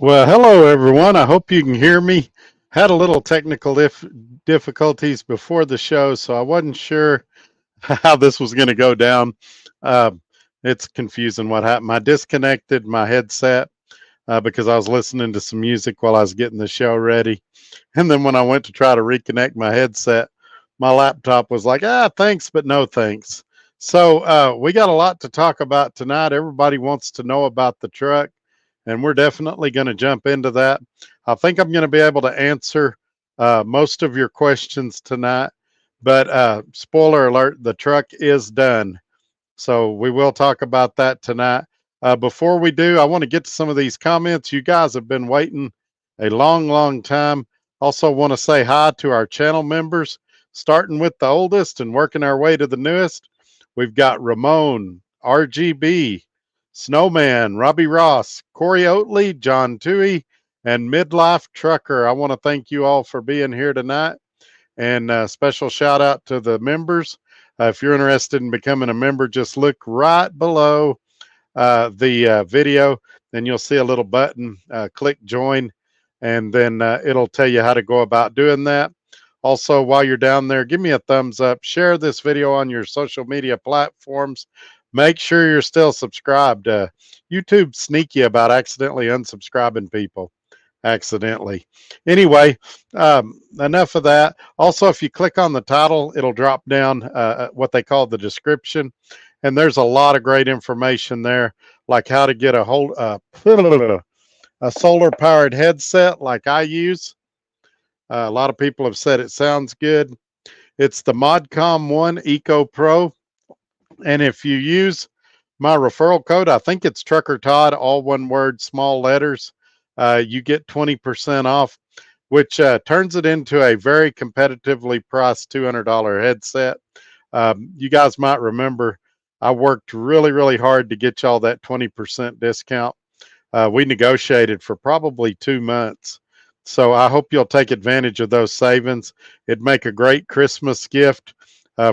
Well, hello everyone. I hope you can hear me. Had a little technical difficulties before the show, so I wasn't sure how this was going to go down. Uh, it's confusing what happened. I disconnected my headset because I was listening to some music while I was getting the show ready. And then when I went to try to reconnect my headset, my laptop was like, thanks, but no thanks. So we got a lot to talk about tonight. Everybody wants to know about the truck, and we're definitely going to jump into that. I think I'm going to be able to answer most of your questions tonight, but spoiler alert, the truck is done. So we will talk about that tonight. Before we do, I want to get to some of these comments. You guys have been waiting a long, long time. Also, want to say hi to our channel members, starting with the oldest and working our way to the newest. We've got Ramon, RGB, Snowman, Robbie Ross, Corey Oatley, John Toohey, and Midlife Trucker. I want to thank you all for being here tonight. And special shout out to the members. If you're interested in becoming a member, just look right below the video, and you'll see a little button. Click join, and then it'll tell you how to go about doing that. Also, while you're down there, give me a thumbs up. Share this video on your social media platforms. Make sure you're still subscribed. YouTube's sneaky about accidentally unsubscribing people accidentally. Anyway, enough of that. Also, if you click on the title, it'll drop down what they call the description. And there's a lot of great information there, like how to get a solar powered headset like I use. A lot of people have said it sounds good. It's the Modcom 1 Eco Pro. And if you use my referral code, I think it's Trucker Todd, all one word, small letters, you get 20% off, which turns it into a very competitively priced $200 headset. You guys might remember I worked really, really hard to get y'all that 20% discount. We negotiated for probably 2 months. So I hope you'll take advantage of those savings. It'd make a great Christmas gift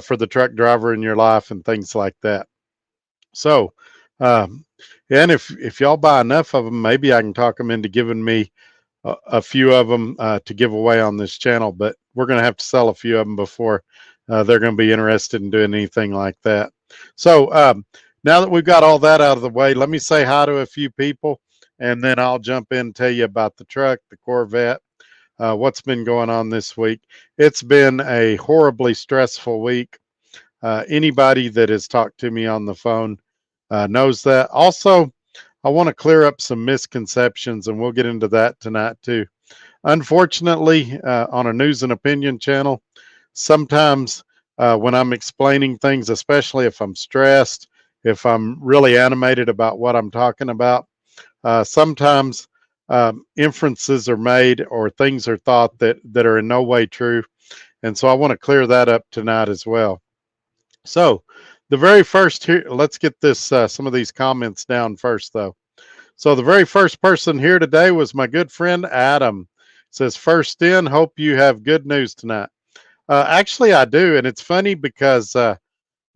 for the truck driver in your life and things like that. So, and if y'all buy enough of them, maybe I can talk them into giving me a few of them to give away on this channel. But we're going to have to sell a few of them before they're going to be interested in doing anything like that. So now that we've got all that out of the way, let me say hi to a few people, and then I'll jump in and tell you about the truck, the Corvette, what's been going on this week. It's been a horribly stressful week. Anybody that has talked to me on the phone knows that. Also, I want to clear up some misconceptions, and we'll get into that tonight too. Unfortunately, on a news and opinion channel, sometimes when I'm explaining things, especially if I'm stressed, if I'm really animated about what I'm talking about, sometimes inferences are made or things are thought that are in no way true. And so I want to clear that up tonight as well. So the very first here, let's get this some of these comments down first though. So the very first person here today was my good friend Adam. Says first in, hope you have good news tonight. Actually, I do, and it's funny because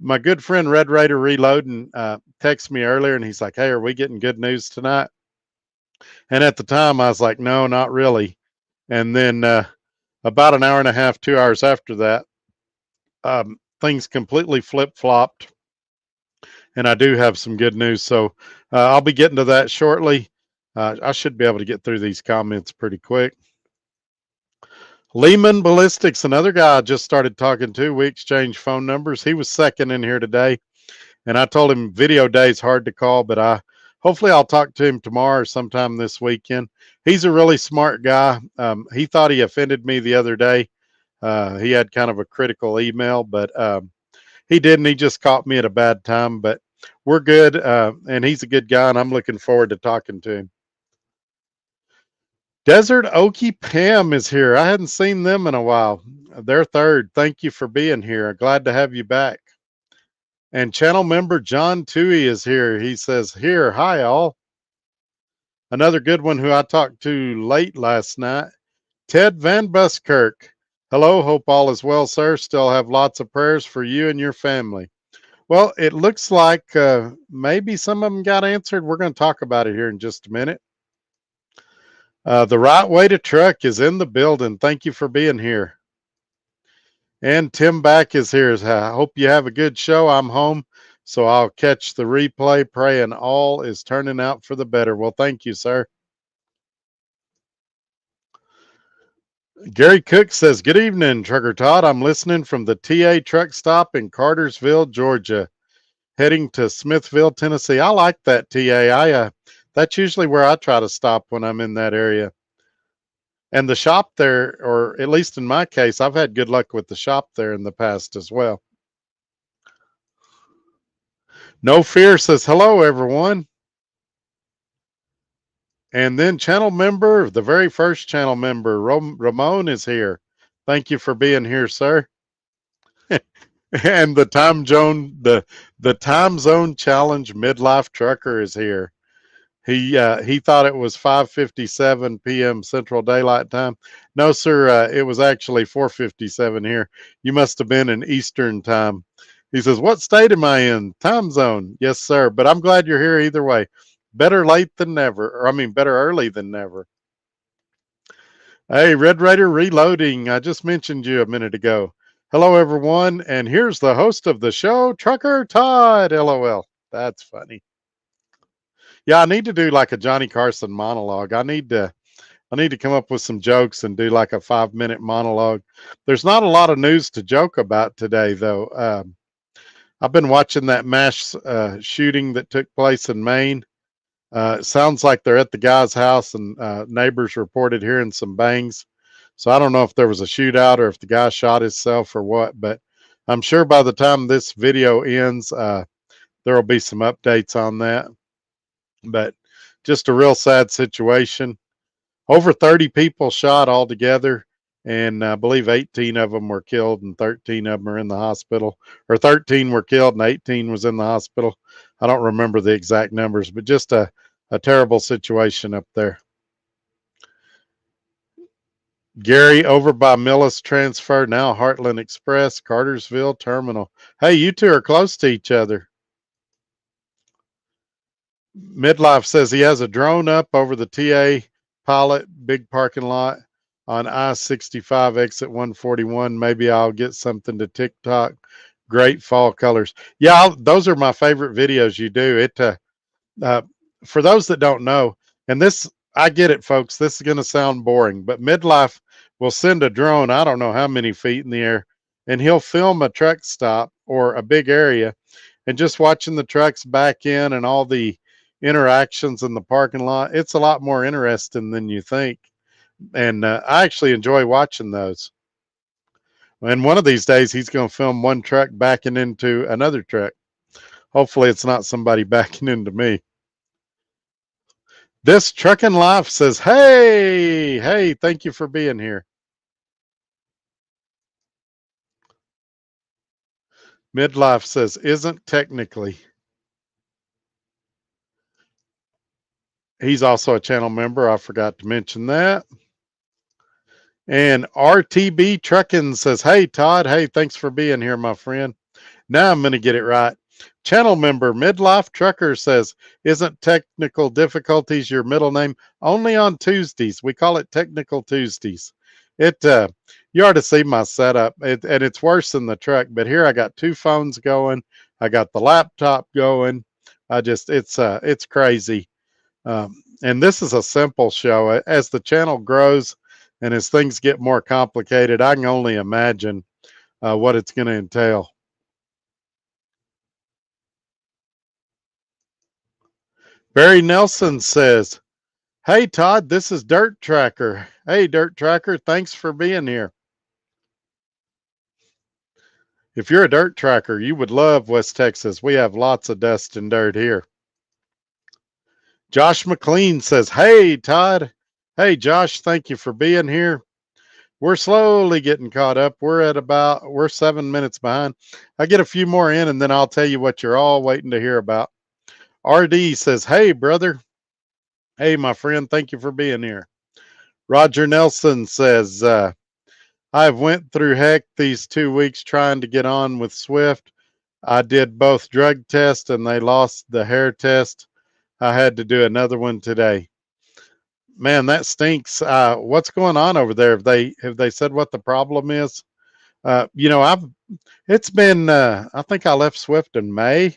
my good friend Red Raider Reloading texted me earlier, and he's like, "Hey, are we getting good news tonight?" And at the time, I was like, "No, not really." And then about an hour and a half, 2 hours after that, things completely flip flopped, and I do have some good news. So I'll be getting to that shortly. I should be able to get through these comments pretty quick. Lehman Ballistics, another guy I just started talking to. We exchanged phone numbers. He was second in here today, and I told him video day is hard to call, but hopefully I'll talk to him tomorrow or sometime this weekend. He's a really smart guy. He thought he offended me the other day. He had kind of a critical email, but he didn't. He just caught me at a bad time, but we're good, and he's a good guy, and I'm looking forward to talking to him. Desert Okie Pam is here. I hadn't seen them in a while. They're third. Thank you for being here. Glad to have you back. And channel member John Toohey is here. He says, here, hi all. Another good one who I talked to late last night, Ted Van Buskirk. Hello, hope all is well, sir. Still have lots of prayers for you and your family. Well, it looks like maybe some of them got answered. We're going to talk about it here in just a minute. The Right Way to Truck is in the building. Thank you for being here. And Tim Back is here. I hope you have a good show. I'm home, so I'll catch the replay, praying all is turning out for the better. Well, thank you, sir. Gary Cook says, good evening, Trucker Todd. I'm listening from the TA truck stop in Cartersville, Georgia, heading to Smithville, Tennessee. I like that TA. That's usually where I try to stop when I'm in that area. And the shop there, or at least in my case, I've had good luck with the shop there in the past as well. No Fear says, hello, everyone. And then channel member, the very first channel member, Ramon is here. Thank you for being here, sir. And the time zone challenge midlife trucker is here. He thought it was 5:57 p.m. Central Daylight Time. No, sir, it was actually 4:57 here. You must have been in Eastern Time. He says, "What state am I in? Time zone?" Yes, sir. But I'm glad you're here either way. Better late than never, or I mean, better early than never. Hey, Red Raider Reloading. I just mentioned you a minute ago. Hello, everyone, and here's the host of the show, Trucker Todd. LOL. That's funny. Yeah, I need to do like a Johnny Carson monologue. I need to come up with some jokes and do like a 5-minute monologue. There's not a lot of news to joke about today, though. I've been watching that mass shooting that took place in Maine. It sounds like they're at the guy's house, and neighbors reported hearing some bangs. So I don't know if there was a shootout or if the guy shot himself or what, but I'm sure by the time this video ends, there will be some updates on that. But just a real sad situation. Over 30 people shot altogether, and I believe 18 of them were killed and 13 of them are in the hospital. Or 13 were killed and 18 was in the hospital. I don't remember the exact numbers, but just a terrible situation up there. Gary, over by Millis Transfer, now Heartland Express, Cartersville Terminal. Hey, you two are close to each other. Midlife says he has a drone up over the TA Pilot big parking lot on I-65 exit 141. Maybe I'll get something to TikTok. Great fall colors. Yeah, those are my favorite videos you do. For those that don't know, and this, I get it, folks, this is going to sound boring, but Midlife will send a drone, I don't know how many feet in the air, and he'll film a truck stop or a big area, and just watching the trucks back in and all the interactions in the parking lot, it's a lot more interesting than you think. And I actually enjoy watching those. And one of these days, he's going to film one truck backing into another truck. Hopefully, it's not somebody backing into me. This Truckin' Life says, hey, thank you for being here. Midlife says, isn't technically. He's also a channel member. I forgot to mention that. And RTB Truckin' says, hey, Todd. Hey, thanks for being here, my friend. Now I'm going to get it right. Channel member Midlife Trucker says, isn't technical difficulties your middle name? Only on Tuesdays. We call it Technical Tuesdays. You ought to see my setup, and it's worse than the truck. But here I got 2 phones going. I got the laptop going. It's crazy. And this is a simple show. As the channel grows and as things get more complicated, I can only imagine what it's going to entail. Barry Nelson says, hey, Todd, this is Dirt Tracker. Hey, Dirt Tracker, thanks for being here. If you're a dirt tracker, you would love West Texas. We have lots of dust and dirt here. Josh McLean says, hey, Todd. Hey, Josh, thank you for being here. We're slowly getting caught up. We're 7 minutes behind. I get a few more in, and then I'll tell you what you're all waiting to hear about. RD says, hey, brother. Hey, my friend, thank you for being here. Roger Nelson says, I've went through heck these 2 weeks trying to get on with Swift. I did both drug tests and they lost the hair test. I had to do another one today. Man, that stinks. What's going on over there? Have they said what the problem is? I've it's been I think I left Swift in May,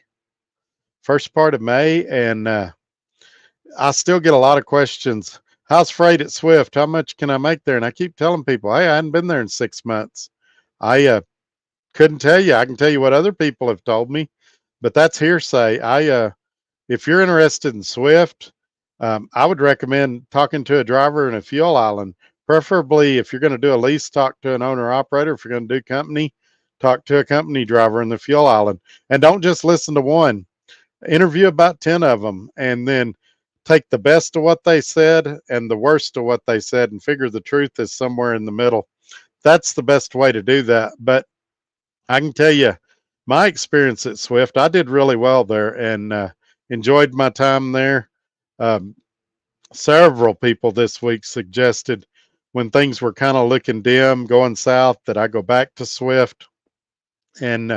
first part of May, and I still get a lot of questions. How's freight at Swift? How much can I make there? And I keep telling people, hey, I hadn't been there in 6 months. I couldn't tell you. I can tell you what other people have told me, but that's hearsay. If you're interested in Swift, I would recommend talking to a driver in a fuel island. Preferably, if you're going to do a lease, talk to an owner operator. If you're going to do company, talk to a company driver in the fuel island. And don't just listen to one. Interview about 10 of them, and then take the best of what they said and the worst of what they said, and figure the truth is somewhere in the middle. That's the best way to do that. But I can tell you, my experience at Swift, I did really well there, and enjoyed my time there. Um, Several people this week suggested, when things were kind of looking dim going south, that I go back to Swift, and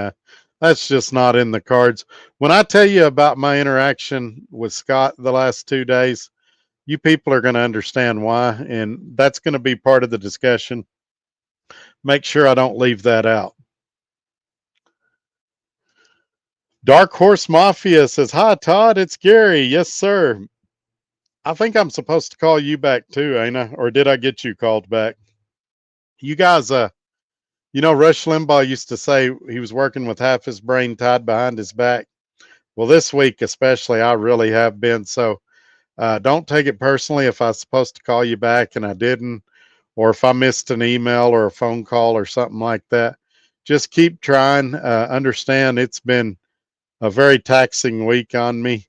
that's just not in the cards. When I tell you about my interaction with Scott the last 2 days, you people are going to understand why, and that's going to be part of the discussion. Make sure I don't leave that out. Dark Horse Mafia says, hi, Todd, it's Gary. Yes, sir. I think I'm supposed to call you back too, ain't I? Or did I get you called back? You guys, Rush Limbaugh used to say he was working with half his brain tied behind his back. Well, this week especially, I really have been. So don't take it personally if I was supposed to call you back and I didn't, or if I missed an email or a phone call or something like that. Just keep trying. Understand it's been a very taxing week on me,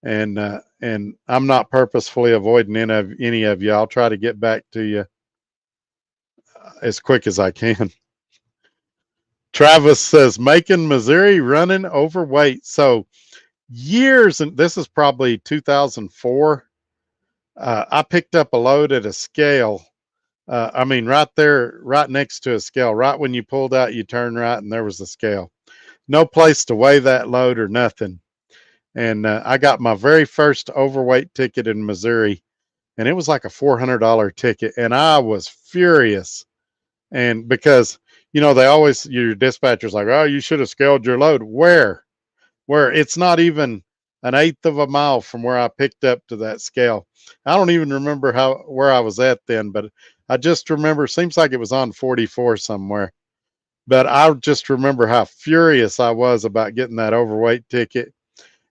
and I'm not purposefully avoiding any of you. I'll try to get back to you as quick as I can. Travis says, Macon, Missouri, running overweight. So years, and this is probably 2004. I picked up a load at a scale. Right there, right next to a scale. Right when you pulled out, you turned right, and there was a scale. No place to weigh that load or nothing. And I got my very first overweight ticket in Missouri, and it was like a $400 ticket, and I was furious. And because they always, your dispatcher's like, oh, you should have scaled your load. Where it's not even an eighth of a mile from where I picked up to that scale. I don't even remember where I was at then, but I just remember, seems like it was on 44 somewhere. But I just remember how furious I was about getting that overweight ticket.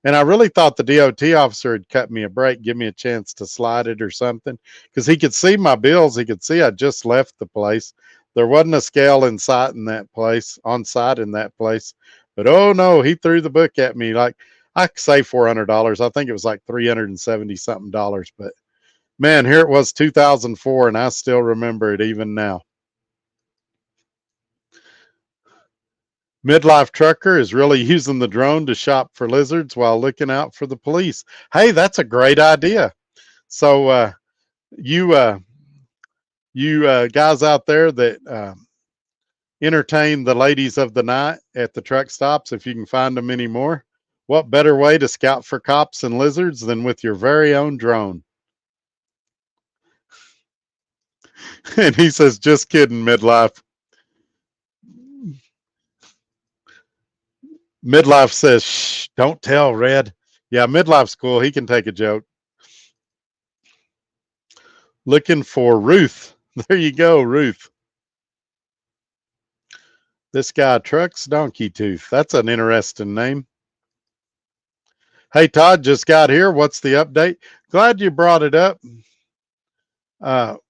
And I really thought the DOT officer had cut me a break, give me a chance to slide it or something, because he could see my bills. He could see I just left the place. There wasn't a scale on site in that place. But oh no, he threw the book at me. Like, I could say $400. I think it was like 370 something dollars. But man, here it was 2004, and I still remember it even now. Midlife Trucker is really using the drone to shop for lizards while looking out for the police. Hey, that's a great idea. So you guys out there that entertain the ladies of the night at the truck stops, if you can find them anymore, what better way to scout for cops and lizards than with your very own drone? And he says, just kidding, Midlife. Midlife says, shh, don't tell, Red. Yeah, Midlife's cool. He can take a joke. Looking for Ruth. There you go, Ruth. This guy trucks Donkey Tooth. That's an interesting name. Hey, Todd, just got here. What's the update? Glad you brought it up.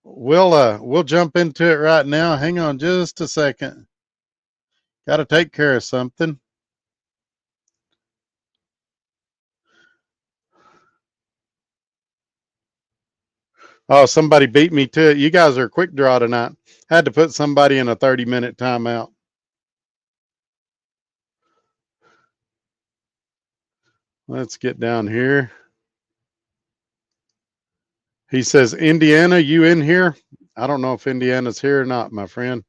We'll jump into it right now. Hang on just a second. Got to take care of something. Oh, somebody beat me to it. You guys are a quick draw tonight. Had to put somebody in a 30-minute timeout. Let's get down here. He says, Indiana, you in here? I don't know if Indiana's here or not, my friend.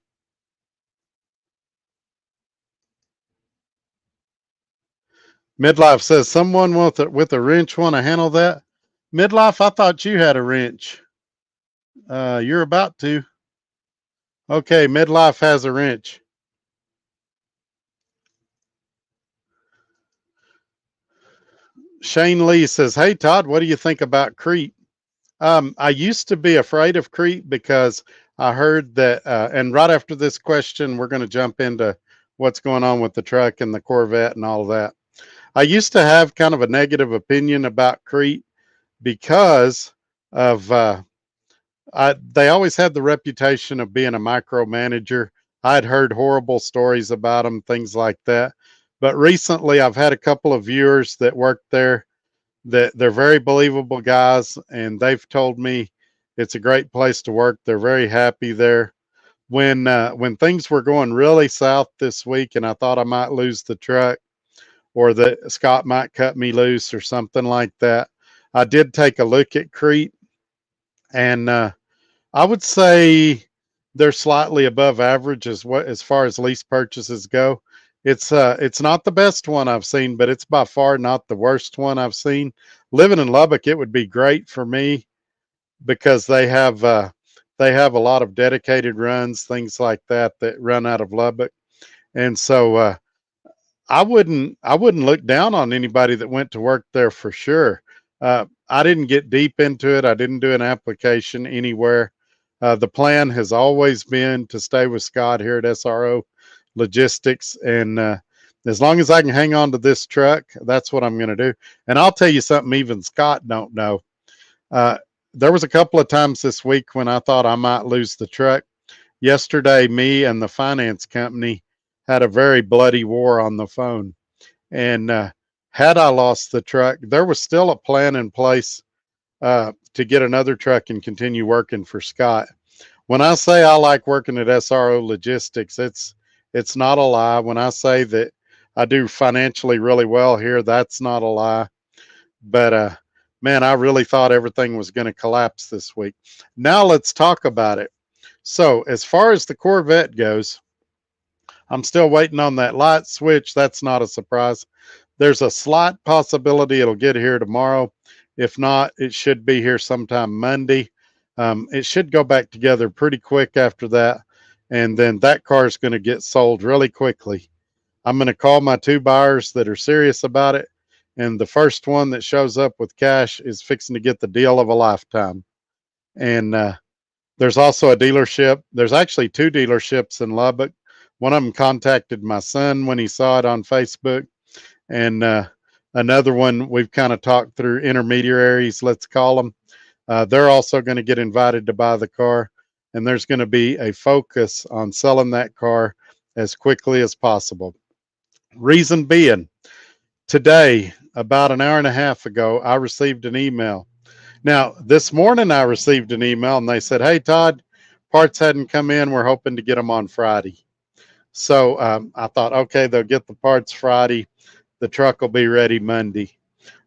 Midlife says, someone with a wrench want to handle that? Midlife, I thought you had a wrench. You're about to. Okay, midlife has a wrench. Shane Lee says, "Hey Todd, what do you think about Crete?" I used to be afraid of Crete because I heard that, and right after this question, we're going to jump into what's going on with the truck and the Corvette and all of that. I used to have kind of a negative opinion about Crete because of they always had the reputation of being a micromanager. I'd heard horrible stories about them, things like that. But recently, I've had a couple of viewers that worked there that they're very believable guys, and they've told me it's a great place to work. They're very happy there. When things were going really south this week, and I thought I might lose the truck or that Scott might cut me loose or something like that, I did take a look at Crete, and I would say they're slightly above average as far as lease purchases go. It's not the best one I've seen, but it's by far not the worst one I've seen. Living in Lubbock, it would be great for me because they have a lot of dedicated runs, things like that that run out of Lubbock, and so I wouldn't look down on anybody that went to work there for sure. I didn't get deep into it. I didn't do an application anywhere. The plan has always been to stay with Scott here at SRO Logistics, and as long as I can hang on to this truck, that's what I'm going to do. And I'll tell you something even Scott don't know. Uh, there was a couple of times this week when I thought I might lose the truck. Yesterday, me and the finance company had a very bloody war on the phone. And had I lost the truck, there was still a plan in place to get another truck and continue working for Scott. When I say I like working at SRO Logistics, it's not a lie. When I say that I do financially really well here, that's not a lie. But man, I really thought everything was going to collapse this week. Now let's talk about it. So, as far as the Corvette goes, I'm still waiting on that light switch. That's not a surprise. There's a slight possibility it'll get here tomorrow. If not, it should be here sometime Monday. It should go back together pretty quick after that. And then that car is going to get sold really quickly. I'm going to call my two buyers that are serious about it. And the first one that shows up with cash is fixing to get the deal of a lifetime. And there's also a dealership. There's actually two dealerships in Lubbock. One of them contacted my son when he saw it on Facebook. And another one we've kind of talked through intermediaries, let's call them. They're also going to get invited to buy the car. And there's going to be a focus on selling that car as quickly as possible. Reason being, today, about an hour and a half ago, I received an email. Now, this morning I received an email and they said, "Hey, Todd, parts hadn't come in. We're hoping to get them on Friday." So I thought, okay, they'll get the parts Friday. The truck will be ready Monday.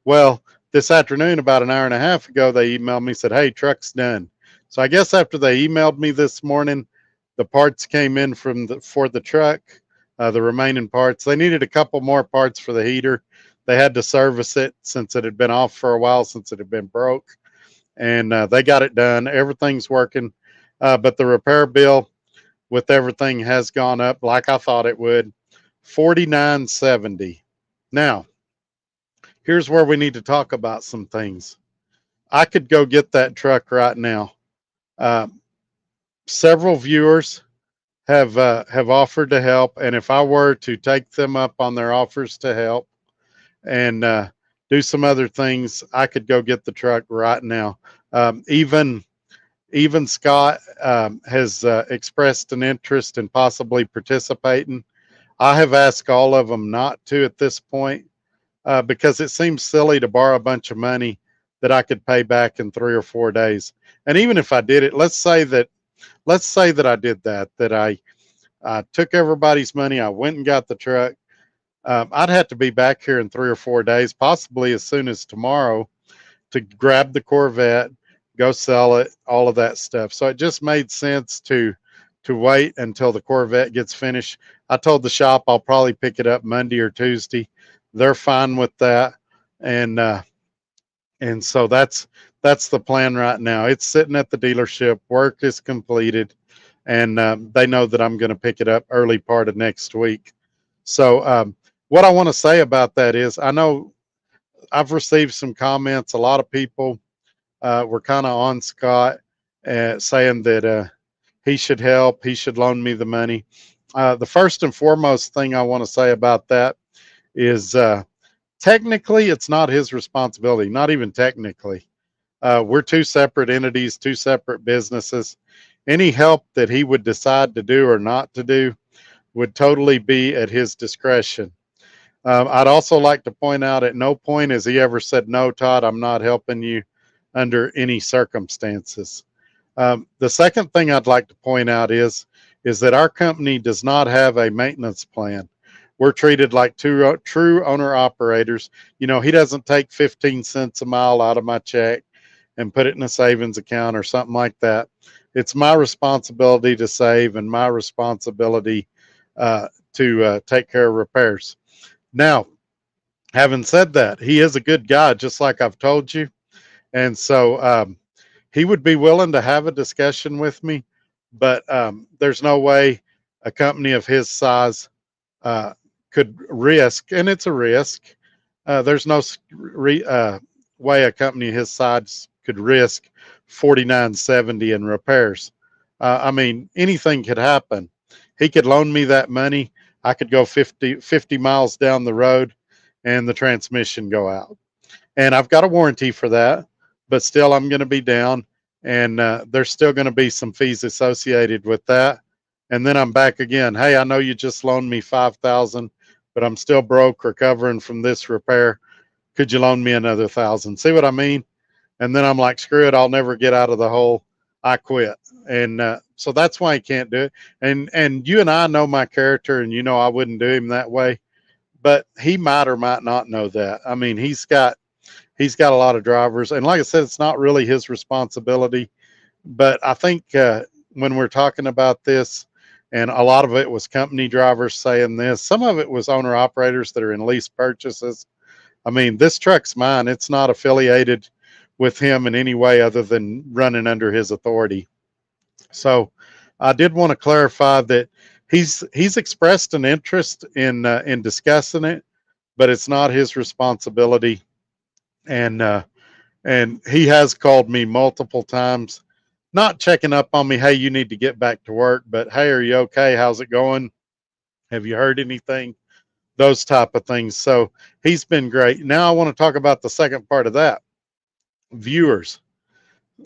Well, this afternoon, about an hour and a half ago, they emailed me, said, "Hey, truck's done." So I guess after they emailed me this morning, the parts came in for the truck, the remaining parts. They needed a couple more parts for the heater. They had to service it since it had been off for a while, since it had been broke. And they got it done. Everything's working. But the repair bill with everything has gone up like I thought it would, $49.70. Now, here's where we need to talk about some things. I could go get that truck right now. Uh, Several viewers have offered to help, and if I were to take them up on their offers to help and do some other things, I could go get the truck right now. Even Scott has expressed an interest in possibly participating. I have asked all of them not to at this point because it seems silly to borrow a bunch of money that I could pay back in 3 or 4 days. And even if I did it, let's say that I did that, that I took everybody's money, I went and got the truck. I'd have to be back here in 3 or 4 days, possibly as soon as tomorrow, to grab the Corvette, go sell it, all of that stuff. So it just made sense to wait until the Corvette gets finished. I told the shop I'll probably pick it up Monday or Tuesday. They're fine with that, and so that's that's the plan right now. It's sitting at the dealership. Work is completed, and they know that I'm going to pick it up early part of next week. So, what I want to say about that is, I know I've received some comments. A lot of people were kind of on Scott, saying that he should help, he should loan me the money. The first and foremost thing I want to say about that is, technically, it's not his responsibility, not even technically. We're two separate entities, two separate businesses. Any help that he would decide to do or not to do would totally be at his discretion. I'd also like to point out, at no point has he ever said, "No, Todd, I'm not helping you under any circumstances." The second thing I'd like to point out is that our company does not have a maintenance plan. We're treated like two true owner operators. You know, he doesn't take 15 cents a mile out of my check and put it in a savings account or something like that. It's my responsibility to save and my responsibility to take care of repairs. Now, having said that, he is a good guy, just like I've told you. And so he would be willing to have a discussion with me, but there's no way a company of his size could risk, and it's a risk. There's no way a company his size could risk $49.70 in repairs. I mean, anything could happen. He could loan me that money. I could go 50 miles down the road and the transmission go out. And I've got a warranty for that, but still I'm going to be down, and there's still going to be some fees associated with that. And then I'm back again. Hey, I know you just loaned me $5,000, but I'm still broke recovering from this repair. Could you loan me another $1,000? See what I mean? And then I'm like, screw it, I'll never get out of the hole. I quit. And so that's why he can't do it. And you and I know my character, and you know I wouldn't do him that way. But he might or might not know that. I mean, he's got a lot of drivers, and like I said, it's not really his responsibility. But I think when we're talking about this, and a lot of it was company drivers saying this, some of it was owner operators that are in lease purchases. I mean, this truck's mine. It's not affiliated with him in any way other than running under his authority. So I did want to clarify that he's expressed an interest in discussing it, but it's not his responsibility. And he has called me multiple times, not checking up on me. Hey, you need to get back to work, but hey, are you okay? How's it going? Have you heard anything? Those type of things. So he's been great. Now I want to talk about the second part of that. Viewers.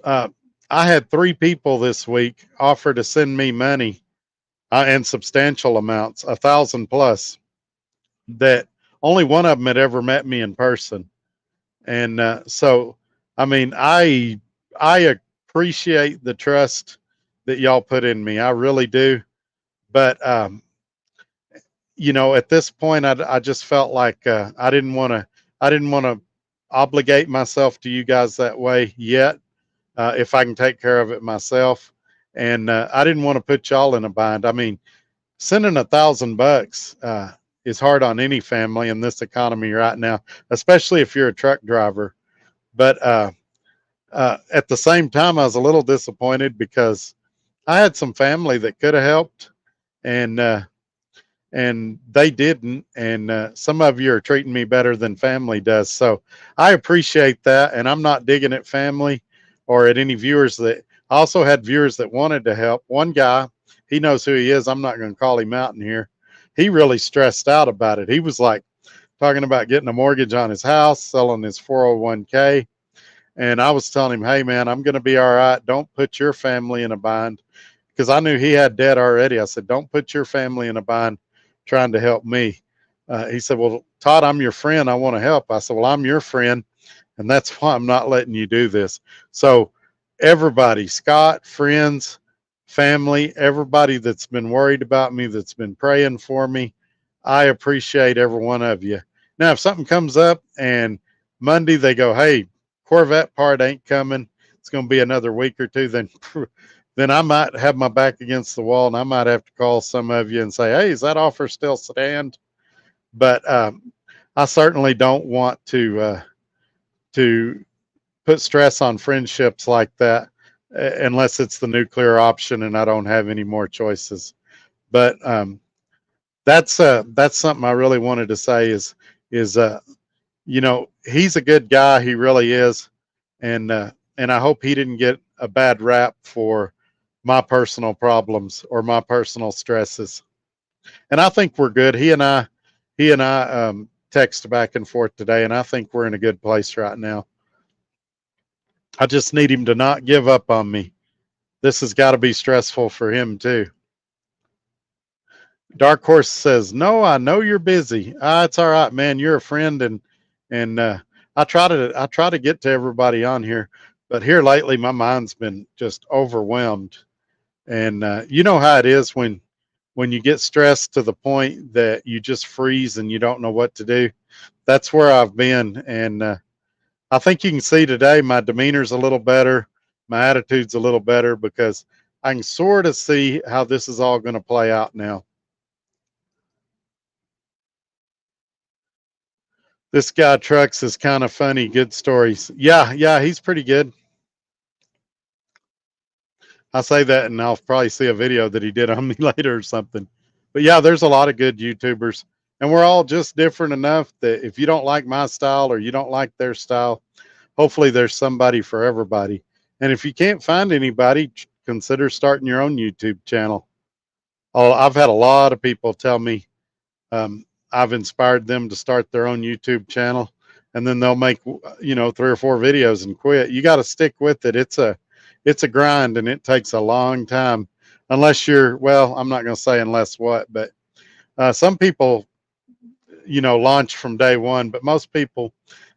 I had 3 people this week offer to send me money and substantial amounts, 1,000 plus, that only one of them had ever met me in person. And so, I mean, I appreciate the trust that y'all put in me. I really do. But you know, at this point, I just felt like I didn't want to obligate myself to you guys that way yet. If I can take care of it myself, and I didn't want to put y'all in a bind. I mean, sending $1,000 is hard on any family in this economy right now, especially if you're a truck driver. But at the same time, I was a little disappointed because I had some family that could have helped, and they didn't. And some of you are treating me better than family does, so I appreciate that. And I'm not digging at family or at any viewers that. I also had viewers that wanted to help. One guy, he knows who he is. I'm not going to call him out in here. He really stressed out about it. He was like talking about getting a mortgage on his house, selling his 401k. And I was telling him, hey, man, I'm going to be all right. Don't put your family in a bind, because I knew he had debt already. I said, don't put your family in a bind trying to help me. He said, well, Todd, I'm your friend. I want to help. I said, well, I'm your friend, and that's why I'm not letting you do this. So everybody, Scott, friends, family, everybody that's been worried about me, that's been praying for me, I appreciate every one of you. Now, if something comes up and Monday they go, hey, Corvette part ain't coming, it's going to be another week or two, then I might have my back against the wall, and I might have to call some of you and say, hey, is that offer still stand? But I certainly don't want to put stress on friendships like that unless it's the nuclear option and I don't have any more choices. But that's something I really wanted to say is you know, he's a good guy, he really is, and I hope he didn't get a bad rap for my personal problems or my personal stresses. And I think we're good. He and I text back and forth today, and I think we're in a good place right now. I just need him to not give up on me. This has got to be stressful for him too. Dark Horse says, "No, I know you're busy. It's all right, man. You're a friend, and I try to get to everybody on here, but here lately my mind's been just overwhelmed, and you know how it is when you get stressed to the point that you just freeze and you don't know what to do. That's where I've been, and I think you can see today my demeanor's a little better, my attitude's a little better because I can sort of see how this is all going to play out now. This guy Trucks is kind of funny. Good stories. Yeah, he's pretty good. I say that, and I'll probably see a video that he did on me later or something. But yeah, there's a lot of good YouTubers, and we're all just different enough that if you don't like my style or you don't like their style, hopefully there's somebody for everybody. And if you can't find anybody, consider starting your own YouTube channel. Oh, I've had a lot of people tell me um, I've inspired them to start their own YouTube channel, and then they'll make 3 or 4 videos and quit. You got to stick with it. It's a grind, and it takes a long time. Unless you're, well, I'm not going to say unless what, but some people, launch from day one, but most people,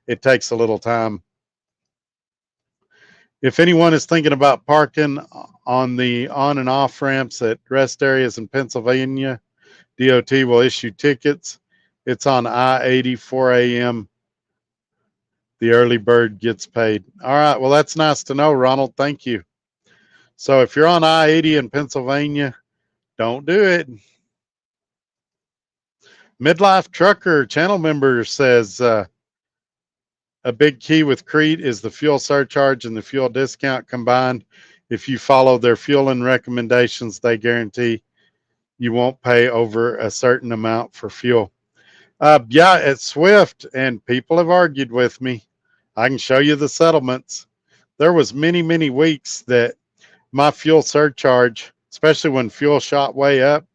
it takes a little time. If anyone is thinking about parking on the on and off ramps at rest areas in Pennsylvania, DOT will issue tickets. It's on I-80, 4 a.m. The early bird gets paid. All right. Well, that's nice to know, Ronald. Thank you. So if you're on I-80 in Pennsylvania, don't do it. Midlife Trucker channel member says a big key with Crete is the fuel surcharge and the fuel discount combined. If you follow their fueling recommendations, they guarantee you won't pay over a certain amount for fuel. Yeah, at Swift, and people have argued with me. I can show you the settlements. There was many, many weeks that my fuel surcharge, especially when fuel shot way up,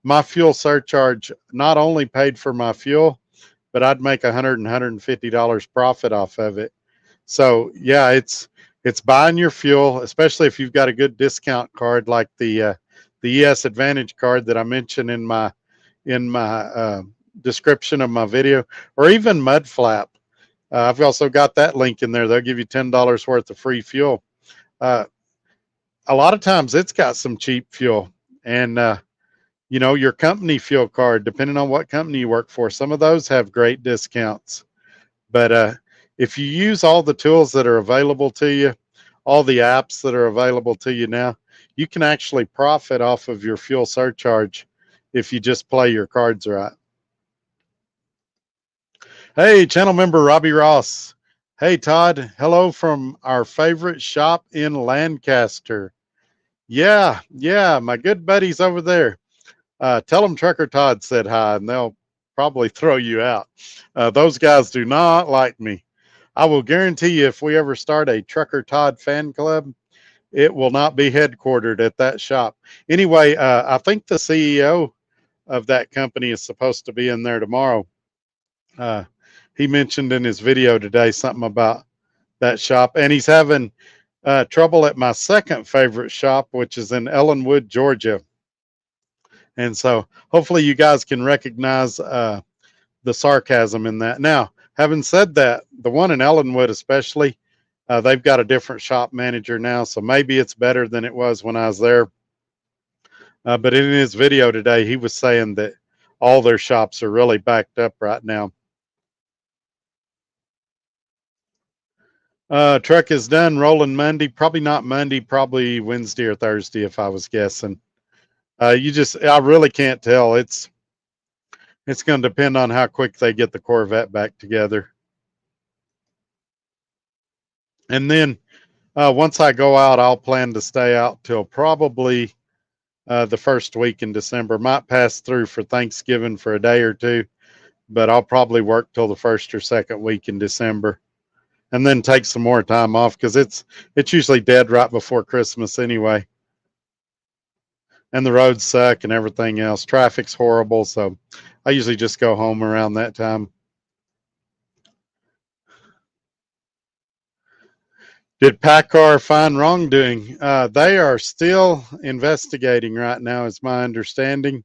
my fuel surcharge not only paid for my fuel, but I'd make $100 and $150 profit off of it. So yeah, it's buying your fuel, especially if you've got a good discount card like the ES Advantage card that I mentioned in my description of my video, or even Mudflap. I've also got that link in there. They'll give you $10 worth of free fuel. A lot of times it's got some cheap fuel, and your company fuel card, depending on what company you work for, some of those have great discounts. But if you use all the tools that are available to you, all the apps that are available to you now, you can actually profit off of your fuel surcharge if you just play your cards right. Hey, channel member Robbie Ross. Hey, Todd. Hello from our favorite shop in Lancaster. Yeah, my good buddies over there. Tell them Trucker Todd said hi, and they'll probably throw you out. Those guys do not like me. I will guarantee you if we ever start a Trucker Todd fan club, it will not be headquartered at that shop. Anyway, I think the CEO of that company is supposed to be in there tomorrow. He mentioned in his video today something about that shop, and he's having trouble at my second favorite shop, which is in Ellenwood, Georgia. And so hopefully you guys can recognize the sarcasm in that. Now, having said that, the one in Ellenwood especially, they've got a different shop manager now, so maybe it's better than it was when I was there. But in his video today, he was saying that all their shops are really backed up right now. Truck is done rolling Monday. Probably not Monday, probably Wednesday or Thursday if I was guessing. I really can't tell. It's going to depend on how quick they get the Corvette back together. And then once I go out, I'll plan to stay out till probably the first week in December. Might pass through for Thanksgiving for a day or two, but I'll probably work till the first or second week in December, and then take some more time off because it's usually dead right before Christmas anyway, and the roads suck and everything else. Traffic's horrible, so I usually just go home around that time. Did PACCAR find wrongdoing? They are still investigating right now, is my understanding.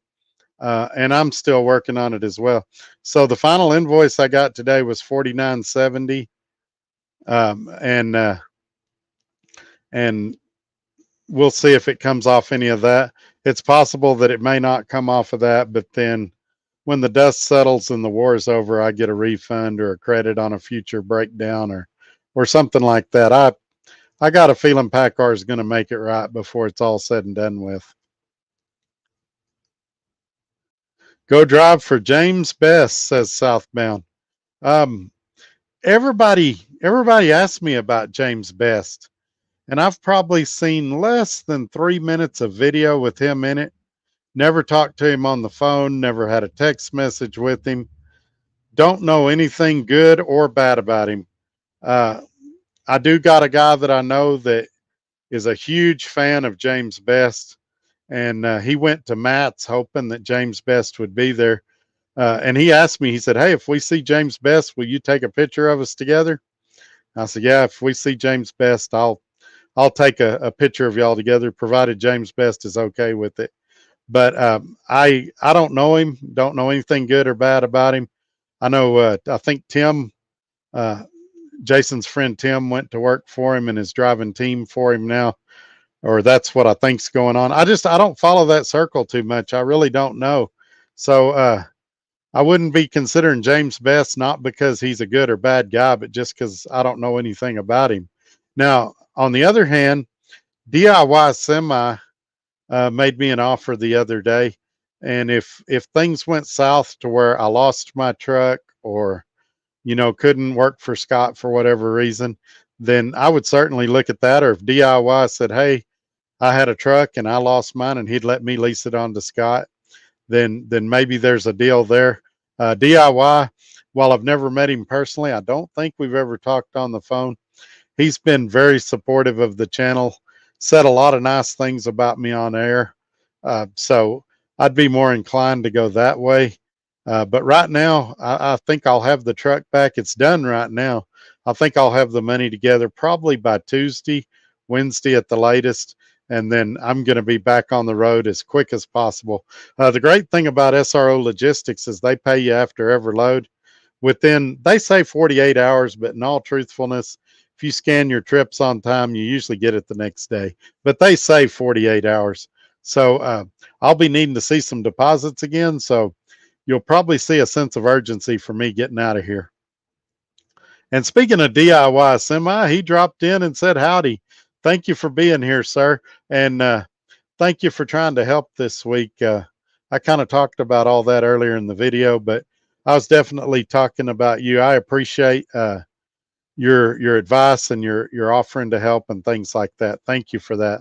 And I'm still working on it as well. So the final invoice I got today was 49.70, and we'll see if it comes off any of that. It's possible that it may not come off of that, but then when the dust settles and the war is over, I get a refund or a credit on a future breakdown or something like that. I got a feeling PACCAR is going to make it right before it's all said and done with. Go drive for James Best, says Southbound. Um, everybody asks me about James Best, and I've probably seen less than 3 minutes of video with him in it. Never talked to him on the phone, never had a text message with him. Don't know anything good or bad about him. Uh, I do got a guy that I know that is a huge fan of James Best, and he went to Matt's hoping that James Best would be there. And he asked me, he said, "Hey, if we see James Best, will you take a picture of us together?" I said, "Yeah, if we see James Best, I'll take a picture of y'all together, provided James Best is okay with it." But I don't know him, don't know anything good or bad about him. I know I think Tim, uh, Jason's friend Tim, went to work for him and is driving team for him now, or that's what I think's going on. I don't follow that circle too much. I really don't know. So I wouldn't be considering James Best, not because he's a good or bad guy, but just because I don't know anything about him. Now, on the other hand, DIY Semi made me an offer the other day, and if things went south to where I lost my truck or couldn't work for Scott for whatever reason, then I would certainly look at that. Or if DIY said, "Hey, I had a truck and I lost mine," and he'd let me lease it on to Scott, then maybe there's a deal there. DIY, while I've never met him personally, I don't think we've ever talked on the phone. He's been very supportive of the channel, said a lot of nice things about me on air. So I'd be more inclined to go that way. But right now, I think I'll have the truck back. It's done right now. I think I'll have the money together probably by Tuesday, Wednesday at the latest. And then I'm going to be back on the road as quick as possible. The great thing about SRO Logistics is they pay you after every load. They say 48 hours, but in all truthfulness, if you scan your trips on time, you usually get it the next day. But they say 48 hours. So I'll be needing to see some deposits again. So you'll probably see a sense of urgency for me getting out of here. And speaking of DIY Semi, he dropped in and said, "Howdy. Thank you for being here, sir. And thank you for trying to help this week." I kind of talked about all that earlier in the video, but I was definitely talking about you. I appreciate your advice and your offering to help and things like that. Thank you for that.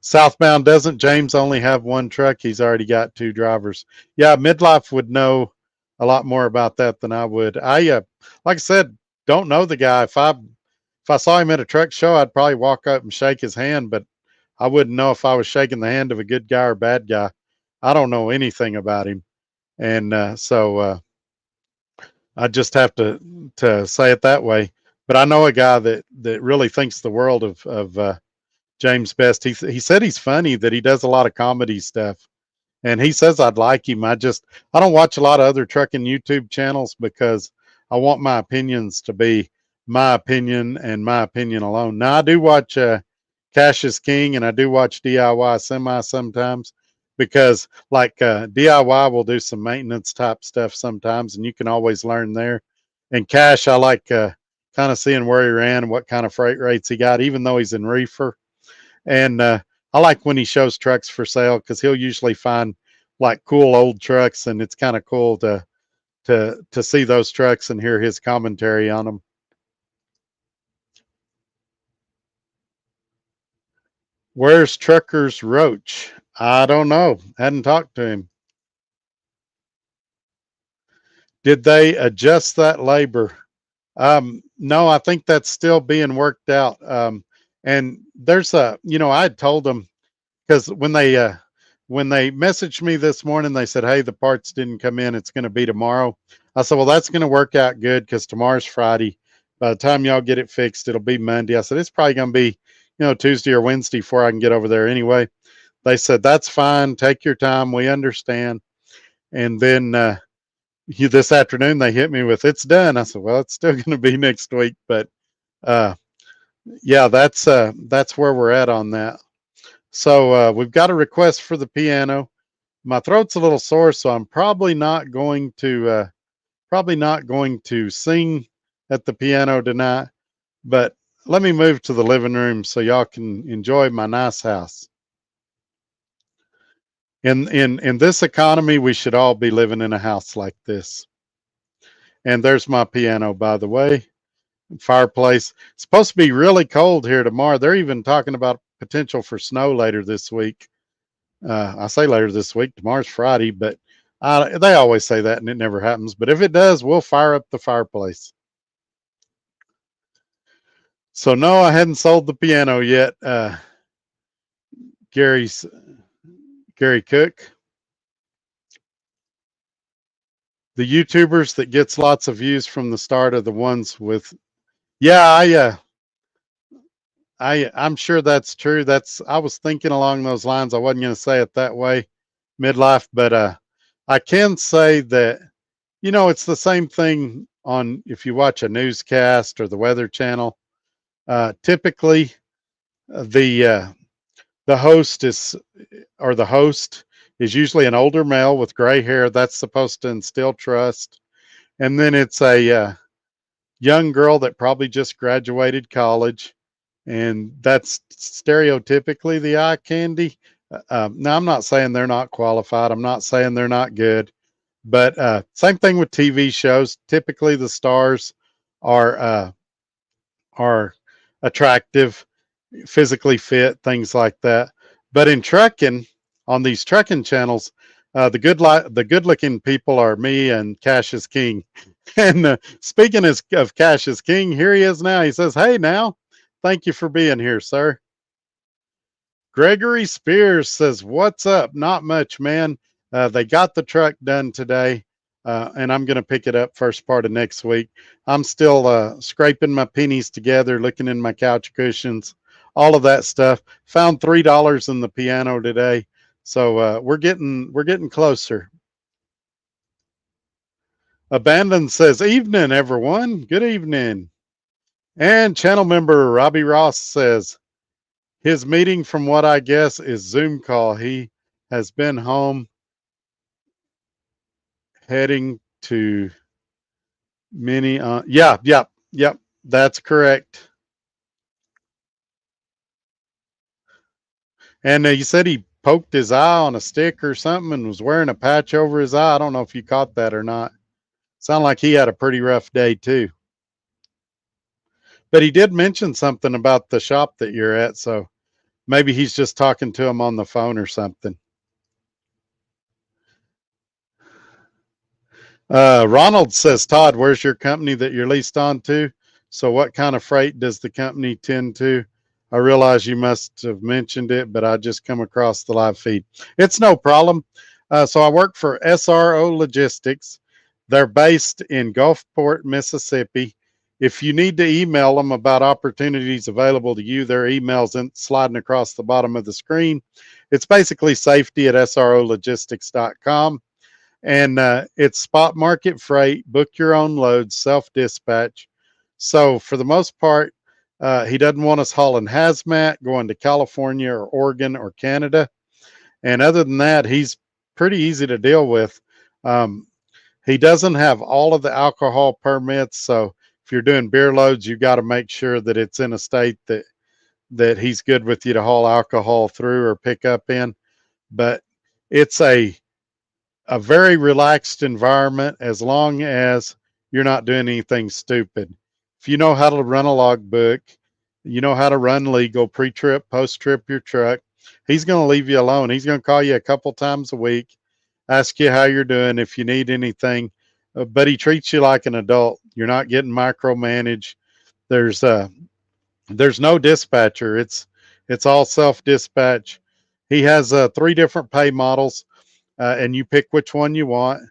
Southbound, doesn't James only have one truck? He's already got two drivers. Yeah, Midlife would know a lot more about that than I would. Like I said, don't know the guy. If I saw him at a truck show, I'd probably walk up and shake his hand, but I wouldn't know if I was shaking the hand of a good guy or bad guy. I don't know anything about him, and so I just have to say it that way. But I know a guy that really thinks the world of James Best. He said he's funny, that he does a lot of comedy stuff, and he says I'd like him. I don't watch a lot of other trucking YouTube channels because I want my opinions to be my opinion and my opinion alone. Now I do watch Cash is King, and I do watch DIY Semi sometimes because like DIY will do some maintenance type stuff sometimes, and you can always learn there. And Cash, I like kind of seeing where he ran and what kind of freight rates he got, even though he's in reefer. And I like when he shows trucks for sale because he'll usually find like cool old trucks, and it's kind of cool to see those trucks and hear his commentary on them. Where's Trucker's Roach? I don't know. Hadn't talked to him. Did they adjust that labor? No, I think that's still being worked out. And there's I had told them because when they messaged me this morning, they said, "Hey, the parts didn't come in. It's going to be tomorrow." I said, "Well, that's going to work out good because tomorrow's Friday. By the time y'all get it fixed, it'll be Monday." I said, "It's probably going to be, Tuesday or Wednesday before I can get over there anyway." They said, "That's fine. Take your time. We understand." And then this afternoon they hit me with, "It's done." I said, "Well, it's still going to be next week, but uh, yeah, that's where we're at on that." So we've got a request for the piano. My throat's a little sore, so I'm probably not going to sing at the piano tonight. But let me move to the living room so y'all can enjoy my nice house. In this economy, we should all be living in a house like this. And there's my piano, by the way. Fireplace. It's supposed to be really cold here tomorrow. They're even talking about potential for snow later this week. I say later this week. Tomorrow's Friday, but they always say that, and it never happens. But if it does, we'll fire up the fireplace. So no, I hadn't sold the piano yet. Gary Cook, the YouTubers that gets lots of views from the start are the ones with. Yeah, I'm sure that's true. I was thinking along those lines. I wasn't going to say it that way, midlife, but I can say that it's the same thing on if you watch a newscast or the Weather Channel. Typically, the host the host is usually an older male with gray hair. That's supposed to instill trust, and then it's a young girl that probably just graduated college, and that's stereotypically the eye candy. Now, I'm not saying they're not qualified. I'm not saying they're not good, but same thing with TV shows. Typically, the stars are are attractive, physically fit, things like that. But in trucking, on these trucking channels, the good looking people are me and Cash is King. And speaking of Cash is King, here he is now. He says, "Hey, now, thank you for being here, sir." Gregory Spears says, "What's up? Not much, man. They got the truck done today, and I'm going to pick it up first part of next week. I'm still scraping my pennies together, looking in my couch cushions, all of that stuff. Found $3 in the piano today, so we're getting closer." Abandon says, "Evening, everyone. Good evening." And channel member Robbie Ross says, "His meeting, from what I guess, is Zoom call. He has been home heading to many. Yep. That's correct." And you said he poked his eye on a stick or something and was wearing a patch over his eye. I don't know if you caught that or not. Sound like he had a pretty rough day too. But he did mention something about the shop that you're at, so maybe he's just talking to him on the phone or something. Ronald says, "Todd, where's your company that you're leased on to? So what kind of freight does the company tend to? I realize you must have mentioned it, but I just come across the live feed." It's no problem. So I work for SRO Logistics. They're based in Gulfport, Mississippi. If you need to email them about opportunities available to you, their email's sliding across the bottom of the screen. It's basically safety at srologistics.com. And it's spot market freight, book your own loads, self dispatch. So for the most part, he doesn't want us hauling hazmat, going to California or Oregon or Canada. And other than that, he's pretty easy to deal with. He doesn't have all of the alcohol permits. So if you're doing beer loads, you've got to make sure that it's in a state that he's good with you to haul alcohol through or pick up in. But it's a very relaxed environment as long as you're not doing anything stupid. If you know how to run a logbook, You know how to run legal, pre-trip, post-trip your truck. He's going to leave you alone. He's going to call you a couple times a week, ask you how you're doing, if you need anything. But he treats you like an adult. You're not getting micromanaged. There's uh, there's no dispatcher. It's all self-dispatch. He has 3 different pay models, and you pick which one you want.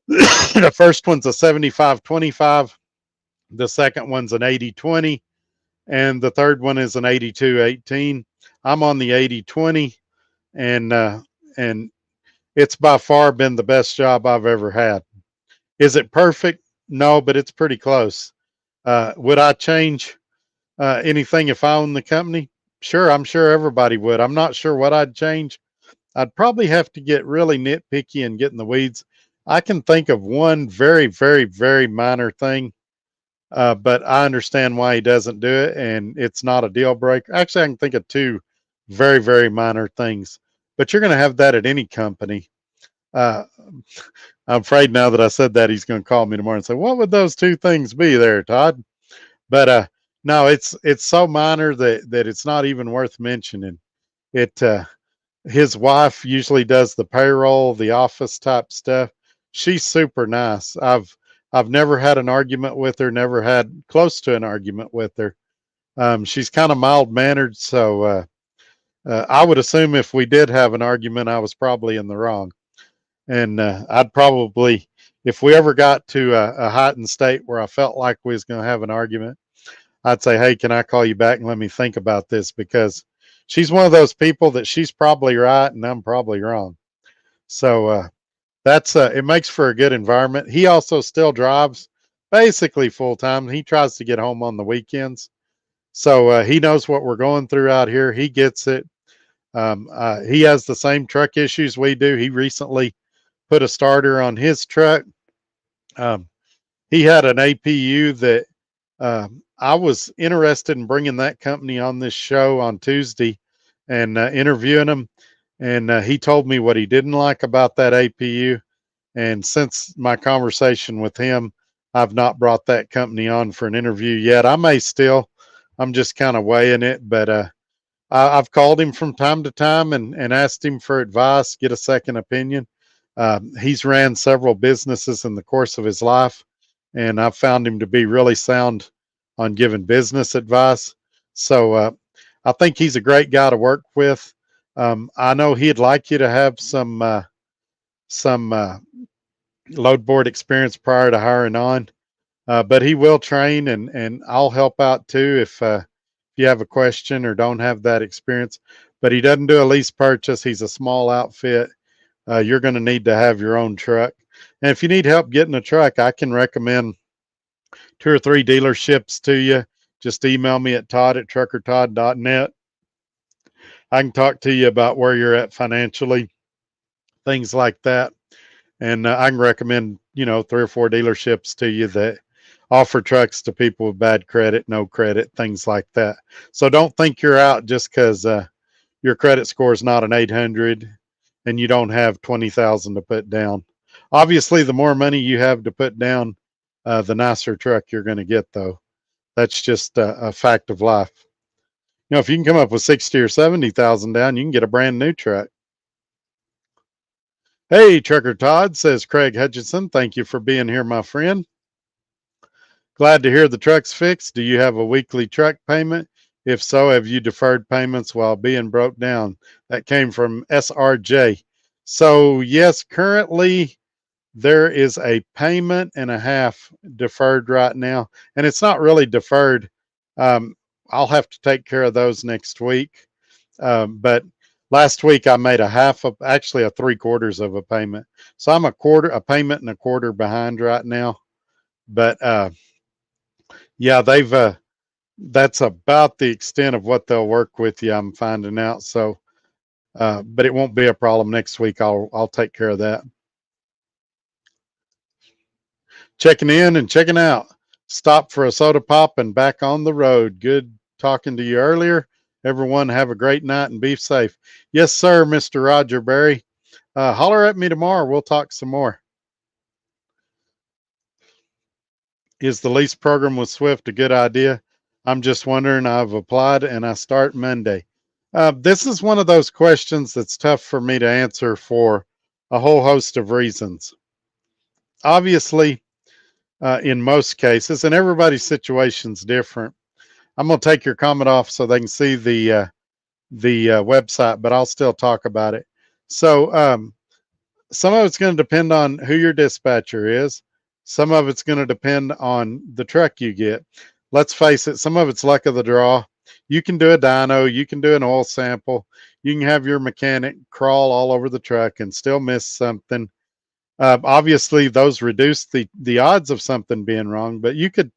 The first one's a 75-25. The second one's an 80-20. And the third one is an 82-18. I'm on the 80-20, and it's by far been the best job I've ever had. Is it perfect? No, but it's pretty close. Would I change anything if I owned the company? Sure, I'm sure everybody would. I'm not sure what I'd change. I'd probably have to get really nitpicky and get in the weeds. I can think of one very, very, very minor thing, but I understand why he doesn't do it, and it's not a deal breaker. Actually, I can think of 2 very, very minor things, but you're going to have that at any company. Uh, I'm afraid now that I said that, he's going to call me tomorrow and say, "What would those 2 things be there, Todd?" But no, it's so minor that it's not even worth mentioning. It His wife usually does the payroll, the office type stuff. She's super nice. I've never had an argument with her, never had close to an argument with her. She's kind of mild mannered, so I would assume if we did have an argument, I was probably in the wrong. And I'd probably, if we ever got to a heightened state where I felt like we was going to have an argument, I'd say, "Hey, can I call you back and let me think about this?" Because she's one of those people that she's probably right and I'm probably wrong. So that's it makes for a good environment. He also still drives basically full time. He tries to get home on the weekends. So he knows what we're going through out here. He gets it. He has the same truck issues we do. He recently put a starter on his truck. Um, he had an APU that I was interested in bringing that company on this show on Tuesday and interviewing him. And he told me what he didn't like about that APU. And since my conversation with him, I've not brought that company on for an interview yet. I may still. I'm just kind of weighing it, but I've called him from time to time and asked him for advice, get a second opinion. He's ran several businesses in the course of his life, and I've found him to be really sound on giving business advice. So I think he's a great guy to work with. I know he'd like you to have some load board experience prior to hiring on, but he will train, and I'll help out too if you have a question or don't have that experience. But he doesn't do a lease purchase. He's a small outfit. You're going to need to have your own truck. And if you need help getting a truck, I can recommend 2 or 3 dealerships to you. Just email me at todd@truckertodd.net. I can talk to you about where you're at financially, things like that. And I can recommend, 3 or 4 dealerships to you that offer trucks to people with bad credit, no credit, things like that. So don't think you're out just because your credit score is not an 800 and you don't have 20,000 to put down. Obviously, the more money you have to put down, the nicer truck you're going to get, though. That's just a fact of life. If you can come up with 60 or 70,000 down, you can get a brand new truck. Hey, Trucker Todd, says Craig Hutchinson. Thank you for being here, my friend. Glad to hear the truck's fixed. Do you have a weekly truck payment? If so, have you deferred payments while being broke down? That came from SRJ. So, yes, currently there is a payment and a half deferred right now. And it's not really deferred. I'll have to take care of those next week. But last week I made actually a 3/4 of a payment. So I'm a payment and a quarter behind right now. But yeah, that's about the extent of what they'll work with you, I'm finding out. So, but it won't be a problem next week. I'll take care of that. Checking in and checking out. Stop for a soda pop and back on the road. Good talking to you earlier. Everyone have a great night and be safe. Yes, sir, Mr. Roger Berry. Holler at me tomorrow. We'll talk some more. Is the lease program with Swift a good idea? I'm just wondering. I've applied and I start Monday. This is one of those questions that's tough for me to answer for a whole host of reasons. Obviously, in most cases, and everybody's situation's different. I'm going to take your comment off so they can see the website, but I'll still talk about it. So some of it's going to depend on who your dispatcher is. Some of it's going to depend on the truck you get. Let's face it, some of it's luck of the draw. You can do a dyno, you can do an oil sample, you can have your mechanic crawl all over the truck and still miss something. Obviously, those reduce the odds of something being wrong, but you could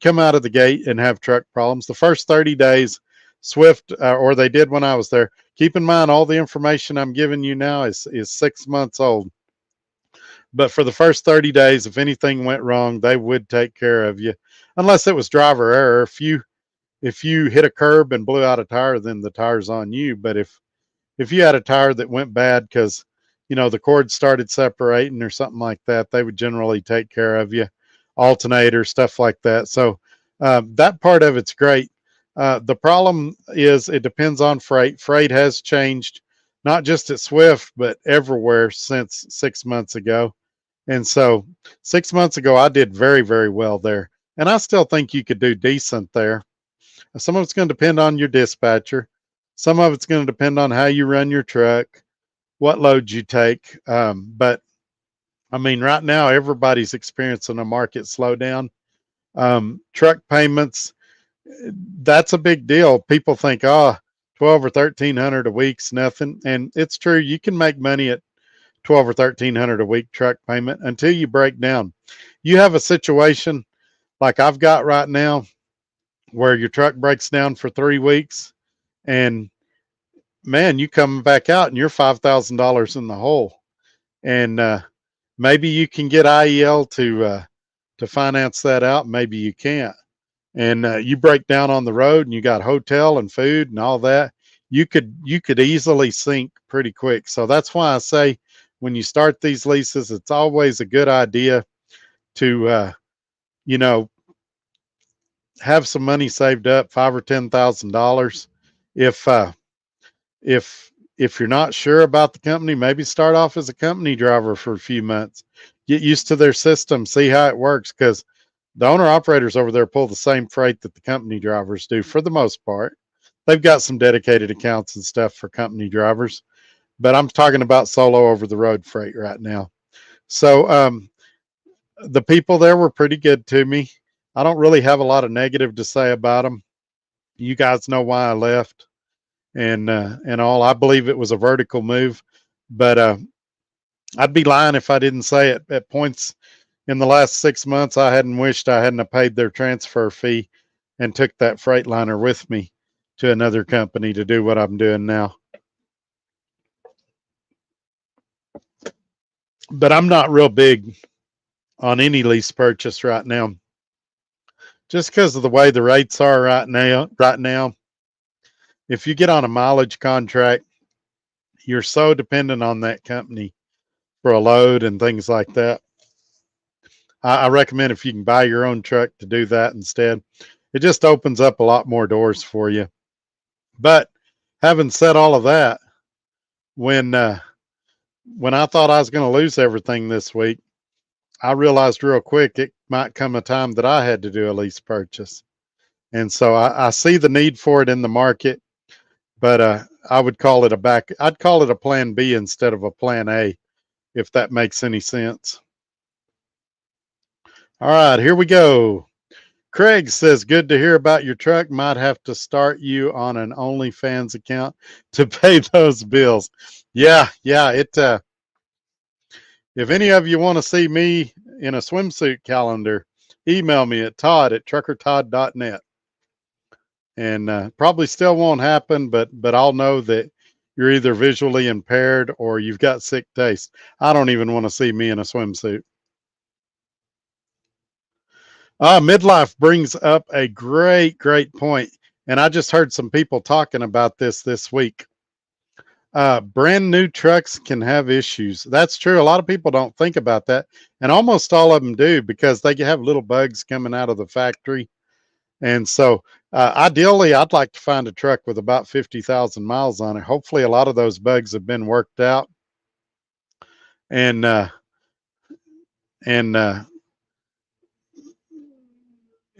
come out of the gate and have truck problems. The first 30 days, Swift, or they did when I was there. Keep in mind, all the information I'm giving you now is 6 months old. But for the first 30 days, if anything went wrong, they would take care of you, unless it was driver error. If you hit a curb and blew out a tire, then the tire's on you. But if you had a tire that went bad because the cord started separating or something like that, they would generally take care of you. Alternator, stuff like that. So that part of it's great. The problem is it depends on freight. Freight has changed, not just at Swift, but everywhere since 6 months ago. And so 6 months ago, I did very, very well there. And I still think you could do decent there. Some of it's going to depend on your dispatcher. Some of it's going to depend on how you run your truck, what loads you take. But I mean, right now, everybody's experiencing a market slowdown. Truck payments, that's a big deal. People think, 12 or 1300 a week's nothing. And it's true. You can make money at 12 or 1300 a week truck payment until you break down. You have a situation like I've got right now where your truck breaks down for 3 weeks and man, you come back out and you're $5,000 in the hole. And maybe you can get IEL to finance that out. Maybe you can't. And you break down on the road and you got hotel and food and all that. You could easily sink pretty quick. So that's why I say when you start these leases, it's always a good idea to have some money saved up, $5,000 or $10,000. If you're not sure about the company, maybe start off as a company driver for a few months. Get used to their system, see how it works, because the owner operators over there pull the same freight that the company drivers do for the most part. They've got some dedicated accounts and stuff for company drivers, but I'm talking about solo over the road freight right now. So the people there were pretty good to me. I don't really have a lot of negative to say about them. You guys know why I left and all. I believe it was a vertical move, but I'd be lying if I didn't say it. At points in the last 6 months, I hadn't wished I hadn't paid their transfer fee and took that Freightliner with me to another company to do what I'm doing now. But I'm not real big on any lease purchase right now, just because of the way the rates are right now. If you get on a mileage contract, you're so dependent on that company for a load and things like that. I recommend if you can buy your own truck to do that instead. It just opens up a lot more doors for you. But having said all of that, when I thought I was going to lose everything this week, I realized real quick it might come a time that I had to do a lease purchase. And so I see the need for it in the market, but I would call it I'd call it a plan B instead of a plan A, if that makes any sense. All right, here we go. Craig says, good to hear about your truck. Might have to start you on an OnlyFans account to pay those bills. Yeah. If any of you want to see me in a swimsuit calendar, email me at todd@truckertodd.net. And probably still won't happen, but I'll know that you're either visually impaired or you've got sick taste. I don't even want to see me in a swimsuit. Midlife brings up a great point. And I just heard some people talking about this week. Brand new trucks can have issues. That's true. A lot of people don't think about that. And almost all of them do, because they have little bugs coming out of the factory. And so, ideally, I'd like to find a truck with about 50,000 miles on it. Hopefully, a lot of those bugs have been worked out, and and uh,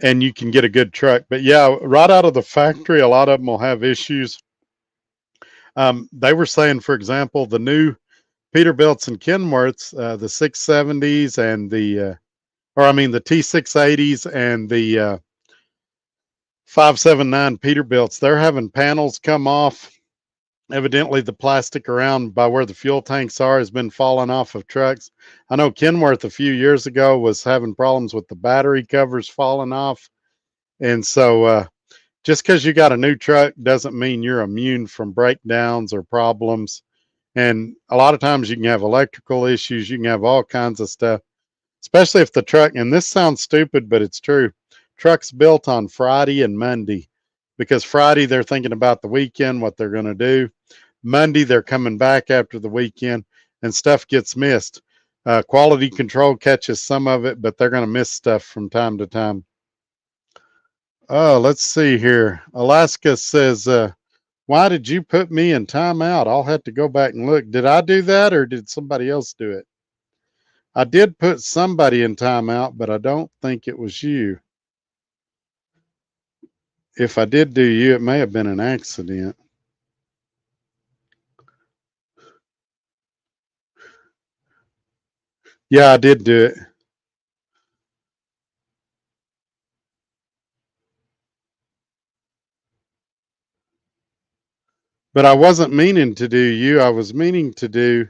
and you can get a good truck. But yeah, right out of the factory, a lot of them will have issues. They were saying, for example, the new Peterbilts and Kenworths, the 670s and the T680s and the 579 Peterbilts, they're having panels come off. Evidently, the plastic around by where the fuel tanks are has been falling off of trucks. I know Kenworth a few years ago was having problems with the battery covers falling off. And so, just because you got a new truck doesn't mean you're immune from breakdowns or problems. And a lot of times you can have electrical issues, you can have all kinds of stuff, especially if the truck, and this sounds stupid, but it's true. Truck's built on Friday and Monday because Friday they're thinking about the weekend, what they're going to do. Monday they're coming back after the weekend and stuff gets missed. Quality control catches some of it, but they're going to miss stuff from time to time. Oh, let's see here. Alaska says, why did you put me in timeout? I'll have to go back and look. Did I do that or did somebody else do it? I did put somebody in timeout, but I don't think it was you. If I did do you, it may have been an accident. Yeah, I did do it. But I wasn't meaning to do you. I was meaning to do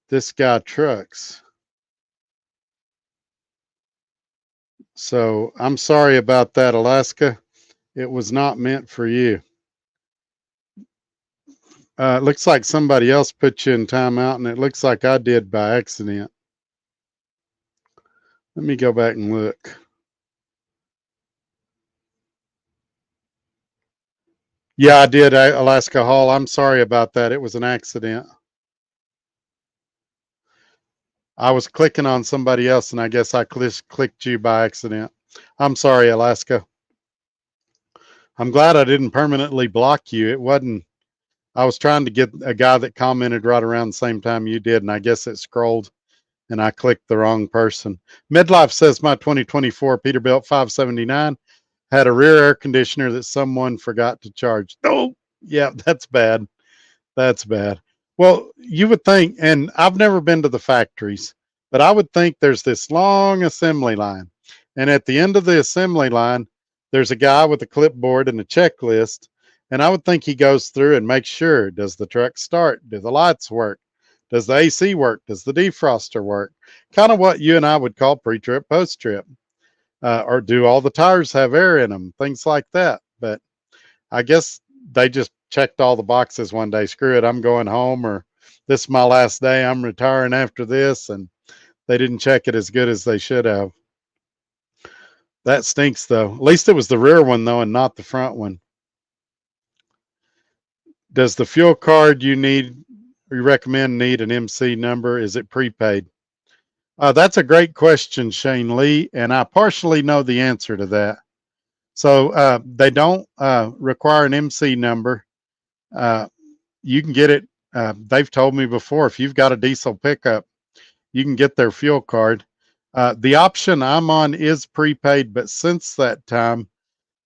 this guy Trucks. So I'm sorry about that, Alaska. It was not meant for you. It looks like somebody else put you in timeout, and it looks like I did by accident. Let me go back and look. Yeah, I did, Alaska Hall. I'm sorry about that. It was an accident. I was clicking on somebody else, and I guess I clicked you by accident. I'm sorry, Alaska. I'm glad I didn't permanently block you. It wasn't. I was trying to get a guy that commented right around the same time you did, and I guess it scrolled, and I clicked the wrong person. Midlife says my 2024 Peterbilt 579 had a rear air conditioner that someone forgot to charge. Oh, yeah, that's bad. That's bad. Well, you would think, and I've never been to the factories, but I would think there's this long assembly line. And at the end of the assembly line, there's a guy with a clipboard and a checklist. And I would think he goes through and makes sure, does the truck start? Do the lights work? Does the AC work? Does the defroster work? Kind of what you and I would call pre-trip, post-trip. Or do all the tires have air in them? Things like that. But I guess they just checked all the boxes one day. Screw it, I'm going home, or this is my last day. I'm retiring after this, and they didn't check it as good as they should have. That stinks, though. At least it was the rear one, though, and not the front one. Does the fuel card you recommend need an MC number? Is it prepaid? That's a great question, Shane Lee, and I partially know the answer to that. So they don't require an MC number. You can get it. They've told me before, if you've got a diesel pickup, you can get their fuel card. The option I'm on is prepaid, but since that time,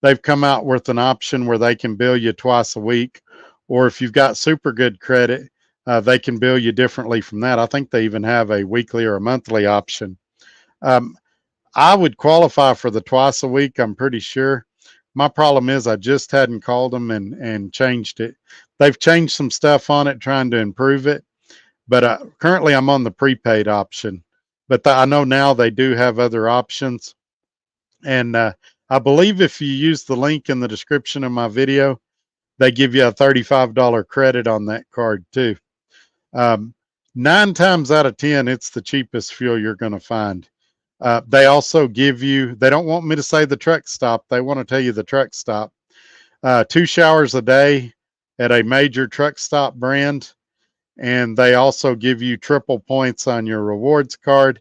they've come out with an option where they can bill you twice a week, or if you've got super good credit, they can bill you differently from that. I think they even have a weekly or a monthly option. I would qualify for the twice a week, I'm pretty sure. My problem is I just hadn't called them and changed it. They've changed some stuff on it, trying to improve it, but currently I'm on the prepaid option. But I know now they do have other options. And I believe if you use the link in the description of my video, they give you a $35 credit on that card too. 9 times out of 10, it's the cheapest fuel you're going to find. They also give you, they don't want me to say the truck stop. They want to tell you the truck stop. 2 showers a day at a major truck stop brand. And they also give you triple points on your rewards card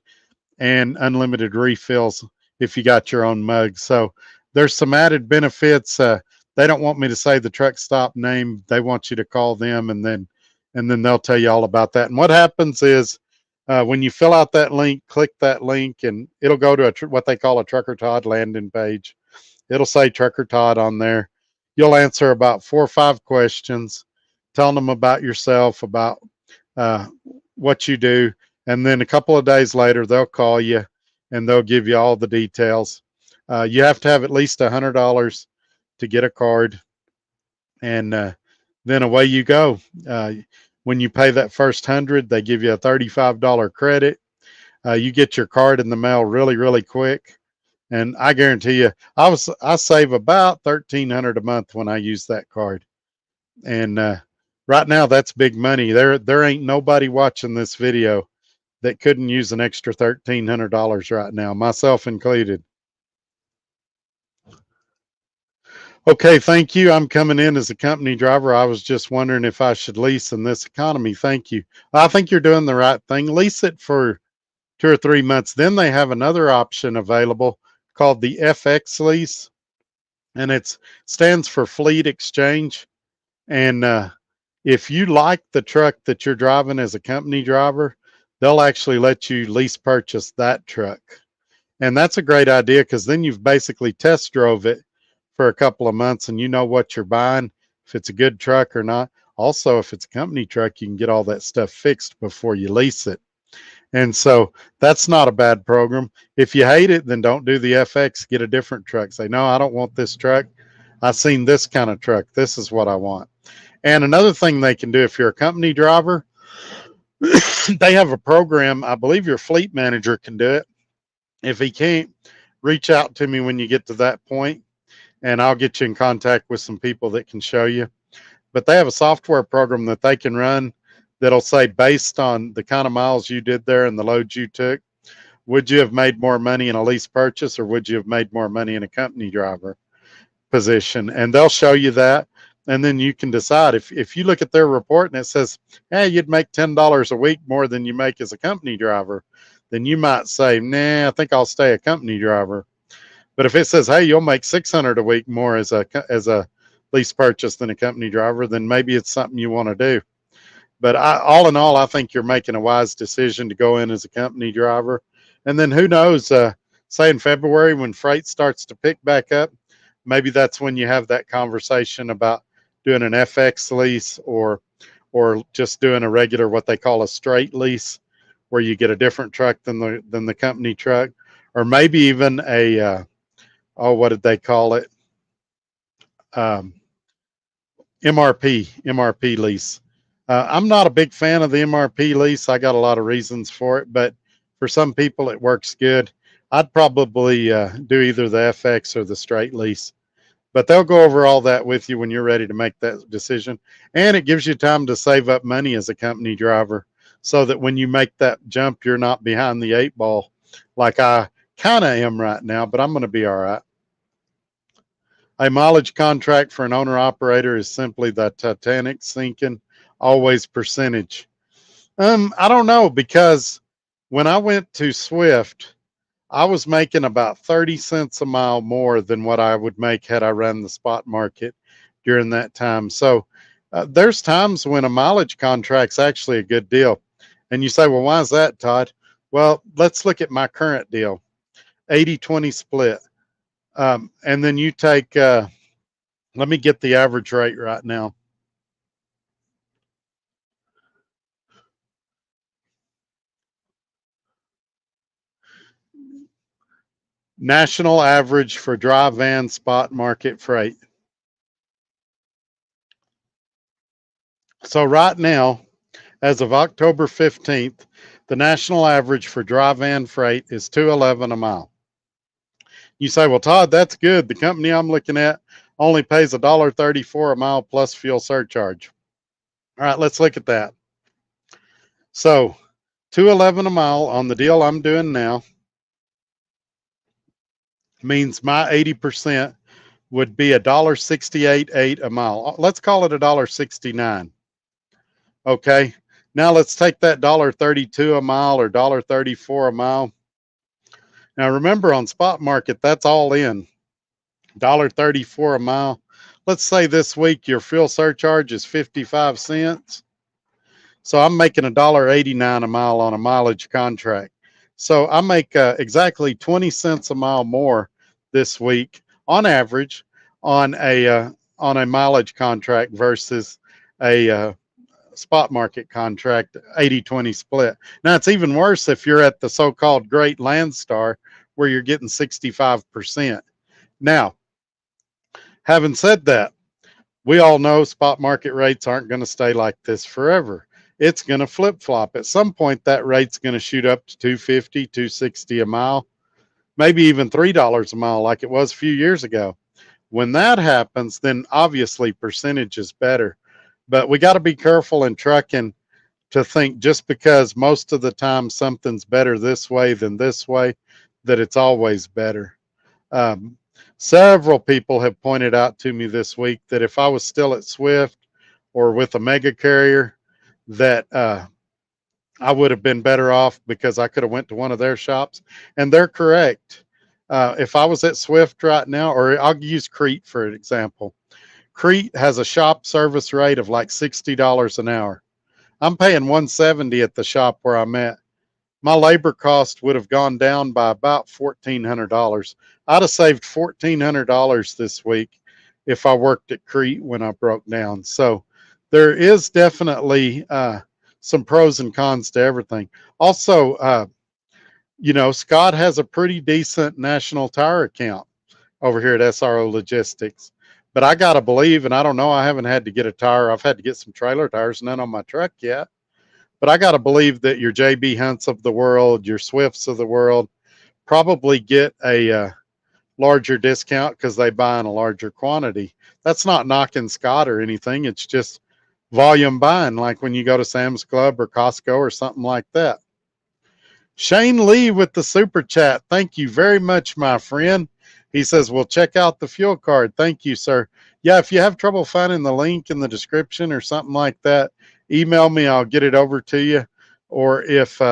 and unlimited refills if you got your own mug. So there's some added benefits. They don't want me to say the truck stop name. They want you to call them, and then they'll tell you all about that. And what happens is when you fill out that link, click that link, and it'll go to what they call a Trucker Todd landing page. It'll say Trucker Todd on there. You'll answer about 4 or 5 questions, telling them about yourself, about uh, what you do, and then a couple of days later they'll call you and they'll give you all the details. You have to have at least $100 to get a card, and then away you go. When you pay that first 100, they give you a $35 credit. You get your card in the mail really, really quick, and I guarantee you, I save about $1,300 a month when I use that card. And right now, that's big money. There ain't nobody watching this video that couldn't use an extra $1,300 right now, myself included. Okay, thank you. I'm coming in as a company driver. I was just wondering if I should lease in this economy. Thank you. I think you're doing the right thing. Lease it for 2 or 3 months. Then they have another option available called the FX lease, and it stands for Fleet Exchange. And if you like the truck that you're driving as a company driver, they'll actually let you lease purchase that truck. And that's a great idea, because then you've basically test drove it for a couple of months and you know what you're buying, if it's a good truck or not. Also, if it's a company truck, you can get all that stuff fixed before you lease it. And so that's not a bad program. If you hate it, then don't do the FX. Get a different truck. Say, no, I don't want this truck. I've seen this kind of truck. This is what I want. And another thing they can do, if you're a company driver, they have a program. I believe your fleet manager can do it. If he can't, reach out to me when you get to that point, and I'll get you in contact with some people that can show you. But they have a software program that they can run that'll say, based on the kind of miles you did there and the loads you took, would you have made more money in a lease purchase, or would you have made more money in a company driver position? And they'll show you that. And then you can decide. If you look at their report and it says, hey, you'd make $10 a week more than you make as a company driver, then you might say, nah, I think I'll stay a company driver. But if it says, hey, you'll make $600 a week more as a lease purchase than a company driver, then maybe it's something you want to do. But all in all, I think you're making a wise decision to go in as a company driver. And then who knows, say in February when freight starts to pick back up, maybe that's when you have that conversation about doing an FX lease, or just doing a regular, what they call a straight lease, where you get a different truck than the company truck, or maybe even a what did they call it? MRP lease. I'm not a big fan of the MRP lease. I got a lot of reasons for it, but for some people it works good. I'd probably do either the FX or the straight lease. But they'll go over all that with you when you're ready to make that decision. And it gives you time to save up money as a company driver, so that when you make that jump, you're not behind the 8 ball like I kind of am right now, but I'm going to be all right. A mileage contract for an owner operator is simply the Titanic sinking, always percentage. I don't know, because when I went to Swift, I was making about 30 cents a mile more than what I would make had I run the spot market during that time. So there's times when a mileage contract's actually a good deal. And you say, well, why is that, Todd? Well, let's look at my current deal, 80-20 split. And then you take, let me get the average rate right now. National average for dry van spot market freight. So right now, as of October 15th, the national average for dry van freight is $2.11 a mile. You say, well, Todd, that's good. The company I'm looking at only pays $1.34 a mile plus fuel surcharge. All right, let's look at that. So $2.11 a mile on the deal I'm doing now means my 80% would be $1.68.8 a mile. Let's call it $1.69. Okay. Now let's take that $1.32 a mile or $1.34 a mile. Now remember, on spot market, that's all in. $1.34 a mile. Let's say this week your fuel surcharge is 55 cents. So I'm making $1.89 a mile on a mileage contract. So I make exactly 20 cents a mile more this week on average on a mileage contract versus a spot market contract 80-20 split. Now it's even worse if you're at the so-called Great Landstar where you're getting 65%. Now, having said that, we all know spot market rates aren't going to stay like this forever. It's going to flip flop. At some point, that rate's going to shoot up to 250, 260 a mile, maybe even $3 a mile like it was a few years ago. When that happens, then obviously percentage is better. But we got to be careful in trucking to think just because most of the time something's better this way than this way, that it's always better. Um, Several people have pointed out to me this week that if I was still at Swift or with a mega carrier, that I would have been better off because I could have went to one of their shops, and they're correct. If I was at Swift right now, or I'll use Crete for an example, Crete has a shop service rate of like $60 an hour. I'm paying $170 at the shop where I'm at. My labor cost would have gone down by about $1,400. I'd have saved $1,400 this week if I worked at Crete when I broke down. So there is definitely some pros and cons to everything. Also, Scott has a pretty decent national tire account over here at SRO Logistics. But I got to believe, and I don't know, I haven't had to get a tire. I've had to get some trailer tires, none on my truck yet. But I got to believe that your JB Hunts of the world, your Swifts of the world, probably get a larger discount because they buy in a larger quantity. That's not knocking Scott or anything. It's just volume buying, like when you go to Sam's Club or Costco or something like that. Shane Lee with the super chat. Thank you very much, my friend. He says, well, check out the fuel card. Thank you, sir. Yeah, if you have trouble finding the link in the description or something like that, email me. I'll get it over to you. Or if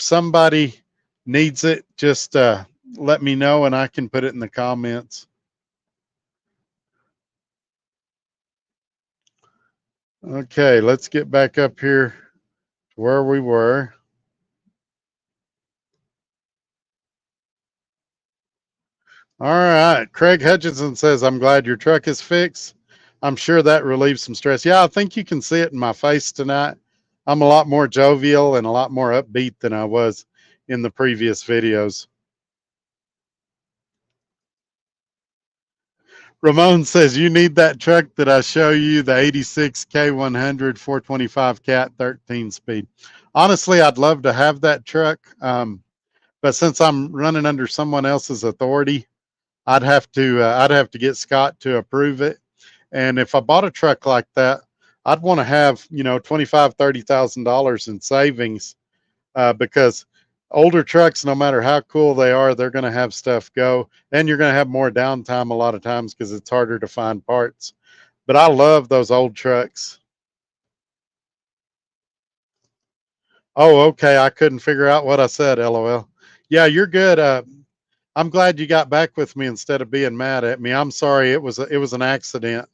somebody needs it, just let me know and I can put it in the comments. Okay, let's get back up here to where we were. All right. Craig Hutchinson says, I'm glad your truck is fixed. I'm sure that relieves some stress. Yeah, I think you can see it in my face tonight. I'm a lot more jovial and a lot more upbeat than I was in the previous videos. Ramon says, you need that truck that I show you, the 86 K100 425 Cat 13 speed. Honestly, I'd love to have that truck. But since I'm running under someone else's authority, I'd have to get Scott to approve it. And if I bought a truck like that, I'd want to have, $25,000, $30,000 in savings, because older trucks, no matter how cool they are, they're going to have stuff go, and you're going to have more downtime a lot of times because it's harder to find parts. But I love those old trucks. Oh, okay. I couldn't figure out what I said. LOL. Yeah, you're good. I'm glad you got back with me instead of being mad at me. I'm sorry. It was an accident.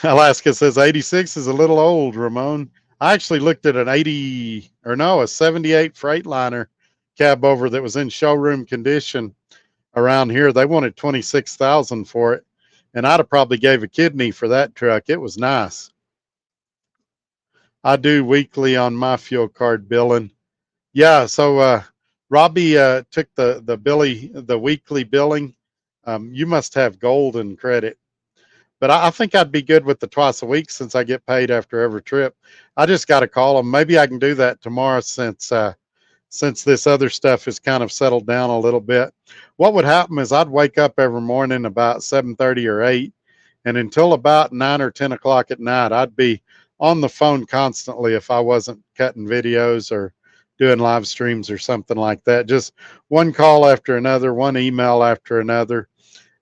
Alaska says 86 is a little old, Ramon. I actually looked at an 78 Freightliner cab over that was in showroom condition around here. They wanted 26,000 for it, and I'd have probably gave a kidney for that truck. It was nice. I do weekly on my fuel card billing. Yeah, so Robbie took the weekly billing. You must have golden credit. But I think I'd be good with the twice a week since I get paid after every trip. I just got to call them. Maybe I can do that tomorrow since this other stuff has kind of settled down a little bit. What would happen is I'd wake up every morning about 7:30 or 8, and until about 9 or 10 o'clock at night, I'd be on the phone constantly if I wasn't cutting videos or doing live streams or something like that. Just one call after another, one email after another.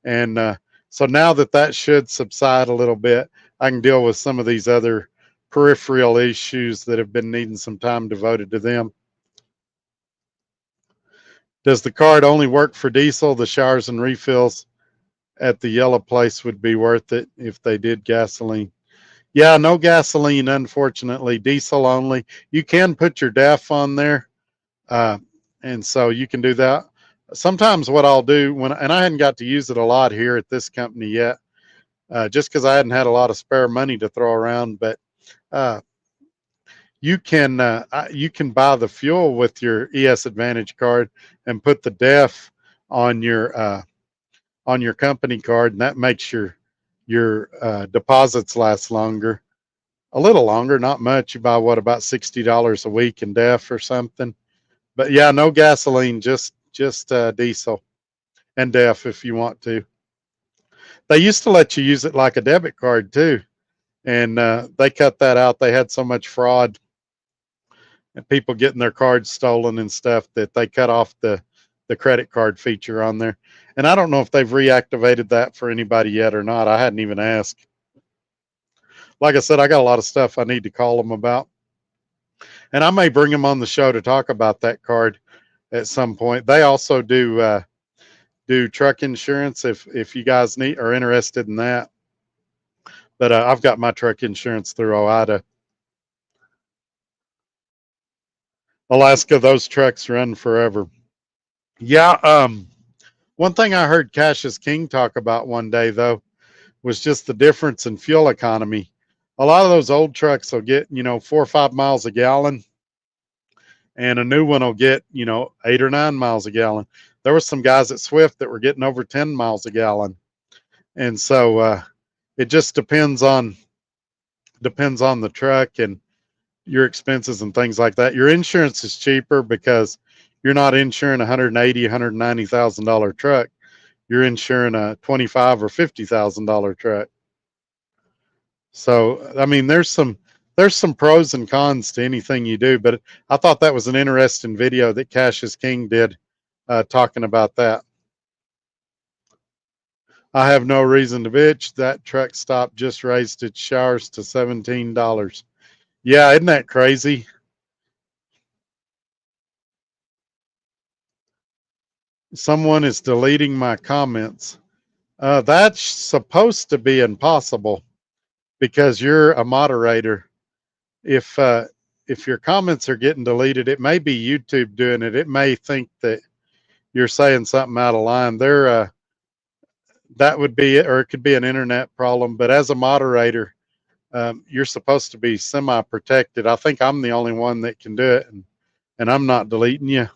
And so now that should subside a little bit, I can deal with some of these other peripheral issues that have been needing some time devoted to them. Does the card only work for diesel? The showers and refills at the yellow place would be worth it if they did gasoline. Yeah, no gasoline, unfortunately. Diesel only. You can put your DEF on there, uh, and so you can do that. Sometimes what I'll do and I hadn't got to use it a lot here at this company yet, just because I hadn't had a lot of spare money to throw around. But uh, you can buy the fuel with your ES Advantage card and put the DEF on your company card, and that makes your deposits last longer, a little longer, not much. You buy what, about $60 a week in DEF or something. But yeah, no gasoline, just diesel and DEF if you want to. They used to let you use it like a debit card too, and they cut that out. They had so much fraud and people getting their cards stolen and stuff that they cut off the credit card feature on there. And I don't know if they've reactivated that for anybody yet or not. I hadn't even asked. Like I said, I got a lot of stuff I need to call them about. And I may bring them on the show to talk about that card at some point. They also do truck insurance if you guys are interested in that. But I've got my truck insurance through OIDA. Alaska, those trucks run forever. Yeah, one thing I heard Cassius King talk about one day, though, was just the difference in fuel economy. A lot of those old trucks will get, 4 or 5 miles a gallon, and a new one will get, 8 or 9 miles a gallon. There were some guys at Swift that were getting over 10 miles a gallon. And so it just depends on the truck and your expenses and things like that. Your insurance is cheaper because you're not insuring $180,000, $190,000 truck. You're insuring a $25,000 or $50,000 truck. So, I mean, there's some pros and cons to anything you do, but I thought that was an interesting video that Cassius King did talking about that. I have no reason to bitch. That truck stop just raised its showers to $17. Yeah, isn't that crazy? Someone is deleting my comments. That's supposed to be impossible because you're a moderator. If your comments are getting deleted, it may be YouTube doing it. It may think that you're saying something out of line. That would be it, or it could be an internet problem. But as a moderator, you're supposed to be semi-protected. I think I'm the only one that can do it, and I'm not deleting you.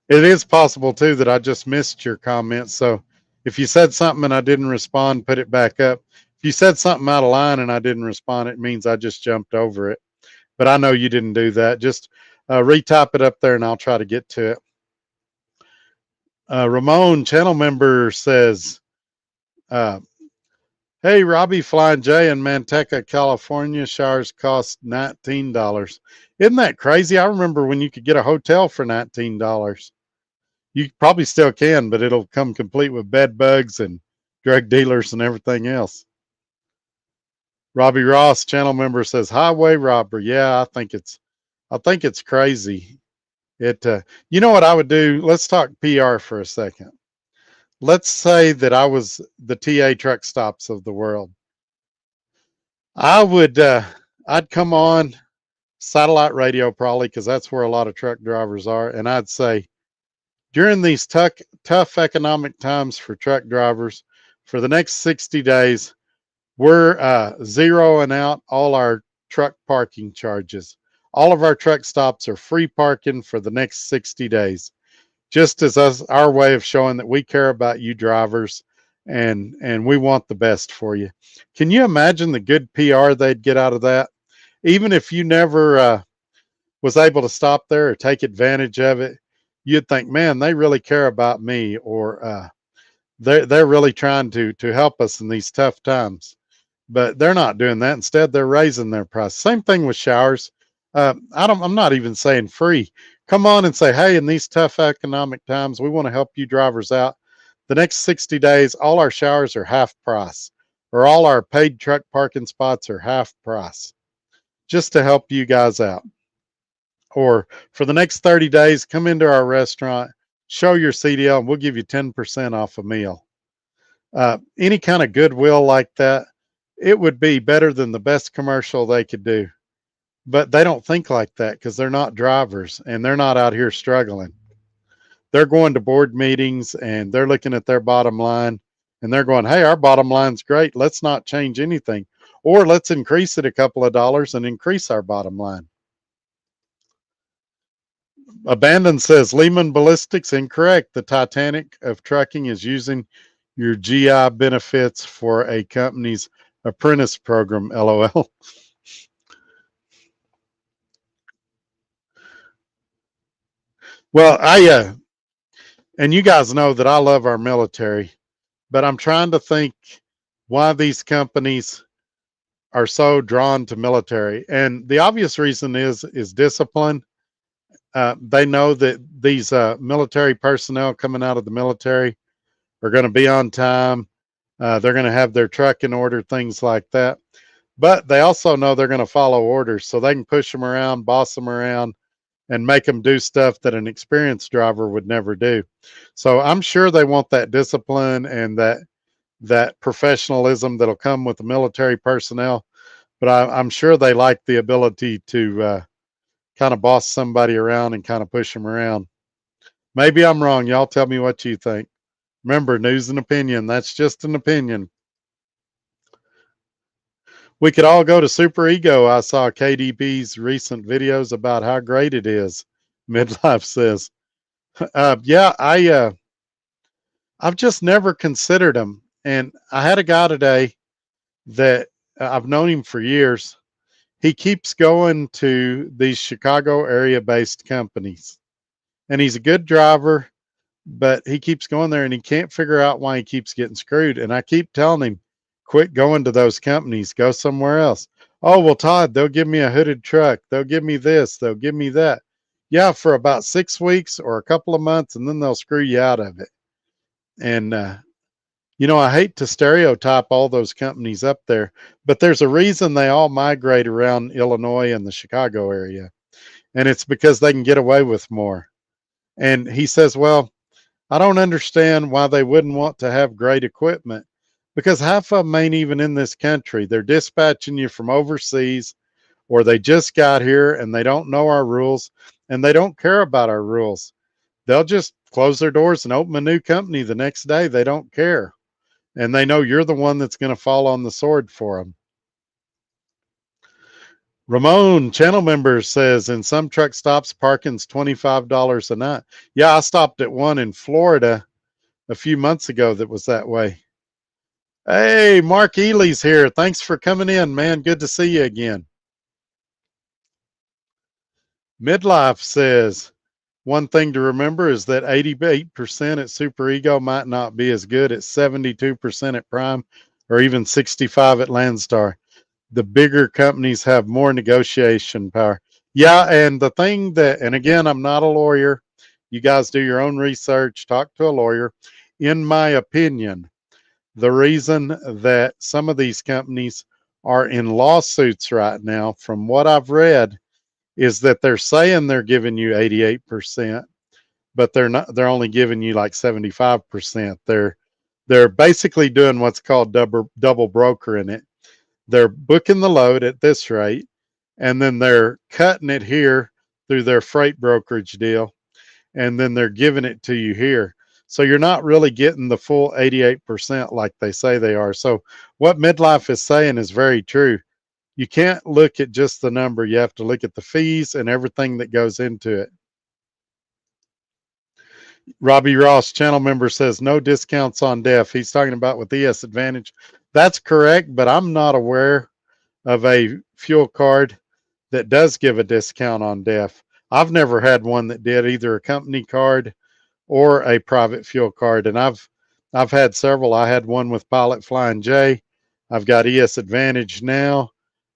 It is possible too that I just missed your comment. So if you said something and I didn't respond, put it back up. If you said something out of line and I didn't respond, it means I just jumped over it. But I know you didn't do that. Just retype it up there and I'll try to get to it. Ramon, channel member, says, hey, Robbie, Flying J in Manteca, California, showers cost $19. Isn't that crazy? I remember when you could get a hotel for $19. You probably still can, but it'll come complete with bed bugs and drug dealers and everything else. Robbie Ross, channel member, says highway robbery. Yeah, I think it's crazy. You know what I would do? Let's talk PR for a second. Let's say that I was the TA truck stops of the world. I'd come on satellite radio probably, because that's where a lot of truck drivers are, and I'd say, during these tough economic times for truck drivers, for the next 60 days, we're zeroing out all our truck parking charges. All of our truck stops are free parking for the next 60 days, just as our way of showing that we care about you drivers and we want the best for you. Can you imagine the good PR they'd get out of that? Even if you never was able to stop there or take advantage of it, you'd think, man, they really care about me, or they're really trying to help us in these tough times. But they're not doing that. Instead, they're raising their price. Same thing with showers. I'm not even saying free. Come on and say, hey, in these tough economic times, we want to help you drivers out. The next 60 days, all our showers are half price, or all our paid truck parking spots are half price, just to help you guys out. or for the next 30 days, come into our restaurant, show your CDL, and we'll give you 10% off a meal. Any kind of goodwill like that, it would be better than the best commercial they could do. But they don't think like that because they're not drivers and they're not out here struggling. They're going to board meetings and they're looking at their bottom line and they're going, hey, our bottom line's great. Let's not change anything. Or let's increase it a couple of dollars and increase our bottom line. Abandon says Lehman Ballistics incorrect. The Titanic of trucking is using your GI benefits for a company's apprentice program. LOL. Well, and you guys know that I love our military, but I'm trying to think why these companies are so drawn to military. And the obvious reason is discipline. They know that these military personnel coming out of the military are going to be on time. They're going to have their truck in order, things like that. But they also know they're going to follow orders, so they can push them around, boss them around, and make them do stuff that an experienced driver would never do. So I'm sure they want that discipline and that professionalism that'll come with the military personnel. But I'm sure they like the ability to kind of boss somebody around and kind of push them around. Maybe I'm wrong. Y'all tell me what you think. Remember, news and opinion. That's just an opinion. We could all go to Super Ego. I saw KDB's recent videos about how great it is. Midlife says, "Yeah, I've just never considered them." And I had a guy today that I've known him for years. He keeps going to these Chicago area based companies, and he's a good driver, but he keeps going there and he can't figure out why he keeps getting screwed. And I keep telling him, quit going to those companies, go somewhere else. Oh, well, Todd, they'll give me a hooded truck. They'll give me this. They'll give me that. Yeah, for about 6 weeks or a couple of months, and then they'll screw you out of it. And, I hate to stereotype all those companies up there, but there's a reason they all migrate around Illinois and the Chicago area. And it's because they can get away with more. And he says, well, I don't understand why they wouldn't want to have great equipment because half of them ain't even in this country. They're dispatching you from overseas or they just got here and they don't know our rules and they don't care about our rules. They'll just close their doors and open a new company the next day. They don't care. And they know you're the one that's going to fall on the sword for them. Ramon, channel member, says in some truck stops, parking's $25 a night. Yeah, I stopped at one in Florida a few months ago that was that way. Hey, Mark Ely's here. Thanks for coming in, man. Good to see you again. Midlife says, one thing to remember is that 88% at Super Ego might not be as good as 72% at Prime or even 65 at Landstar. The bigger companies have more negotiation power. Yeah, and the thing that, and again, I'm not a lawyer. You guys do your own research, talk to a lawyer. In my opinion, the reason that some of these companies are in lawsuits right now, from what I've read, is that they're saying they're giving you 88%, but they're only giving you like 75%. They're basically doing what's called double brokering it. They're booking the load at this rate, and then they're cutting it here through their freight brokerage deal, and then they're giving it to you here. So you're not really getting the full 88% like they say they are. So what Midlife is saying is very true. You can't look at just the number. You have to look at the fees and everything that goes into it. Robbie Ross, channel member, says no discounts on DEF. He's talking about with ES Advantage. That's correct, but I'm not aware of a fuel card that does give a discount on DEF. I've never had one that did, either a company card or a private fuel card, and I've had several. I had one with Pilot Flying J. I've got ES Advantage now.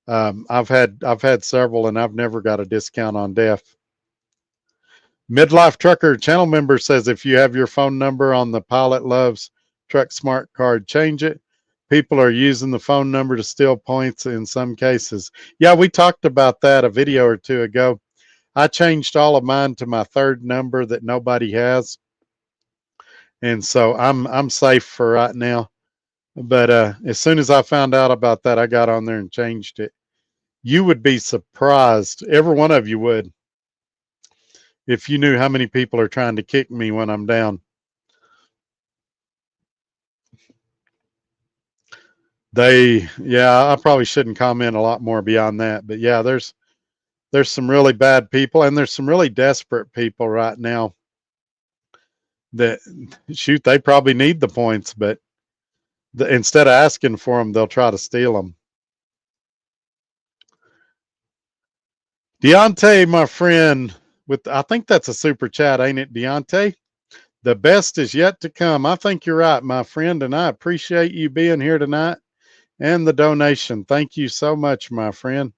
I've had several, and I've never got a discount on DEF. Midlife Trucker channel member says if you have your phone number on the Pilot Loves Truck Smart card, change it. People are using the phone number to steal points in some cases. Yeah, we talked about that a video or two ago. I changed all of mine to my third number that nobody has, and so I'm safe for right now. But as soon as I found out about that, I got on there and changed it. You would be surprised, every one of you would, if you knew how many people are trying to kick me when I'm down. Yeah, I probably shouldn't comment a lot more beyond that, but yeah, there's some really bad people, and there's some really desperate people right now that, shoot, they probably need the points, but instead of asking for them, they'll try to steal them. Deontay, my friend, I think that's a super chat, ain't it, Deontay? The best is yet to come. I think you're right, my friend, and I appreciate you being here tonight and the donation. Thank you so much, my friend.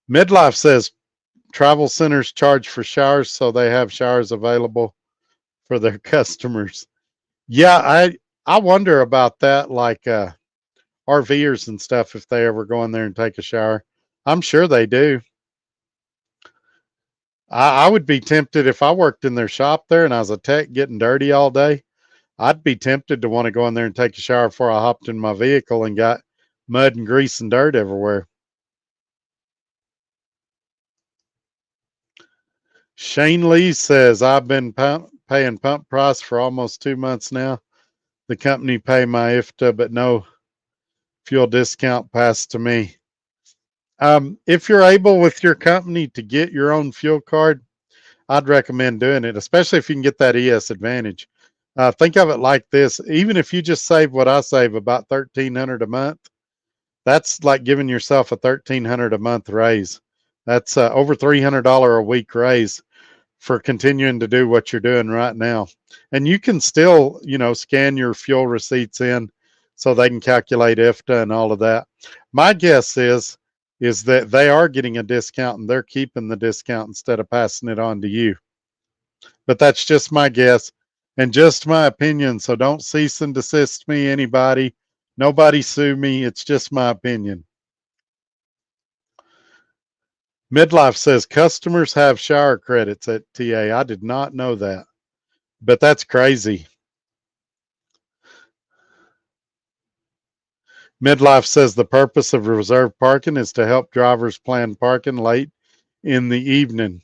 Midlife says travel centers charge for showers, so they have showers available for their customers. Yeah, I wonder about that, like RVers and stuff, if they ever go in there and take a shower. I'm sure they do. I would be tempted if I worked in their shop there and I was a tech getting dirty all day. I'd be tempted to want to go in there and take a shower before I hopped in my vehicle and got mud and grease and dirt everywhere. Shane Lee says, I've been paying pump price for almost 2 months now. The company pay my IFTA, but no fuel discount passed to me. If you're able with your company to get your own fuel card, I'd recommend doing it, especially if you can get that ES Advantage. Think of it like this: even if you just save what I save, about $1,300 a month, that's like giving yourself a $1,300 a month raise. That's over $300 a week raise for continuing to do what you're doing right now. And you can still, scan your fuel receipts in so they can calculate IFTA and all of that. My guess is that they are getting a discount and they're keeping the discount instead of passing it on to you. But that's just my guess and just my opinion. So don't cease and desist me, anybody. Nobody sue me. It's just my opinion. Midlife says customers have shower credits at TA. I did not know that, but that's crazy. Midlife says the purpose of reserve parking is to help drivers plan parking late in the evening.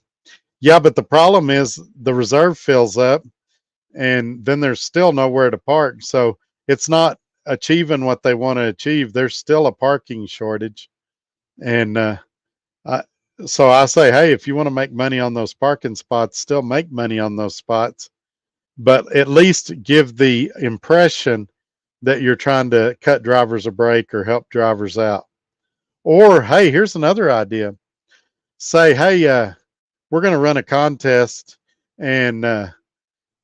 Yeah, but the problem is the reserve fills up and then there's still nowhere to park. So it's not achieving what they want to achieve. There's still a parking shortage. And so I say, hey, if you want to make money on those parking spots, still make money on those spots, but at least give the impression that you're trying to cut drivers a break or help drivers out. Or, hey, here's another idea. Say, hey, we're going to run a contest, and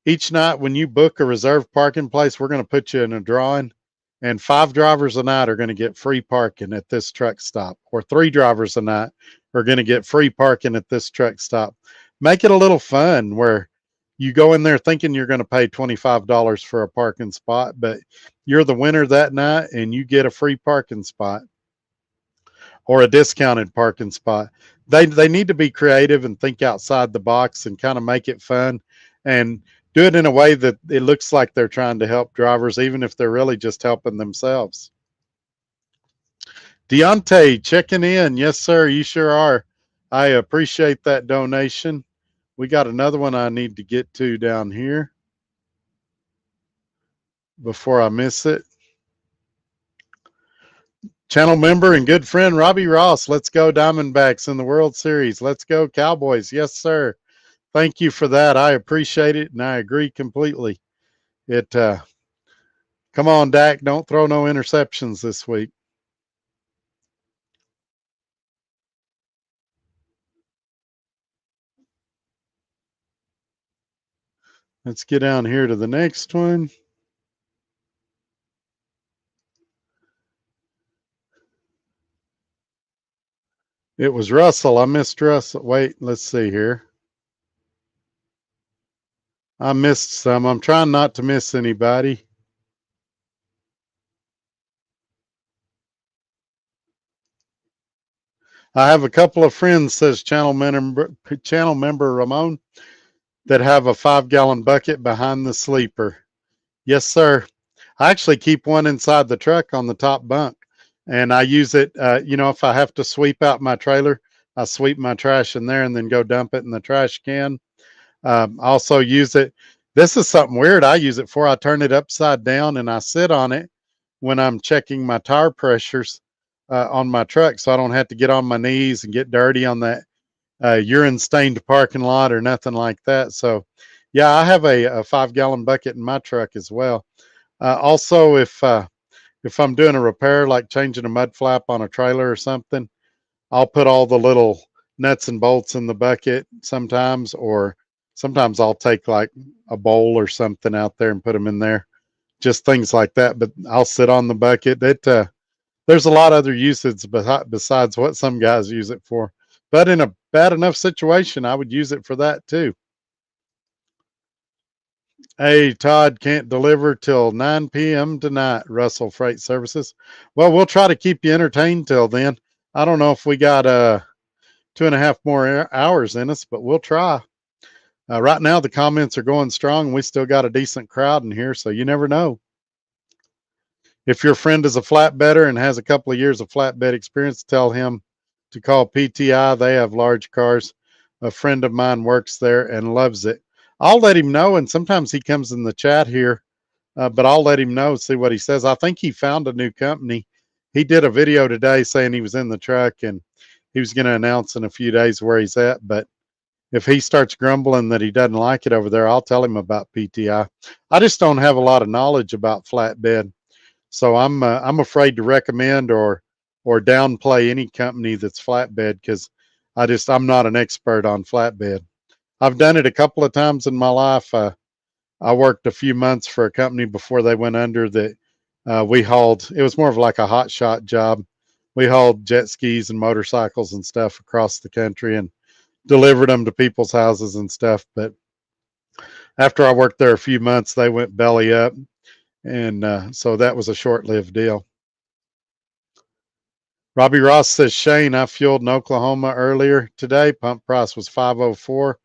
each night when you book a reserved parking place, we're going to put you in a drawing, and 5 drivers a night are going to get free parking at this truck stop, or 3 drivers a night are going to get free parking at this truck stop. Make it a little fun where you go in there thinking you're going to pay $25 for a parking spot, but you're the winner that night and you get a free parking spot or a discounted parking spot. They need to be creative and think outside the box and kind of make it fun and do it in a way that it looks like they're trying to help drivers, even if they're really just helping themselves. Deontay checking in. Yes, sir, you sure are. I appreciate that donation. We got another one I need to get to down here before I miss it. Channel member and good friend Robbie Ross. Let's go Diamondbacks in the World Series. Let's go Cowboys. Yes, sir. Thank you for that. I appreciate it, and I agree completely. Come on, Dak. Don't throw no interceptions this week. Let's get down here to the next one. It was Russell. I missed Russell. Wait, let's see here. I missed some. I'm trying not to miss anybody. I have a couple of friends, says channel member Ramon, that have a 5-gallon bucket behind the sleeper. Yes, sir. I actually keep one inside the truck on the top bunk, and I use it. If I have to sweep out my trailer, I sweep my trash in there and then go dump it in the trash can. I also use it. This is something weird. I use it for. I turn it upside down and I sit on it when I'm checking my tire pressures on my truck, so I don't have to get on my knees and get dirty on that urine stained parking lot or nothing like that. So, yeah, I have a 5-gallon bucket in my truck as well. Also, if I'm doing a repair like changing a mud flap on a trailer or something, I'll put all the little nuts and bolts in the bucket sometimes, or sometimes I'll take like a bowl or something out there and put them in there. Just things like that. But I'll sit on the bucket. There's a lot of other uses besides what some guys use it for. But in a bad enough situation, I would use it for that too. Hey, Todd can't deliver till 9 p.m. tonight, Russell Freight Services. Well, we'll try to keep you entertained till then. I don't know if we got 2.5 more hours in us, but we'll try. Right now, the comments are going strong. We still got a decent crowd in here, so you never know. If your friend is a flatbedder and has a couple of years of flatbed experience, tell him to call PTI. They have large cars. A friend of mine works there and loves it. I'll let him know, and sometimes he comes in the chat here, but I'll let him know, see what he says. I think he found a new company. He did a video today saying he was in the truck and he was going to announce in a few days where he's at. But if he starts grumbling that he doesn't like it over there, I'll tell him about PTI. I just don't have a lot of knowledge about flatbed, so I'm afraid to recommend or downplay any company that's flatbed because I'm not an expert on flatbed. I've done it a couple of times in my life. I worked a few months for a company before they went under that we hauled. It was more of like a hot shot job. We hauled jet skis and motorcycles and stuff across the country and delivered them to people's houses and stuff. But after I worked there a few months, they went belly up. And so that was a short-lived deal. Robbie Ross says, Shane, I fueled in Oklahoma earlier today. Pump price was $5.04.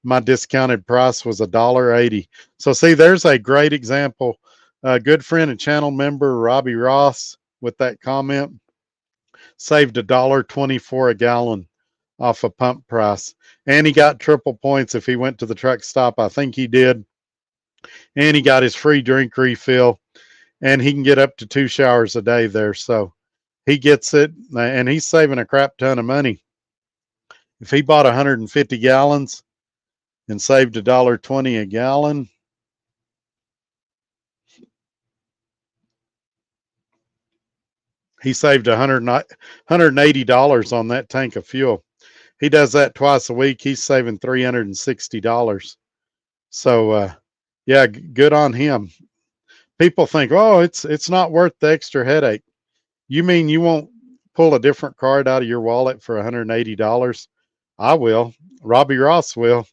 My discounted price was $1.80. So see, there's a great example. A good friend and channel member, Robbie Ross, with that comment, saved $1.24 a gallon off a pump price. And he got triple points if he went to the truck stop. I think he did. And he got his free drink refill. And he can get up to 2 showers a day there. So he gets it. And he's saving a crap ton of money. If he bought 150 gallons and saved $1.20 a gallon, he saved $180 on that tank of fuel. He does that twice a week. He's saving $360. So, yeah, good on him. People think, oh, it's not worth the extra headache. You mean you won't pull a different card out of your wallet for $180? I will. Robbie Ross will.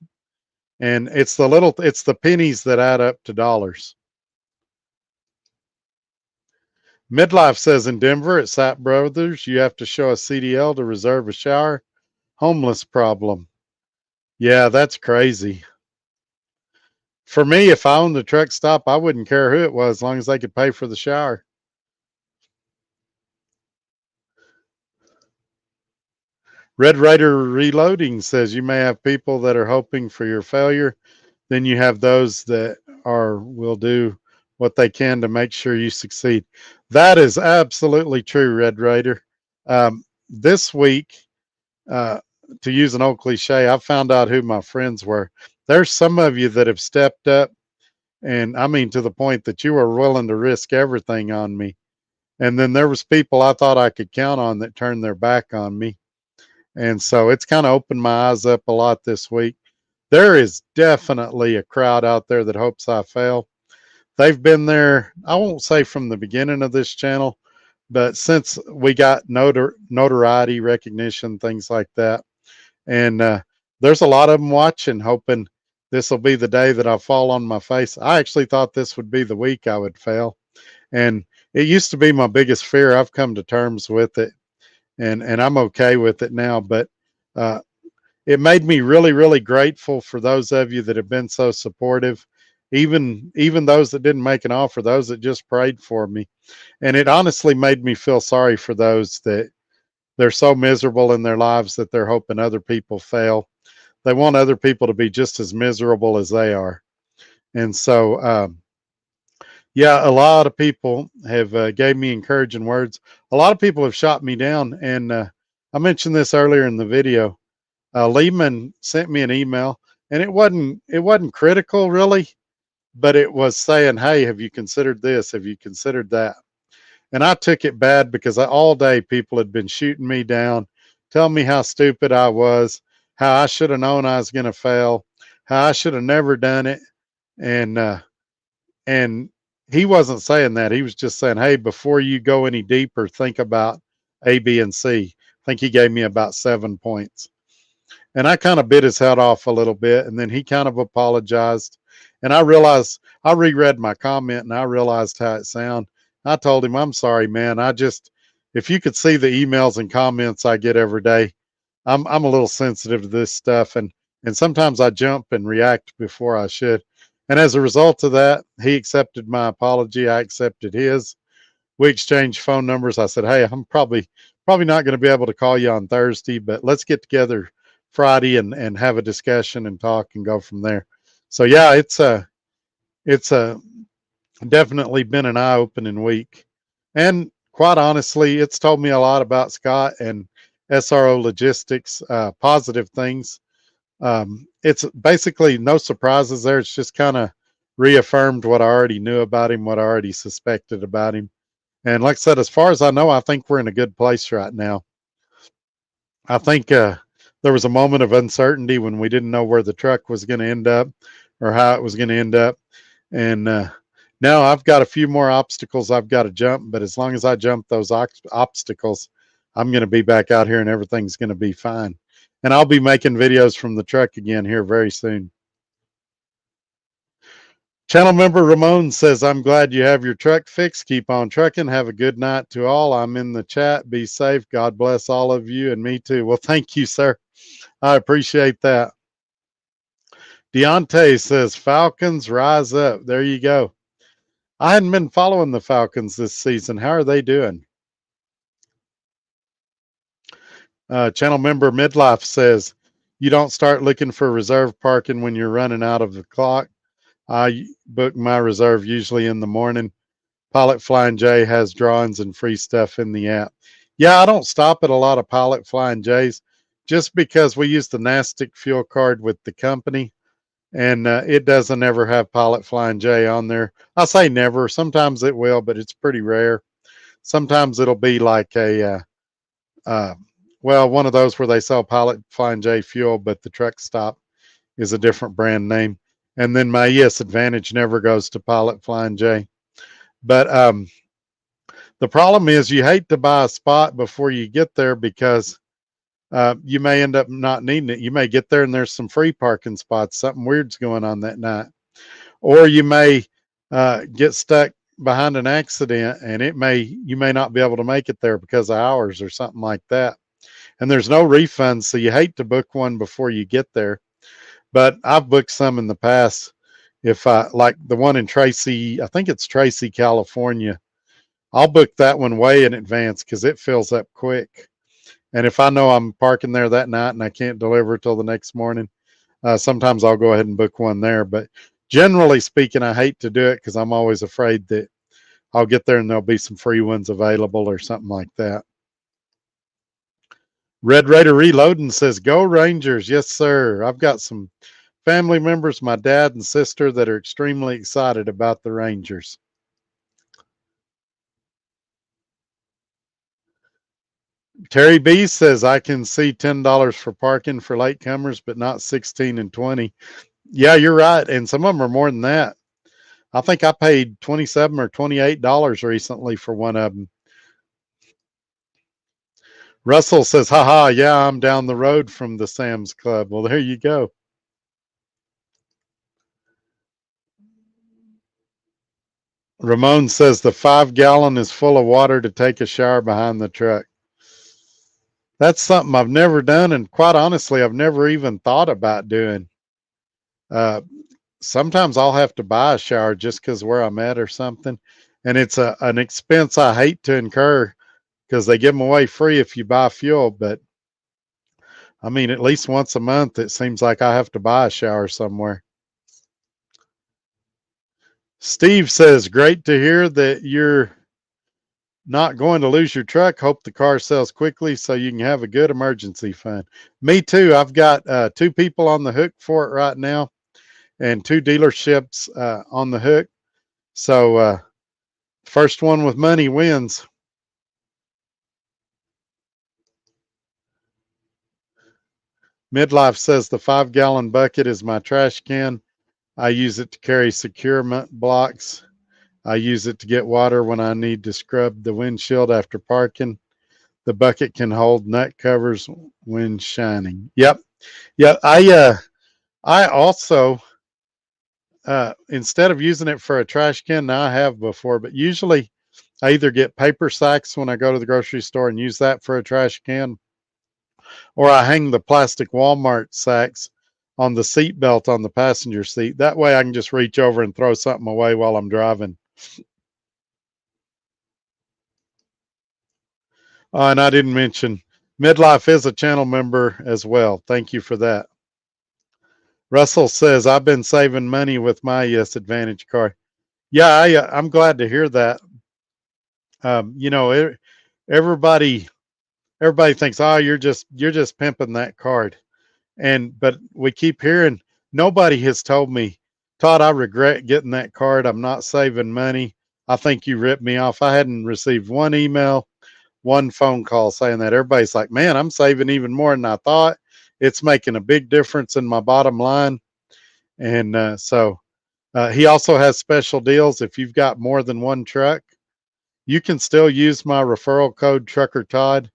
And it's the pennies that add up to dollars. Midlife says in Denver at Sap Brothers, you have to show a CDL to reserve a shower. Homeless problem. Yeah, that's crazy. For me, if I owned the truck stop, I wouldn't care who it was as long as they could pay for the shower. Red Raider Reloading says you may have people that are hoping for your failure. Then you have those that will do what they can to make sure you succeed. That is absolutely true, Red Raider. This week, to use an old cliche, I found out who my friends were. There's some of you that have stepped up, and I mean to the point that you were willing to risk everything on me. And then there was people I thought I could count on that turned their back on me. And so it's kind of opened my eyes up a lot this week. There is definitely a crowd out there that hopes I fail. They've been there, I won't say from the beginning of this channel, but since we got notoriety, recognition, things like that. And there's a lot of them watching, hoping this will be the day that I fall on my face. I actually thought this would be the week I would fail. And it used to be my biggest fear. I've come to terms with it. and I'm okay with it now. But uh, it made me really, really grateful for those of you that have been so supportive, even those that didn't make an offer, those that just prayed for me. And it honestly made me feel sorry for those that they're so miserable in their lives that they're hoping other people fail. They want other people to be just as miserable as they are. And so, yeah, a lot of people have gave me encouraging words. A lot of people have shot me down, and I mentioned this earlier in the video. Lehman sent me an email, and it wasn't critical really, but it was saying, "Hey, have you considered this? Have you considered that?" And I took it bad because all day people had been shooting me down, telling me how stupid I was, how I should have known I was going to fail, how I should have never done it, and and he wasn't saying that. He was just saying, "Hey, before you go any deeper, think about A, B, and C." I think he gave me about 7 points. And I kind of bit his head off a little bit, and then he kind of apologized. And I realized I reread my comment and I realized how it sounded. I told him, "I'm sorry, man. If you could see the emails and comments I get every day, I'm a little sensitive to this stuff, and sometimes I jump and react before I should." And as a result of that, he accepted my apology. I accepted his. We exchanged phone numbers. I said, "Hey, I'm probably not going to be able to call you on Thursday, but let's get together Friday and have a discussion and talk and go from there." So yeah, it's a definitely been an eye-opening week, and quite honestly, it's told me a lot about Scott and SRO Logistics, positive things. It's basically no surprises there. It's just kind of reaffirmed what I already knew about him, what I already suspected about him. And like I said, as far as I know, I think we're in a good place right now. I think there was a moment of uncertainty when we didn't know where the truck was going to end up or how it was going to end up. And now I've got a few more obstacles I've got to jump. But as long as I jump those obstacles, I'm going to be back out here and everything's going to be fine. And I'll be making videos from the truck again here very soon. Channel member Ramon says, "I'm glad you have your truck fixed. Keep on trucking. Have a good night to all. I'm in the chat. Be safe. God bless all of you and me too." Well, thank you, sir. I appreciate that. Deontay says, "Falcons rise up." There you go. I hadn't been following the Falcons this season. How are they doing? Channel member Midlife says, "You don't start looking for reserve parking when you're running out of the clock. I book my reserve usually in the morning. Pilot Flying J has drawings and free stuff in the app." Yeah, I don't stop at a lot of Pilot Flying J's just because we use the NASTIC fuel card with the company, and it doesn't ever have Pilot Flying J on there. I say never. Sometimes it will, but it's pretty rare. Sometimes it'll be like uh, well, one of those where they sell Pilot Flying J fuel, but the truck stop is a different brand name. And then my ES Advantage never goes to Pilot Flying J. But the problem is you hate to buy a spot before you get there because you may end up not needing it. You may get there and there's some free parking spots. Something weird's going on that night. Or you may get stuck behind an accident and you may not be able to make it there because of hours or something like that. And there's no refunds, so you hate to book one before you get there. But I've booked some in the past. If I like the one in Tracy, I think it's Tracy, California, I'll book that one way in advance because it fills up quick. And if I know I'm parking there that night and I can't deliver till the next morning, sometimes I'll go ahead and book one there. But generally speaking, I hate to do it because I'm always afraid that I'll get there and there'll be some free ones available or something like that. Red Raider Reloading says, "Go Rangers." Yes, sir. I've got some family members, my dad and sister, that are extremely excited about the Rangers. Terry B says, "I can see $10 for parking for latecomers, but not 16 and 20. Yeah, you're right. And some of them are more than that. I think I paid $27 or $28 recently for one of them. Russell says, "Haha, yeah, I'm down the road from the Sam's Club." Well, there you go. Ramon says the 5 gallon is full of water to take a shower behind the truck. That's something I've never done, and quite honestly, I've never even thought about doing. Uh, Sometimes I'll have to buy a shower just because where I'm at or something, and it's an expense I hate to incur because they give them away free if you buy fuel. But I mean, at least once a month, it seems like I have to buy a shower somewhere. Steve says, great to hear that you're not going to lose your truck. Hope the car sells quickly so you can have a good emergency fund. Me too. I've got two people on the hook for it right now and two dealerships on the hook. So, first one with money wins. Midlife says the 5-gallon bucket is my trash can. I use it to carry securement blocks. I use it to get water when I need to scrub the windshield after parking. The bucket can hold nut covers when shining. Yep. Yeah. I also, instead of using it for a trash can, now I have before, but usually I either get paper sacks when I go to the grocery store and use that for a trash can, or I hang the plastic Walmart sacks on the seat belt on the passenger seat. That way I can just reach over and throw something away while I'm driving. And I didn't mention Midlife is a channel member as well. Thank you for that. Russell says, I've been saving money with my Yes Advantage card. Yeah, I'm glad to hear that. You know, everybody everybody thinks, oh, you're just pimping that card. But we keep hearing, nobody has told me, Todd, I regret getting that card. I'm not saving money. I think you ripped me off. I hadn't received one email, one phone call saying that. Everybody's like, man, I'm saving even more than I thought. It's making a big difference in my bottom line. And he also has special deals. If you've got more than one truck, you can still use my referral code Trucker Todd.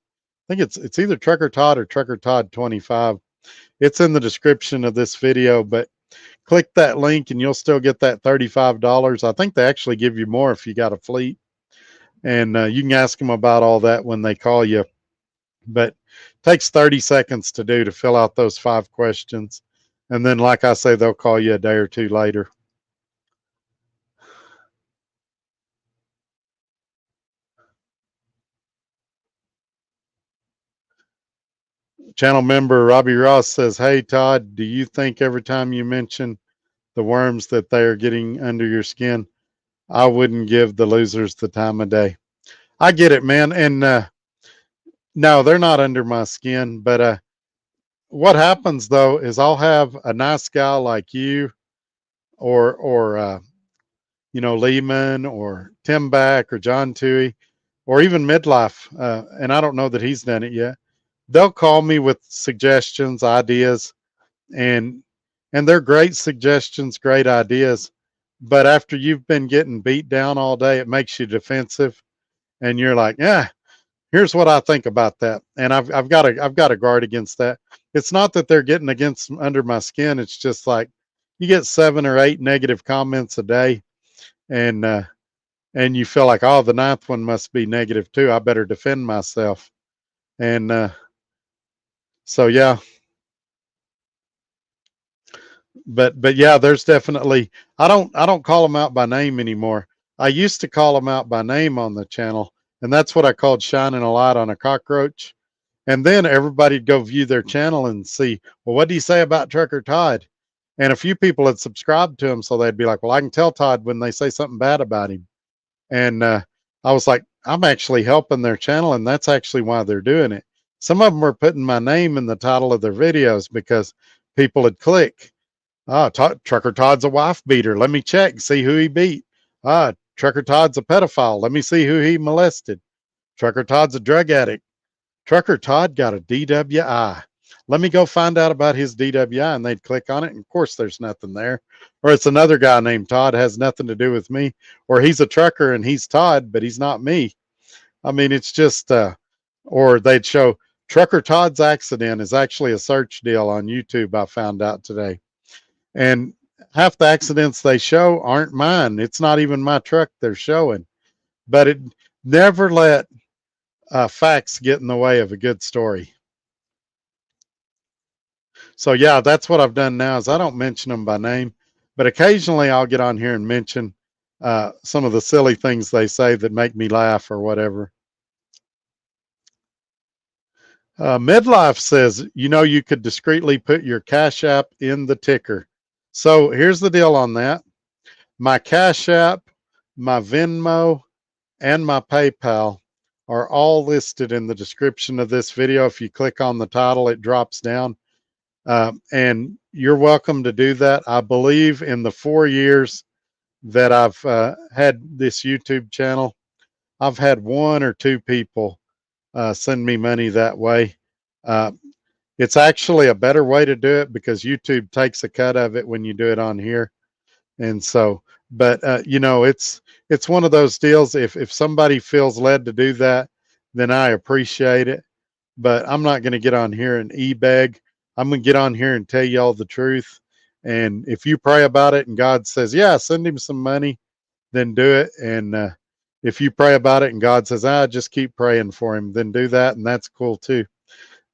I think it's either Trucker Todd or Trucker Todd 25. It's in the description of this video, but click that link and you'll still get that $35. I think they actually give you more if you got a fleet. And you can ask them about all that when they call you. But it takes 30 seconds to do to fill out those 5 questions. And then, like I say, they'll call you a day or two later. Channel member Robbie Ross says, hey, Todd, do you think every time you mention the worms that they are getting under your skin, I wouldn't give the losers the time of day? I get it, man. And no, they're not under my skin. But what happens, though, is I'll have a nice guy like you or Lehman or Tim Back or John Toohey or even Midlife. And I don't know that he's done it yet. They'll call me with suggestions, ideas, and they're great suggestions, great ideas. But after you've been getting beat down all day, it makes you defensive, and you're like, yeah, here's what I think about that. And I've got to guard against that. It's not that they're getting against under my skin. It's just like you get 7 or 8 negative comments a day, and you feel like, oh, the 9th one must be negative too. I better defend myself. And so yeah, but yeah, there's definitely, I don't call them out by name anymore. I used to call them out by name on the channel, and that's what I called shining a light on a cockroach. And then everybody'd go view their channel and see, well, what do you say about Trucker Todd? And a few people had subscribed to him, so they'd be like, well, I can tell Todd when they say something bad about him. And I was like, I'm actually helping their channel, and that's actually why they're doing it. Some of them were putting my name in the title of their videos because people would click. Trucker Todd's a wife beater. Let me check and see who he beat. Trucker Todd's a pedophile. Let me see who he molested. Trucker Todd's a drug addict. Trucker Todd got a DWI. Let me go find out about his DWI. And they'd click on it. And of course, there's nothing there. Or it's another guy named Todd, has nothing to do with me. Or he's a trucker and he's Todd, but he's not me. I mean, it's just, or they'd show Trucker Todd's accident is actually a search deal on YouTube, I found out today. And half the accidents they show aren't mine. It's not even my truck they're showing. But it never let facts get in the way of a good story. So yeah, that's what I've done now is I don't mention them by name, but occasionally I'll get on here and mention some of the silly things they say that make me laugh or whatever. Midlife says, you could discreetly put your Cash App in the ticker. So here's the deal on that. My Cash App, my Venmo, and my PayPal are all listed in the description of this video. If you click on the title, it drops down. And you're welcome to do that. I believe in the 4 years that I've had this YouTube channel, I've had 1 or 2 people send me money that way. Uh, it's actually a better way to do it because YouTube takes a cut of it when you do it on here. And so, but it's one of those deals. If somebody feels led to do that, then I appreciate it. But I'm not going to get on here and e-beg. I'm going to get on here and tell y'all the truth. And if you pray about it and God says, yeah, send him some money, then do it. And if you pray about it and God says, just keep praying for him, then do that. And that's cool too.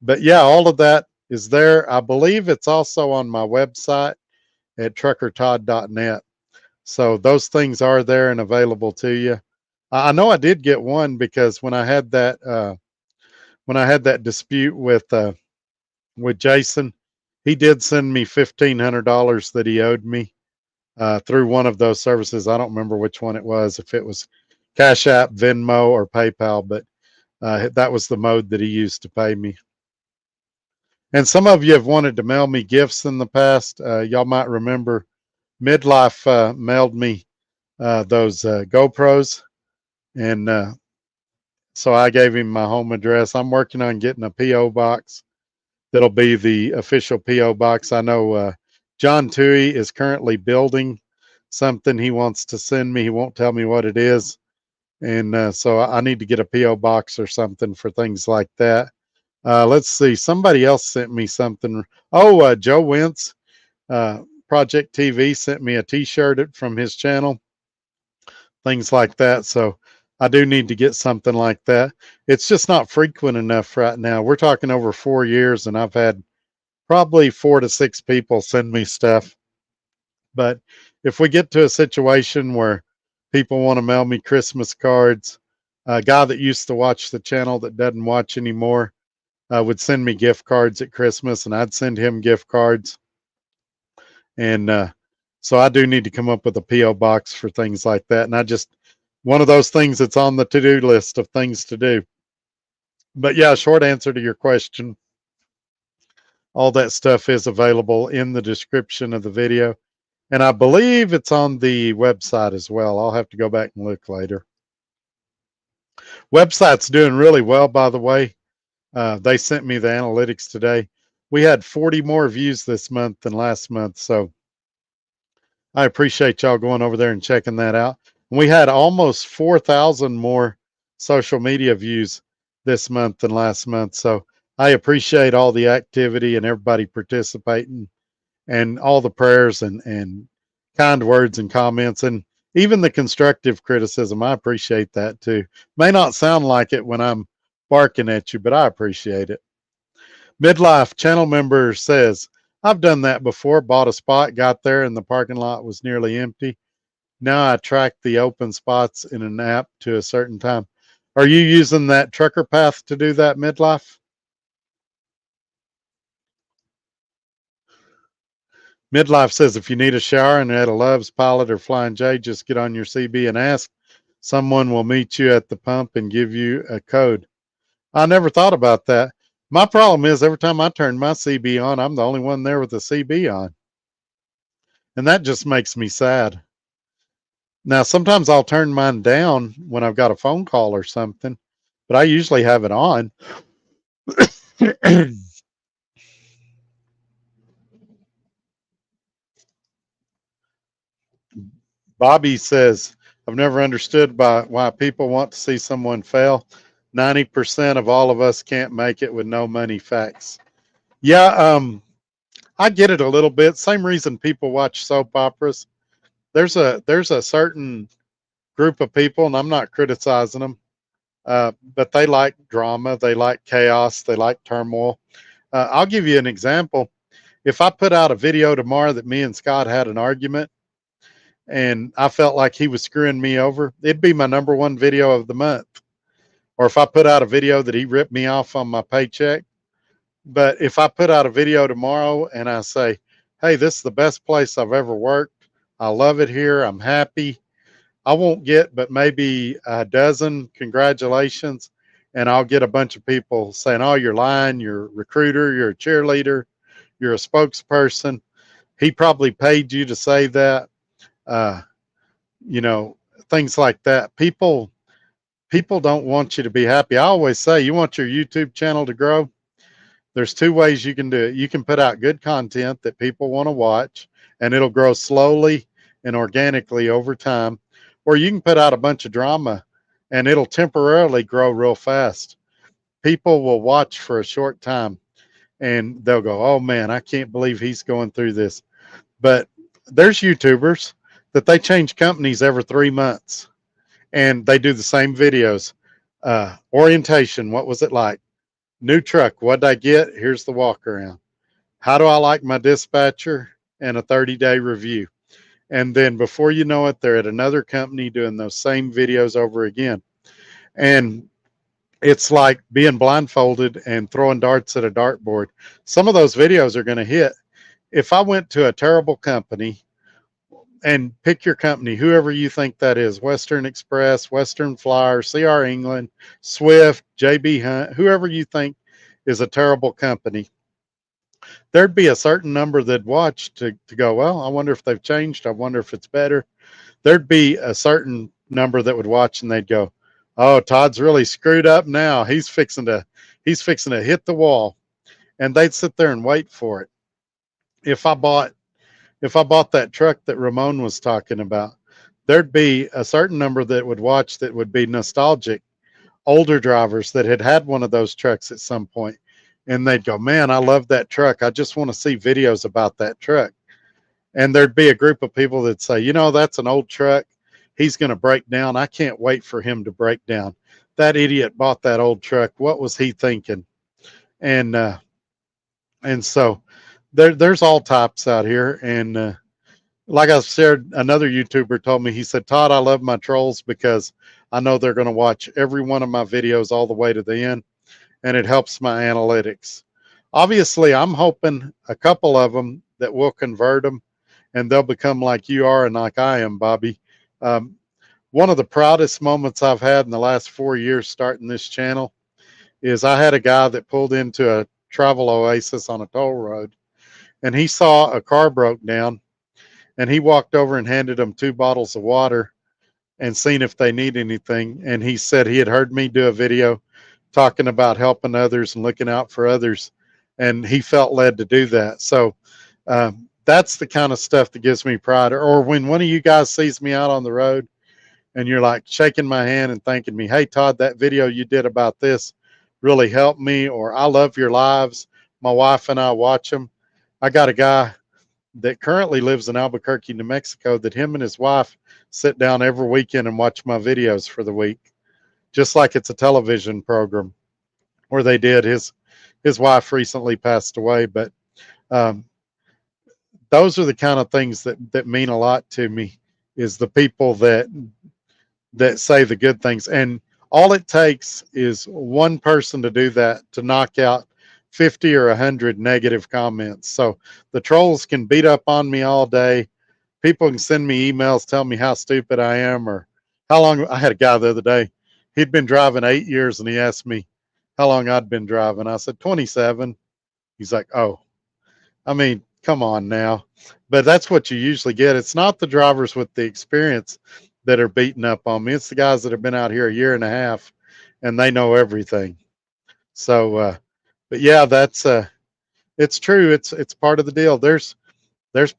But yeah, all of that is there. I believe it's also on my website at truckertodd.net. So those things are there and available to you. I know I did get one because when I had that dispute with Jason, he did send me $1,500 that he owed me through one of those services. I don't remember which one it was, if it was Cash App, Venmo, or PayPal, but that was the mode that he used to pay me. And some of you have wanted to mail me gifts in the past. Y'all might remember Midlife mailed me those GoPros, and so I gave him my home address. I'm working on getting a P.O. box that'll be the official P.O. box. I know John Toohey is currently building something he wants to send me. He won't tell me what it is. And so I need to get a P.O. box or something for things like that. Let's see. Somebody else sent me something. Oh, Joe Wentz, Project TV, sent me a T-shirt from his channel. Things like that. So I do need to get something like that. It's just not frequent enough right now. We're talking over 4 years, and I've had probably 4 to 6 people send me stuff. But if we get to a situation where people want to mail me Christmas cards, a guy that used to watch the channel that doesn't watch anymore would send me gift cards at Christmas, and I'd send him gift cards. And so I do need to come up with a P.O. box for things like that. And one of those things that's on the to-do list of things to do. But yeah, short answer to your question, all that stuff is available in the description of the video. And I believe it's on the website as well. I'll have to go back and look later. Website's doing really well, by the way. They sent me the analytics today. We had 40 more views this month than last month. So I appreciate y'all going over there and checking that out. And we had almost 4,000 more social media views this month than last month. So I appreciate all the activity and everybody participating and all the prayers and kind words and comments and even the constructive criticism. I appreciate that too. May not sound like it when I'm barking at you, but I appreciate it. Midlife channel member says, I've done that before, bought a spot, got there, and the parking lot was nearly empty. Now I track the open spots in an app to a certain time. Are you using that trucker path to do that, Midlife? Midlife says, if you need a shower and at a Love's, Pilot, or Flying J, just get on your CB and ask. Someone will meet you at the pump and give you a code. I never thought about that. My problem is every time I turn my CB on, I'm the only one there with the CB on. And that just makes me sad. Now, sometimes I'll turn mine down when I've got a phone call or something, but I usually have it on. Bobby says, I've never understood why people want to see someone fail. 90% of all of us can't make it with no money. Facts. Yeah, I get it a little bit. Same reason people watch soap operas. There's a certain group of people, and I'm not criticizing them. but they like drama, they like chaos, they like turmoil. I'll give you an example. If I put out a video tomorrow that me and Scott had an argument and I felt like he was screwing me over, it'd be my number one video of the month. Or if I put out a video that he ripped me off on my paycheck. But if I put out a video tomorrow and I say, hey, this is the best place I've ever worked, I love it here, I'm happy, I won't get but maybe a dozen congratulations. And I'll get a bunch of people saying, oh, you're lying, you're a recruiter, you're a cheerleader, you're a spokesperson. He probably paid you to say that. Uh, you know, things like that. People don't want you to be happy. I always say, you want your YouTube channel to grow? There's two ways you can do it. You can put out good content that people want to watch, and it'll grow slowly and organically over time. Or you can put out a bunch of drama, and it'll temporarily grow real fast. People will watch for a short time, and they'll go, oh man, I can't believe he's going through this. But there's YouTubers that they change companies every 3 months, and they do the same videos. Orientation, what was it like? New truck, what'd I get? Here's the walk around. How do I like my dispatcher? And a 30-day review. And then before you know it, they're at another company doing those same videos over again. And it's like being blindfolded and throwing darts at a dartboard. Some of those videos are going to hit. If I went to a terrible company, and pick your company, whoever you think that is, Western Express, Western Flyer, CR England, Swift, JB Hunt, whoever you think is a terrible company, there'd be a certain number that'd watch to go, well, I wonder if they've changed. I wonder if it's better. There'd be a certain number that would watch and they'd go, oh, Todd's really screwed up now. He's fixing to hit the wall. And they'd sit there and wait for it. If I bought that truck that Ramon was talking about, there'd be a certain number that would watch that would be nostalgic, older drivers that had had one of those trucks at some point. And they'd go, man, I love that truck. I just want to see videos about that truck. And there'd be a group of people that say, you know, that's an old truck. He's going to break down. I can't wait for him to break down. That idiot bought that old truck. What was he thinking? And so there's all types out here. And like I shared, another YouTuber told me, he said, Todd, I love my trolls because I know they're going to watch every one of my videos all the way to the end, and it helps my analytics. Obviously, I'm hoping a couple of them that will convert them and they'll become like you are and like I am, Bobby. One of the proudest moments I've had in the last 4 years starting this channel is I had a guy that pulled into a travel oasis on a toll road, and he saw a car broke down, and he walked over and handed them 2 bottles of water and seen if they need anything. And he said he had heard me do a video talking about helping others and looking out for others, and he felt led to do that. So that's the kind of stuff that gives me pride. Or when one of you guys sees me out on the road and you're like shaking my hand and thanking me, hey, Todd, that video you did about this really helped me, or I love your lives. My wife and I watch them. I got a guy that currently lives in Albuquerque, New Mexico, that him and his wife sit down every weekend and watch my videos for the week, just like it's a television program, or they did. His wife recently passed away, but those are the kind of things that mean a lot to me, is the people that say the good things. And all it takes is one person to do that to knock out 50 or 100 negative comments. So the trolls can beat up on me all day. People can send me emails, tell me how stupid I am, or how long. I had a guy the other day, he'd been driving 8 years, and he asked me how long I'd been driving. I said 27. He's like, oh, I mean, come on now. But that's what you usually get. It's not the drivers with the experience that are beating up on me. It's the guys that have been out here a year and a half and they know everything. So, but yeah, that's, it's true. It's part of the deal. There's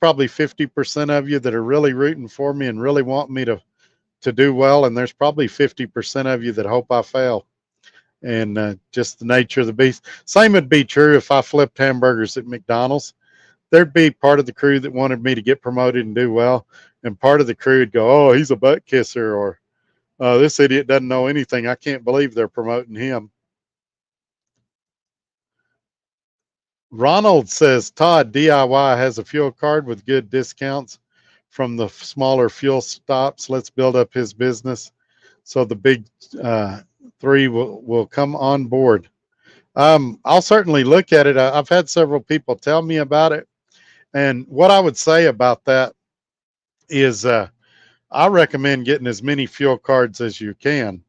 probably 50% of you that are really rooting for me and really want me to do well. And there's probably 50% of you that hope I fail. And just the nature of the beast. Same would be true if I flipped hamburgers at McDonald's. There'd be part of the crew that wanted me to get promoted and do well, and part of the crew would go, oh, he's a butt kisser, or This idiot doesn't know anything. I can't believe they're promoting him. Ronald says, Todd, DIY has a fuel card with good discounts from the smaller fuel stops. Let's build up his business so the big three will come on board. I'll certainly look at it. I've had several people tell me about it. And what I would say about that is I recommend getting as many fuel cards as you can.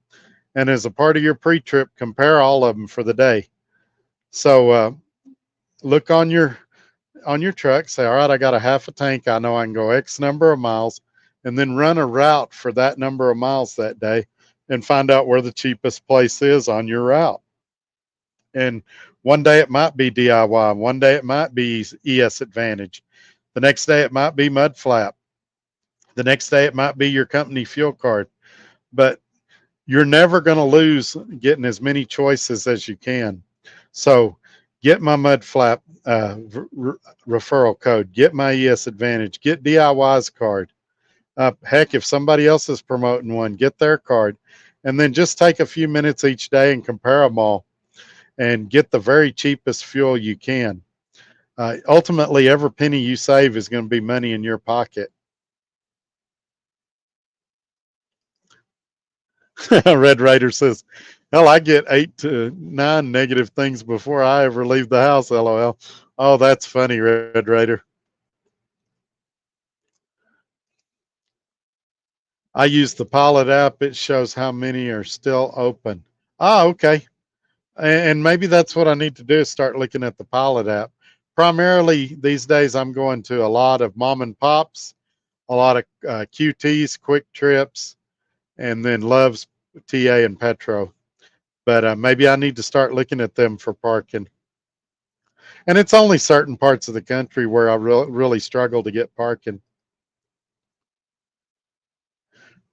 And as a part of your pre-trip, compare all of them for the day. So look on your truck, say, all right, I got a half a tank. I know I can go X number of miles, and then run a route for that number of miles that day and find out where the cheapest place is on your route. And one day it might be DIY, one day it might be ES Advantage, the next day it might be Mudflap, the next day it might be your company fuel card. But you're never going to lose getting as many choices as you can. So get my Mudflap referral code, get my ES Advantage, get DIY's card. Heck, if somebody else is promoting one, get their card. And then just take a few minutes each day and compare them all and get the very cheapest fuel you can. Ultimately, every penny you save is going to be money in your pocket. Red Raider says, hell, I get 8 to 9 negative things before I ever leave the house, LOL. Oh, that's funny, Red Raider. I use the Pilot app. It shows how many are still open. Ah, okay. And maybe that's what I need to do is start looking at the Pilot app. Primarily these days, I'm going to a lot of mom and pops, a lot of QTs, Quick Trips, and then Love's, TA, and Petro. But maybe I need to start looking at them for parking. And it's only certain parts of the country where I really struggle to get parking.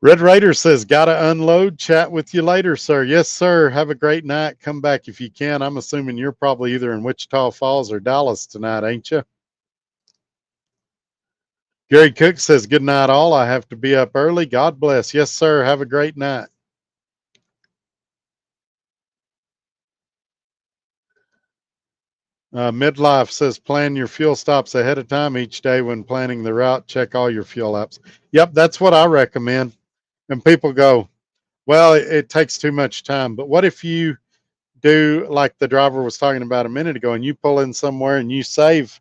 Red Raider says, gotta unload. Chat with you later, sir. Yes, sir. Have a great night. Come back if you can. I'm assuming you're probably either in Wichita Falls or Dallas tonight, ain't you? Gary Cook says, good night, all. I have to be up early. God bless. Yes, sir. Have a great night. Midlife says, plan your fuel stops ahead of time each day when planning the route. Check all your fuel apps. Yep, that's what I recommend. And people go, well, it takes too much time. But what if you do like the driver was talking about a minute ago and you pull in somewhere and you save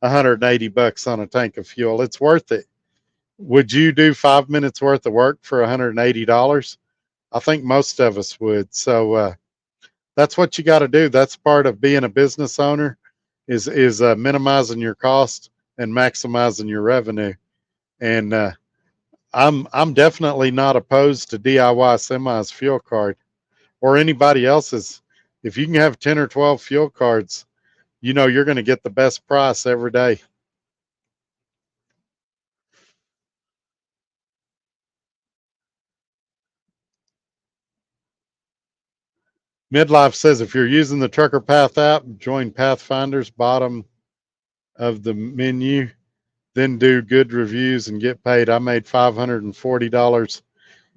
$180 on a tank of fuel? It's worth it. Would you do 5 minutes worth of work for $180? I think most of us would. So that's what you got to do. That's part of being a business owner is minimizing your cost and maximizing your revenue. And I'm definitely not opposed to DIY Semi's fuel card or anybody else's. If you can have 10 or 12 fuel cards, you know you're going to get the best price every day. Midlife says if you're using the Trucker Path app, join Pathfinder's bottom of the menu, then do good reviews and get paid. I made $540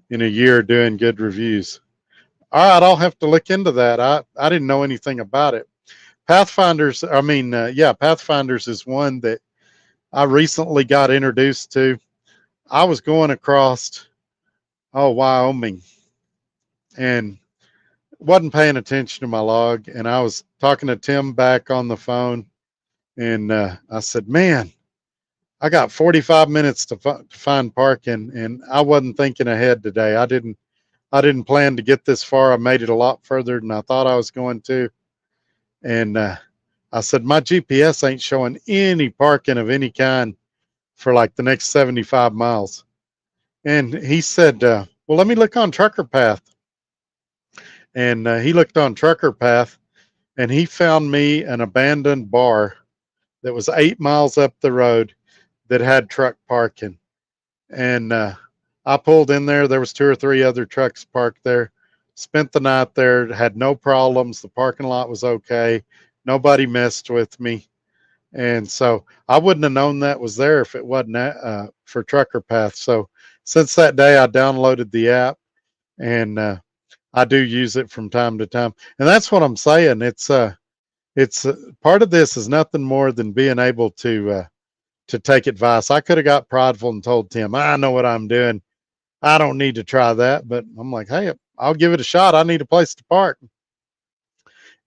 in a year doing good reviews. All right, I'll have to look into that. I didn't know anything about it. Pathfinders, Pathfinders is one that I recently got introduced to. I was going across, Wyoming, and wasn't paying attention to my log, and I was talking to Tim back on the phone, and I said, man, I got 45 minutes to find parking, and I wasn't thinking ahead today. I didn't plan to get this far. I made it a lot further than I thought I was going to. And I said, my GPS ain't showing any parking of any kind for like the next 75 miles. And he said, well, let me look on Trucker Path. And he looked on Trucker Path and he found me an abandoned bar that was 8 miles up the road that had truck parking. And I pulled in there. There was 2 or 3 other trucks parked there. Spent the night there. Had no problems. The parking lot was okay. Nobody messed with me. And so I wouldn't have known that was there if it wasn't for Trucker Path. So since that day, I downloaded the app. and I do use it from time to time. And that's what I'm saying. It's part of this is nothing more than being able to take advice. I could have got prideful and told Tim, I know what I'm doing. I don't need to try that. But I'm like, hey, I'll give it a shot. I need a place to park.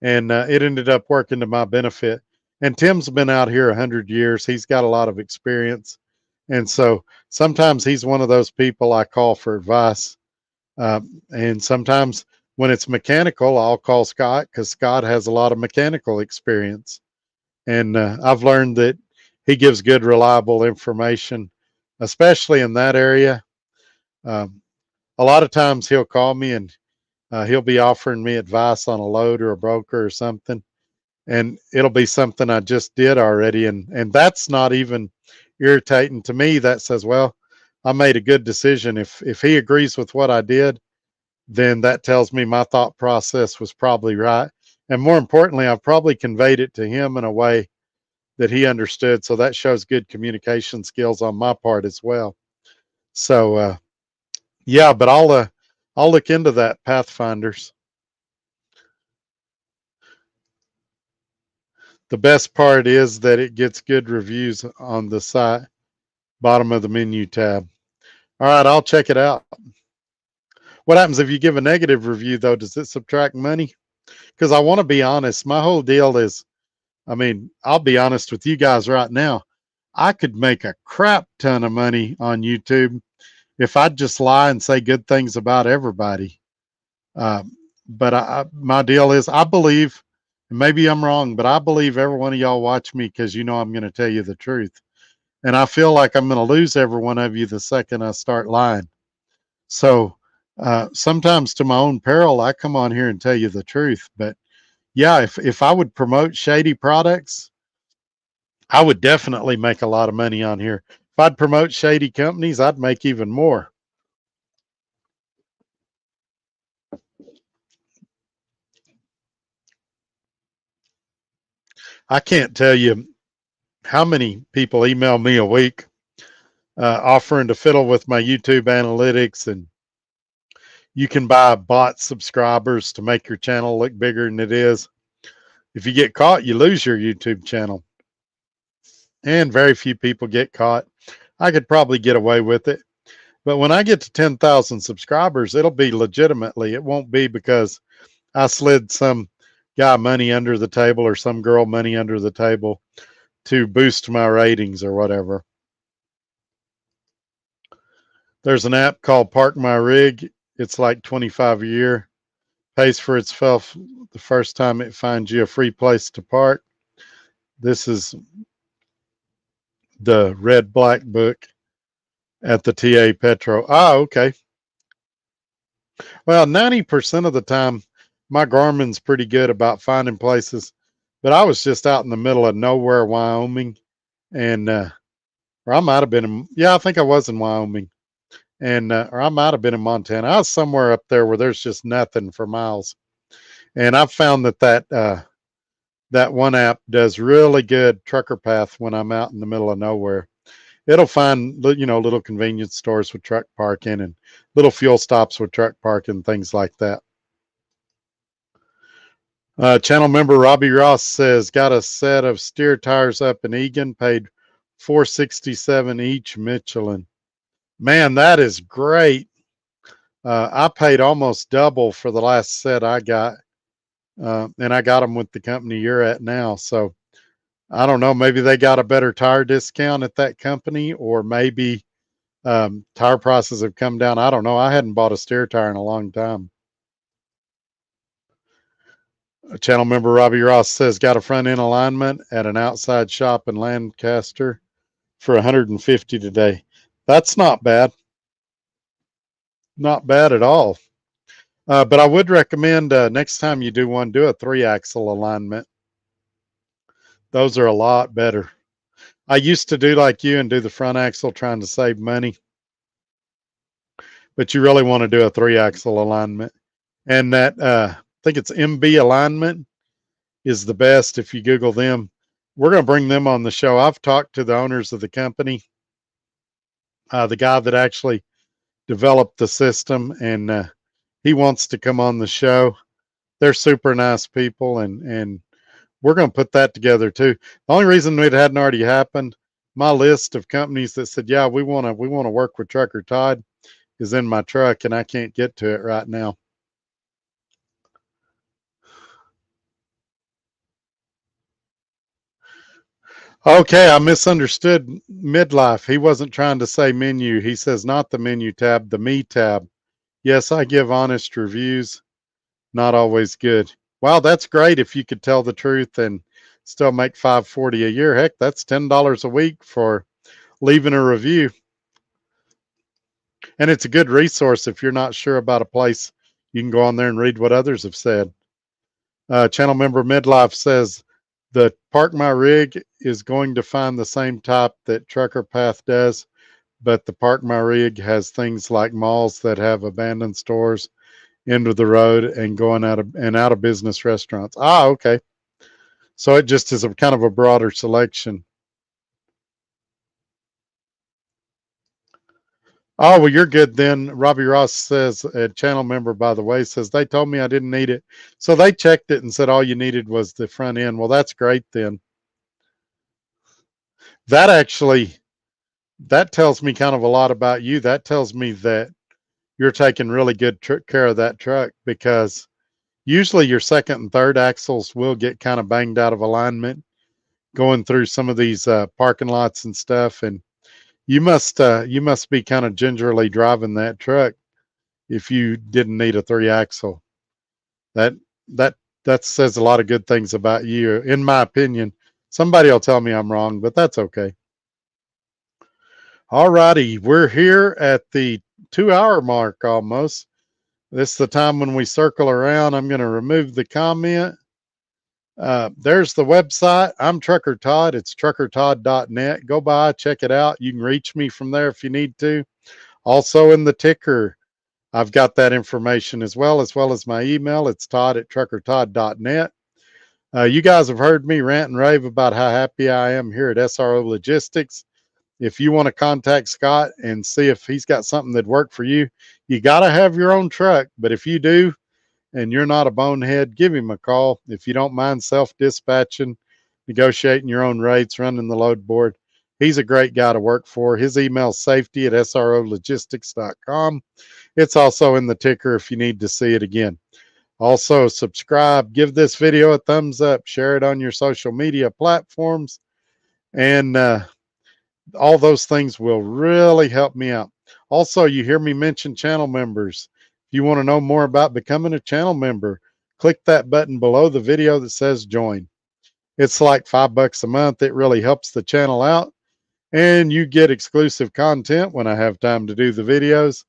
And it ended up working to my benefit. And Tim's been out here 100 years. He's got a lot of experience. And so sometimes he's one of those people I call for advice. And sometimes when it's mechanical, I'll call Scott because Scott has a lot of mechanical experience. And I've learned that he gives good, reliable information, especially in that area. A lot of times he'll call me and he'll be offering me advice on a load or a broker or something. And it'll be something I just did already. And that's not even irritating to me. That says, well, I made a good decision. If he agrees with what I did, then that tells me my thought process was probably right. And more importantly, I've probably conveyed it to him in a way that he understood. So that shows good communication skills on my part as well. So yeah, but I'll look into that Pathfinders. The best part is that it gets good reviews on the site, bottom of the menu tab. All right, I'll check it out. What happens if you give a negative review though? Does it subtract money? Because I want to be honest. My whole deal is, I mean, I'll be honest with you guys right now. I could make a crap ton of money on YouTube if I'd just lie and say good things about everybody. But my deal is, I believe, and maybe I'm wrong, but I believe every one of y'all watch me because you know I'm going to tell you the truth. And I feel like I'm going to lose every one of you the second I start lying. So sometimes to my own peril, I come on here and tell you the truth. But yeah, if I would promote shady products, I would definitely make a lot of money on here. If I'd promote shady companies, I'd make even more. I can't tell you how many people email me a week offering to fiddle with my YouTube analytics, and you can buy bot subscribers to make your channel look bigger than it is. If you get caught, you lose your YouTube channel. And very few people get caught. I could probably get away with it. But when I get to 10,000 subscribers, it'll be legitimately. It won't be because I slid some guy money under the table or some girl money under the table to boost my ratings or whatever. There's an app called Park My Rig. It's like $25 a year. Pays for itself the first time it finds you a free place to park. This is the red black book at the TA Petro. Oh, okay. Well, 90% of the time, my Garmin's pretty good about finding places. But I was just out in the middle of nowhere, Wyoming, and or I might have been in, yeah, I think I was in Wyoming, and or I might have been in Montana. I was somewhere up there where there's just nothing for miles. And I've found that one app does really good trucker path when I'm out in the middle of nowhere. It'll find, you know, little convenience stores with truck parking and little fuel stops with truck parking, things like that. Channel member Robbie Ross says, got a set of steer tires up in Egan, paid $467 each, Michelin. Man, that is great. I paid almost double for the last set I got, and I got them with the company you're at now. So I don't know, maybe they got a better tire discount at that company, or maybe tire prices have come down. I don't know. I hadn't bought a steer tire in a long time. Channel member Robbie Ross says, got a front end alignment at an outside shop in Lancaster for $150 today. That's not bad. Not bad at all. But I would recommend next time you do one, do a 3-axle alignment. Those are a lot better. I used to do like you and do the front axle trying to save money. But you really want to do a 3-axle alignment. And that, I think it's MB Alignment is the best if you Google them. We're going to bring them on the show. I've talked to the owners of the company, the guy that actually developed the system, and he wants to come on the show. They're super nice people, and we're going to put that together too. The only reason it hadn't already happened, my list of companies that said, yeah, we want to work with Trucker Todd is in my truck, and I can't get to it right now. Okay, I misunderstood midlife. He wasn't trying to say menu. He says not the menu tab, the me tab. Yes, I give honest reviews. Not always good. Wow, that's great if you could tell the truth and still make $5.40 a year. Heck, that's $10 a week for leaving a review. And it's a good resource if you're not sure about a place. You can go on there and read what others have said. Channel member Midlife says the Park My Rig is going to find the same type that Trucker Path does, but the Park My Rig has things like malls that have abandoned stores, end of the road, and going out of business restaurants. Ah, okay. So it just is a kind of a broader selection. Oh, well, you're good then. Robbie Ross says, a channel member, by the way, says they told me I didn't need it. So they checked it and said all you needed was the front end. Well, that's great then. That actually, that tells me kind of a lot about you. That tells me that you're taking really good care of that truck, because usually your second and third axles will get kind of banged out of alignment going through some of these parking lots and stuff. And you must be kind of gingerly driving that truck if you didn't need a 3-axle. That that that says a lot of good things about you, in my opinion. Somebody will tell me I'm wrong, but that's okay. All righty, we're here at the 2-hour mark almost. This is the time when we circle around. I'm going to remove the comment. There's the website. I'm Trucker Todd. It's truckertodd.net. Go by, check it out. You can reach me from there if you need to. Also in the ticker, I've got that information as well as my email. It's todd@truckertodd.net. You guys have heard me rant and rave about how happy I am here at SRO Logistics. If you want to contact Scott and see if he's got something that'd work for you, you got to have your own truck. But if you do, and you're not a bonehead, give him a call. If you don't mind self-dispatching, negotiating your own rates, running the load board, he's a great guy to work for. His email's safety@srologistics.com. It's also in the ticker if you need to see it again. Also, subscribe, give this video a thumbs up, share it on your social media platforms, and all those things will really help me out. Also, you hear me mention channel members. If you want to know more about becoming a channel member, click that button below the video that says join. It's like $5 a month. It really helps the channel out, and you get exclusive content when I have time to do the videos,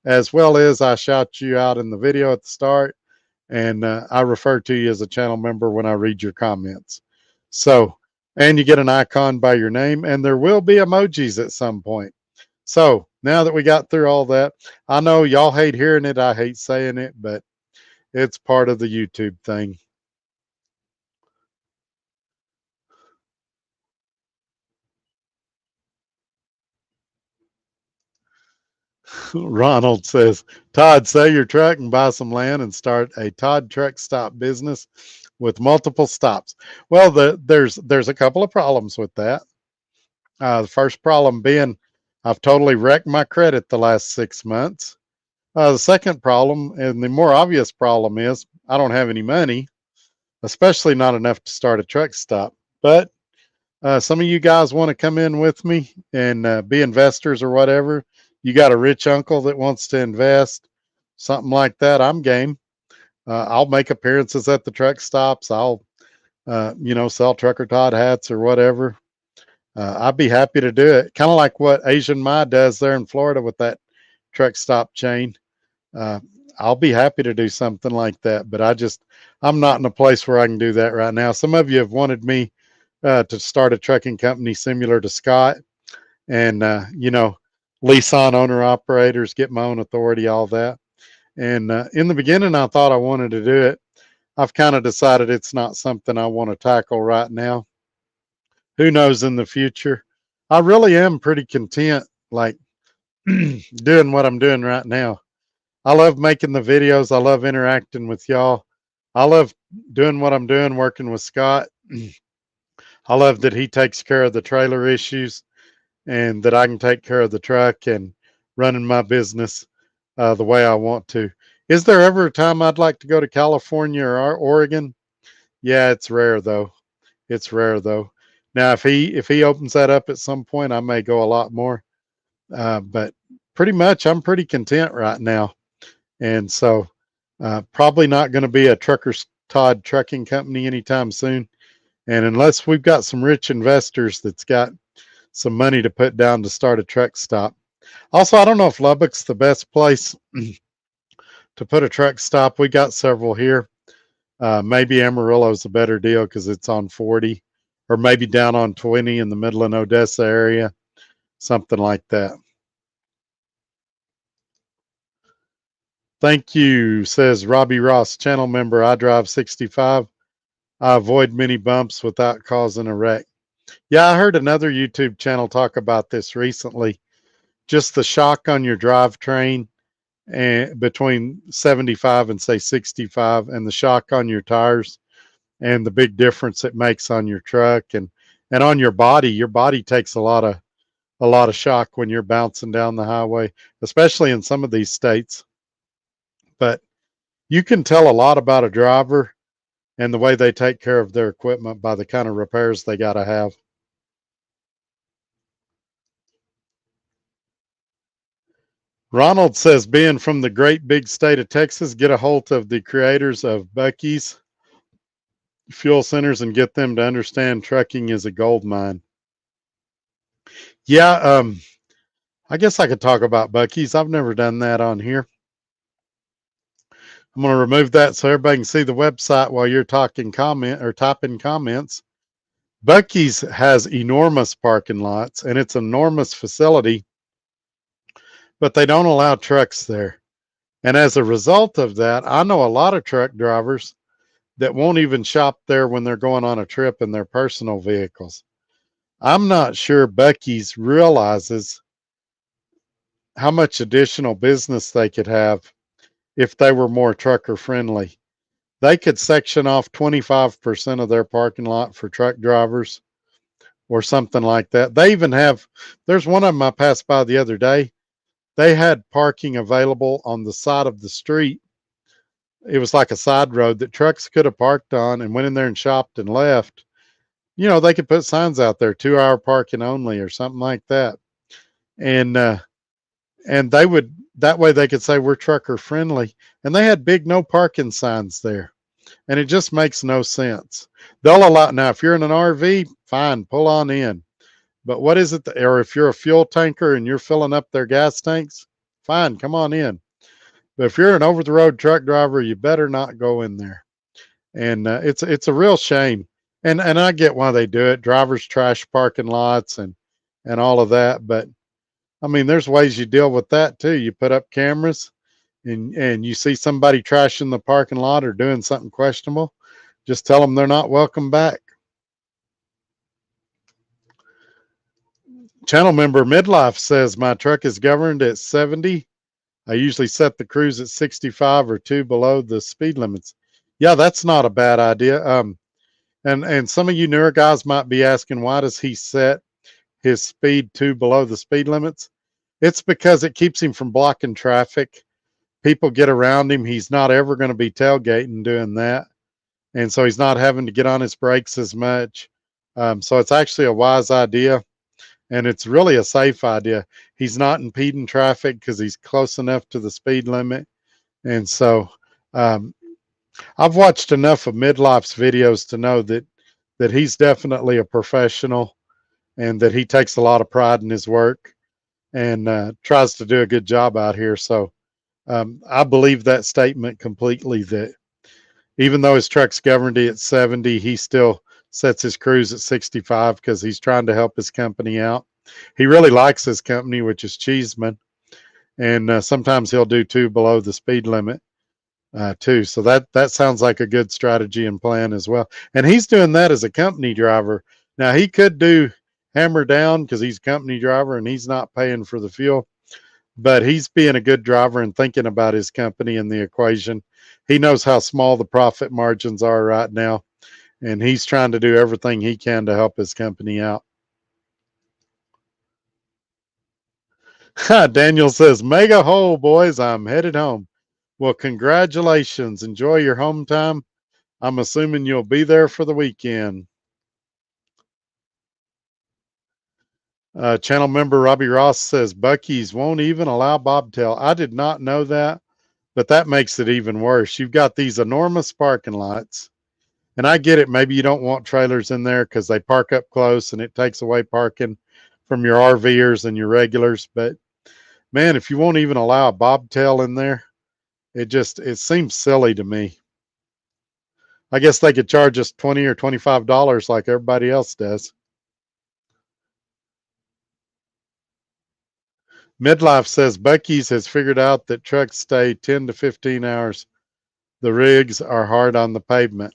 as well as I shout you out in the video at the start, and I refer to you as a channel member when I read your comments. So, and you get an icon by your name, and there will be emojis at some point. So now that we got through all that, I know y'all hate hearing it. I hate saying it, but it's part of the YouTube thing. Ronald says, Todd, sell your truck and buy some land and start a Todd truck stop business with multiple stops. Well, there's a couple of problems with that. The first problem being I've totally wrecked my credit the last 6 months. The second problem, and the more obvious problem, is I don't have any money, especially not enough to start a truck stop. But some of you guys want to come in with me and be investors or whatever. You got a rich uncle that wants to invest, something like that, I'm game. I'll make appearances at the truck stops. I'll, sell Trucker Todd hats or whatever. I'd be happy to do it. Kind of like what Asian Mai does there in Florida with that truck stop chain. Uh, I'll be happy to do something like that, but I'm not in a place where I can do that right now. Some of you have wanted me to start a trucking company similar to Scott, and lease on owner operators, get my own authority, all that. And in the beginning, I thought I wanted to do it. I've kind of decided it's not something I want to tackle right now. Who knows in the future? I really am pretty content, like doing what I'm doing right now. I love making the videos. I love interacting with y'all. I love doing what I'm doing, working with Scott. I love that he takes care of the trailer issues and that I can take care of the truck and running my business the way I want to. Is there ever a time I'd like to go to California or Oregon? Yeah, it's rare though. It's rare though. Now, if he opens that up at some point, I may go a lot more. But pretty much, I'm pretty content right now, and so probably not going to be a Trucker Todd trucking company anytime soon. And unless we've got some rich investors that's got some money to put down to start a truck stop. Also, I don't know if Lubbock's the best place to put a truck stop. We got several here. Maybe Amarillo's a better deal because it's on 40, or maybe down on 20 in the Midland, Odessa area, something like that. Thank you, says Robbie Ross, channel member. I drive 65. I avoid many bumps without causing a wreck. Yeah, I heard another YouTube channel talk about this recently. Just the shock on your drivetrain and between 75 and say 65, and the shock on your tires and the big difference it makes on your truck and on your body. Your body takes a lot of shock when you're bouncing down the highway, especially in some of these states. But you can tell a lot about a driver and the way they take care of their equipment by the kind of repairs they got to have. Ronald says, being from the great big state of Texas, get a hold of the creators of Buc-ee's fuel centers and get them to understand trucking is a gold mine. Yeah, I guess I could talk about Buc-ee's. I've never done that on here. I'm going to remove that so everybody can see the website while you're talking comment or typing comments. Buc-ee's has enormous parking lots and it's an enormous facility, but they don't allow trucks there. And as a result of that, I know a lot of truck drivers that won't even shop there when they're going on a trip in their personal vehicles. I'm not sure Buc-ee's realizes how much additional business they could have if they were more trucker friendly. They could section off 25% of their parking lot for truck drivers or something like that. They even have, there's one of them I passed by the other day. They had parking available on the side of the street. It was like a side road that trucks could have parked on and went in there and shopped and left. You know, they could put signs out there, 2-hour parking only or something like that. And they would, that way they could say we're trucker friendly. And they had big no parking signs there. And it just makes no sense. They'll allow, now if you're in an RV, fine, pull on in. But what is it, or if you're a fuel tanker and you're filling up their gas tanks, fine, come on in. But if you're an over-the-road truck driver, you better not go in there. And it's a real shame. And I get why they do it. Drivers trash parking lots and all of that. But I mean, there's ways you deal with that too. You put up cameras and you see somebody trashing the parking lot or doing something questionable, just tell them they're not welcome back. Channel member Midlife says, my truck is governed at 70. I usually set the cruise at 65 or 2 below the speed limits. Yeah, that's not a bad idea. And some of you newer guys might be asking, why does he set his speed 2 below the speed limits? It's because it keeps him from blocking traffic. People get around him. He's not ever going to be tailgating doing that. And so he's not having to get on his brakes as much. So it's actually a wise idea. And it's really a safe idea. He's not impeding traffic because he's close enough to the speed limit. And so I've watched enough of Midlife's videos to know that he's definitely a professional and that he takes a lot of pride in his work and tries to do a good job out here. So I believe that statement completely, that even though his truck's governed at 70, he still sets his cruise at 65 because he's trying to help his company out. He really likes his company, which is Cheeseman, and sometimes he'll do 2 below the speed limit too. So that sounds like a good strategy and plan as well. And he's doing that as a company driver. Now he could do hammer down because he's a company driver and he's not paying for the fuel. but he's being a good driver and thinking about his company in the equation. He knows how small the profit margins are right now, and he's trying to do everything he can to help his company out. Daniel says, mega hole, boys. I'm headed home. Well, congratulations. Enjoy your home time. I'm assuming you'll be there for the weekend. Channel member Robbie Ross says, Buc-ee's won't even allow bobtail. I did not know that, but that makes it even worse. You've got these enormous parking lots, and I get it. Maybe you don't want trailers in there because they park up close and it takes away parking from your RVers and your regulars. But man, if you won't even allow a bobtail in there, it seems silly to me. I guess they could charge us $20 or $25 like everybody else does. Midlife says Buc-ee's has figured out that trucks stay 10 to 15 hours. The rigs are hard on the pavement.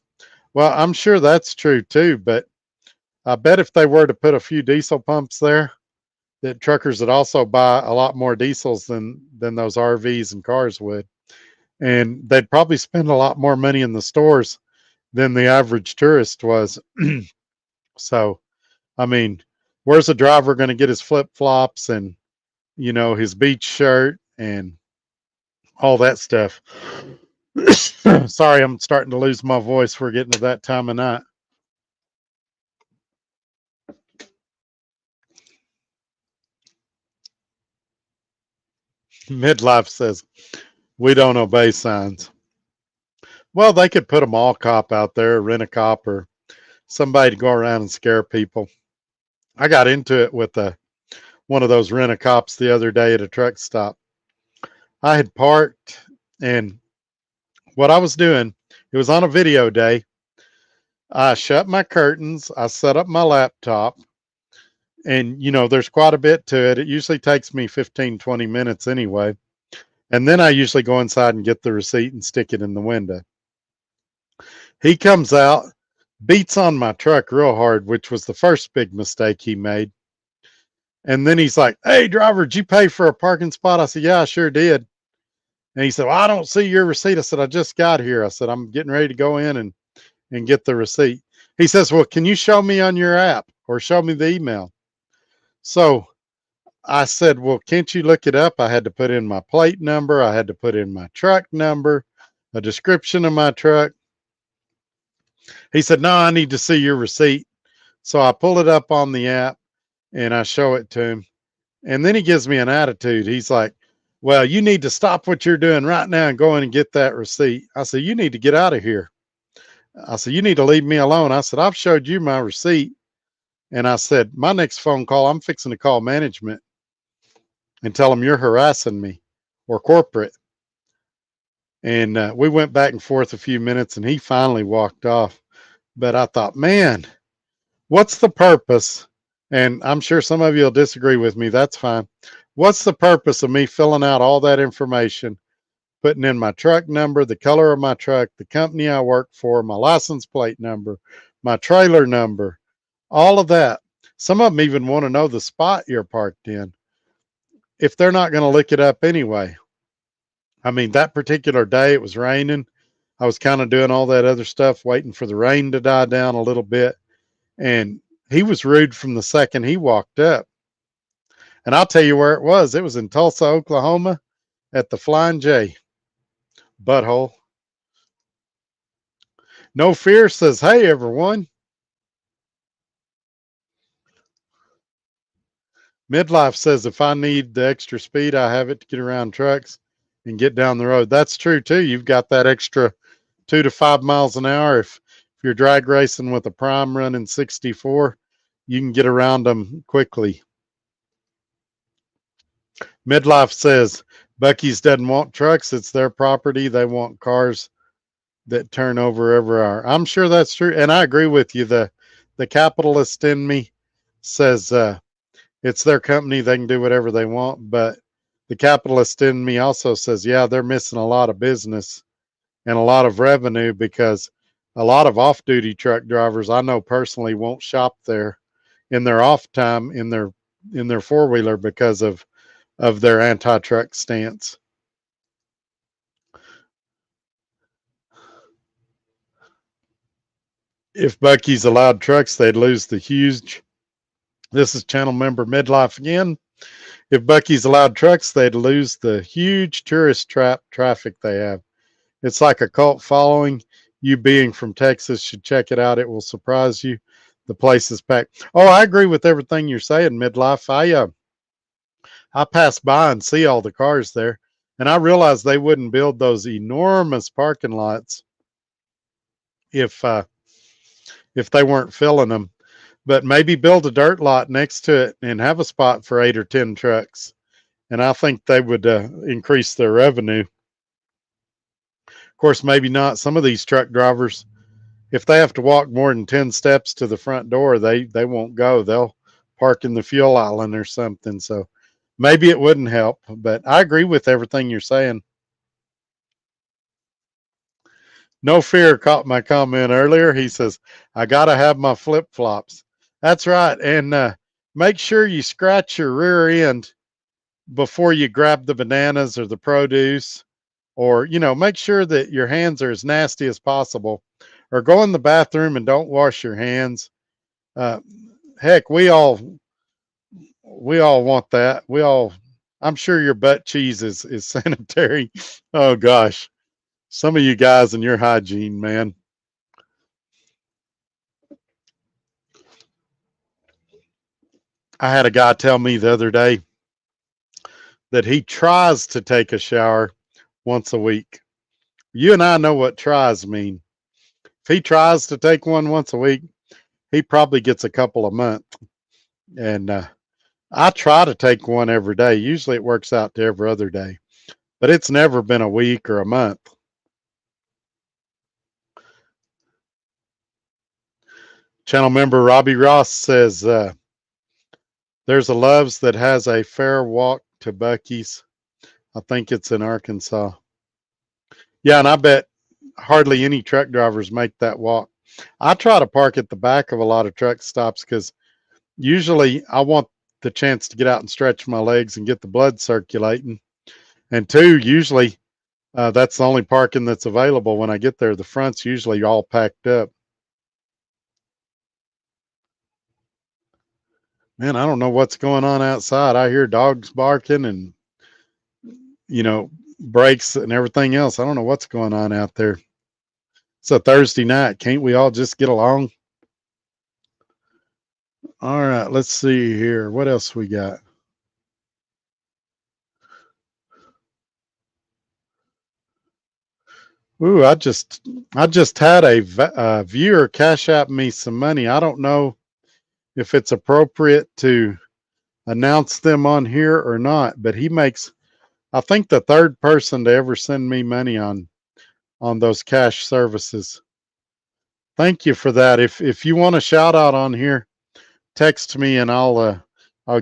Well, I'm sure that's true too, but I bet if they were to put a few diesel pumps there, that truckers would also buy a lot more diesels than those RVs and cars would. And they'd probably spend a lot more money in the stores than the average tourist was. So, I mean, where's a driver going to get his flip-flops and, his beach shirt and all that stuff? Sorry, I'm starting to lose my voice. We're getting to that time of night. Midlife says, we don't obey signs. Well, they could put a mall cop out there, rent a cop, or somebody to go around and scare people. I got into it with one of those rent a cops the other day at a truck stop. I had parked, and what I was doing, it was on a video day. I shut my curtains, I set up my laptop, and there's quite a bit to it. It usually takes me 15, 20 minutes anyway. And then I usually go inside and get the receipt and stick it in the window. He comes out, beats on my truck real hard, which was the first big mistake he made. And then he's like, hey, driver, did you pay for a parking spot? I said, yeah, I sure did. And he said, well, I don't see your receipt. I said, I just got here. I said, I'm getting ready to go in and get the receipt. He says, well, can you show me on your app or show me the email? So I said, well, can't you look it up? I had to put in my plate number. I had to put in my truck number, a description of my truck. He said, no, I need to see your receipt. So I pull it up on the app and I show it to him. And then he gives me an attitude. He's like, well, you need to stop what you're doing right now and go in and get that receipt. I said, you need to get out of here. I said, you need to leave me alone. I said, I've showed you my receipt. And I said, my next phone call, I'm fixing to call management and tell them you're harassing me or corporate. And we went back and forth a few minutes and he finally walked off. But I thought, man, what's the purpose? And I'm sure some of you will disagree with me. That's fine. What's the purpose of me filling out all that information, putting in my truck number, the color of my truck, the company I work for, my license plate number, my trailer number, all of that? Some of them even want to know the spot you're parked in if they're not going to look it up anyway. I mean, that particular day it was raining. I was kind of doing all that other stuff, waiting for the rain to die down a little bit. And he was rude from the second he walked up. And I'll tell you where it was. It was in Tulsa, Oklahoma at the Flying J. Butthole. No Fear says, hey, everyone. Midlife says, if I need the extra speed, I have it to get around trucks and get down the road. That's true, too. You've got that extra 2 to 5 miles an hour. If you're drag racing with a prime running 64, you can get around them quickly. Midlife says, Buc-ee's doesn't want trucks. It's their property. They want cars that turn over every hour. I'm sure that's true. And I agree with you. The capitalist in me says it's their company. They can do whatever they want. But the capitalist in me also says, yeah, they're missing a lot of business and a lot of revenue because a lot of off-duty truck drivers I know personally won't shop there in their off time in their four-wheeler because of of their anti-truck stance. If Buc-ee's allowed trucks, they'd lose the huge. This is channel member Midlife again. If Buc-ee's allowed trucks, they'd lose the huge tourist traffic they have. It's like a cult following. You being from Texas should check it out. It will surprise you. The place is packed. Oh, I agree with everything you're saying, Midlife. I pass by and see all the cars there, and I realize they wouldn't build those enormous parking lots if they weren't filling them. But maybe build a dirt lot next to it and have a spot for 8 or 10 trucks, and I think they would increase their revenue. Of course, maybe not. Some of these truck drivers, if they have to walk more than 10 steps to the front door, they won't go. They'll park in the fuel island or something. So maybe it wouldn't help, but I agree with everything you're saying. No Fear caught my comment earlier. He says, I got to have my flip flops. That's right. And make sure you scratch your rear end before you grab the bananas or the produce, or, make sure that your hands are as nasty as possible, or go in the bathroom and don't wash your hands. Uh, heck, we all want that. I'm sure your butt cheese is sanitary. Oh gosh. Some of you guys and your hygiene, man. I had a guy tell me the other day that he tries to take a shower once a week. You and I know what tries mean. If he tries to take one once a week, he probably gets a couple a month. And I try to take one every day. Usually it works out to every other day, but it's never been a week or a month. Channel member Robbie Ross says, there's a Love's that has a fair walk to Buc-ee's. I think it's in Arkansas. Yeah, and I bet hardly any truck drivers make that walk. I try to park at the back of a lot of truck stops because usually I want the chance to get out and stretch my legs and get the blood circulating. And two, usually that's the only parking that's available when I get there. The front's usually all packed up. Man, I don't know what's going on outside. I hear dogs barking and, brakes and everything else. I don't know what's going on out there. It's a Thursday night. Can't we all just get along? All right, let's see here. What else we got? Ooh, I just had a viewer cash out me some money. I don't know if it's appropriate to announce them on here or not, but he makes, I think, the third person to ever send me money on those cash services. Thank you for that. If you want a shout out on here, text me and I'll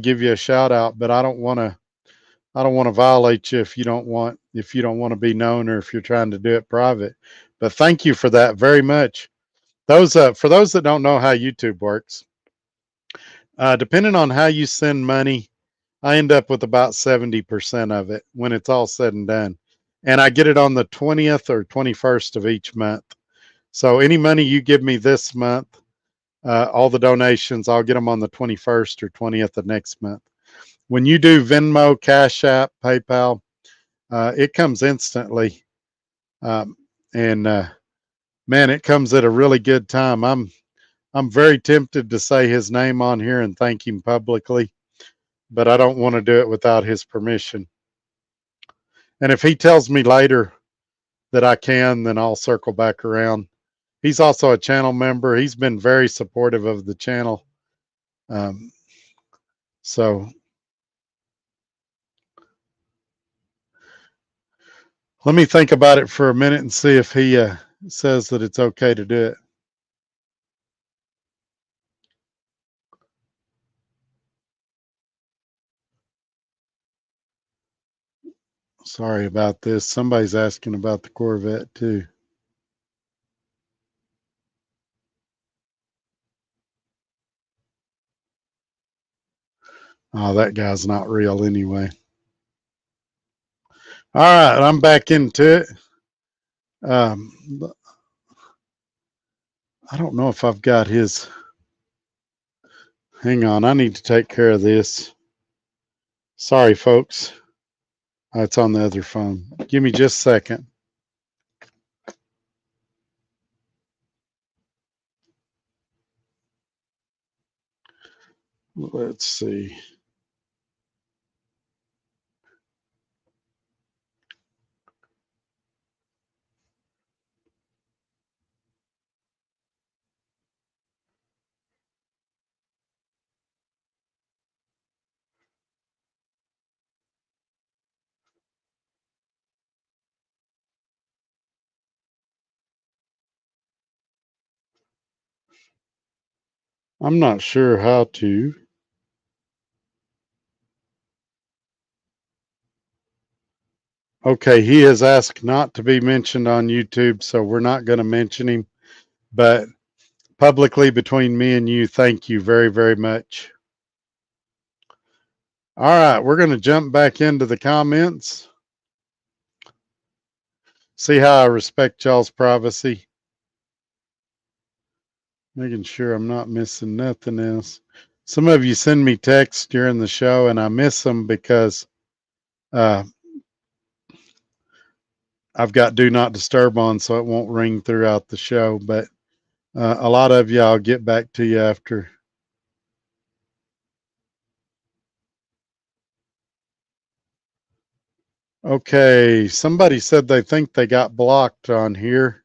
give you a shout out, but I don't want to violate you if you don't want to be known, or if you're trying to do it private. But thank you for that very much. Those for those that don't know how YouTube works, depending on how you send money, I end up with about 70% of it when it's all said and done. And I get it on the 20th or 21st of each month. So any money you give me this month, all the donations, I'll get them on the 21st or 20th of next month. When you do Venmo, Cash App, PayPal, it comes instantly. And man, it comes at a really good time. I'm very tempted to say his name on here and thank him publicly, but I don't want to do it without his permission. And if he tells me later that I can, then I'll circle back around. He's also a channel member. He's been very supportive of the channel. So let me think about it for a minute and see if he says that it's okay to do it. Sorry about this. Somebody's asking about the Corvette too. Oh, that guy's not real anyway. All right, I'm back into it. I don't know if I've got his. Hang on, I need to take care of this. Sorry, folks. It's on the other phone. Give me just a second. Let's see. I'm not sure how to. Okay, he has asked not to be mentioned on YouTube, so we're not going to mention him. But publicly, between me and you, thank you very, very much. All right, we're going to jump back into the comments. See how I respect y'all's privacy. Making sure I'm not missing nothing else. Some of you send me texts during the show, and I miss them because I've got do not disturb on, so it won't ring throughout the show. But a lot of you, I'll get back to you after. Okay, somebody said they think they got blocked on here.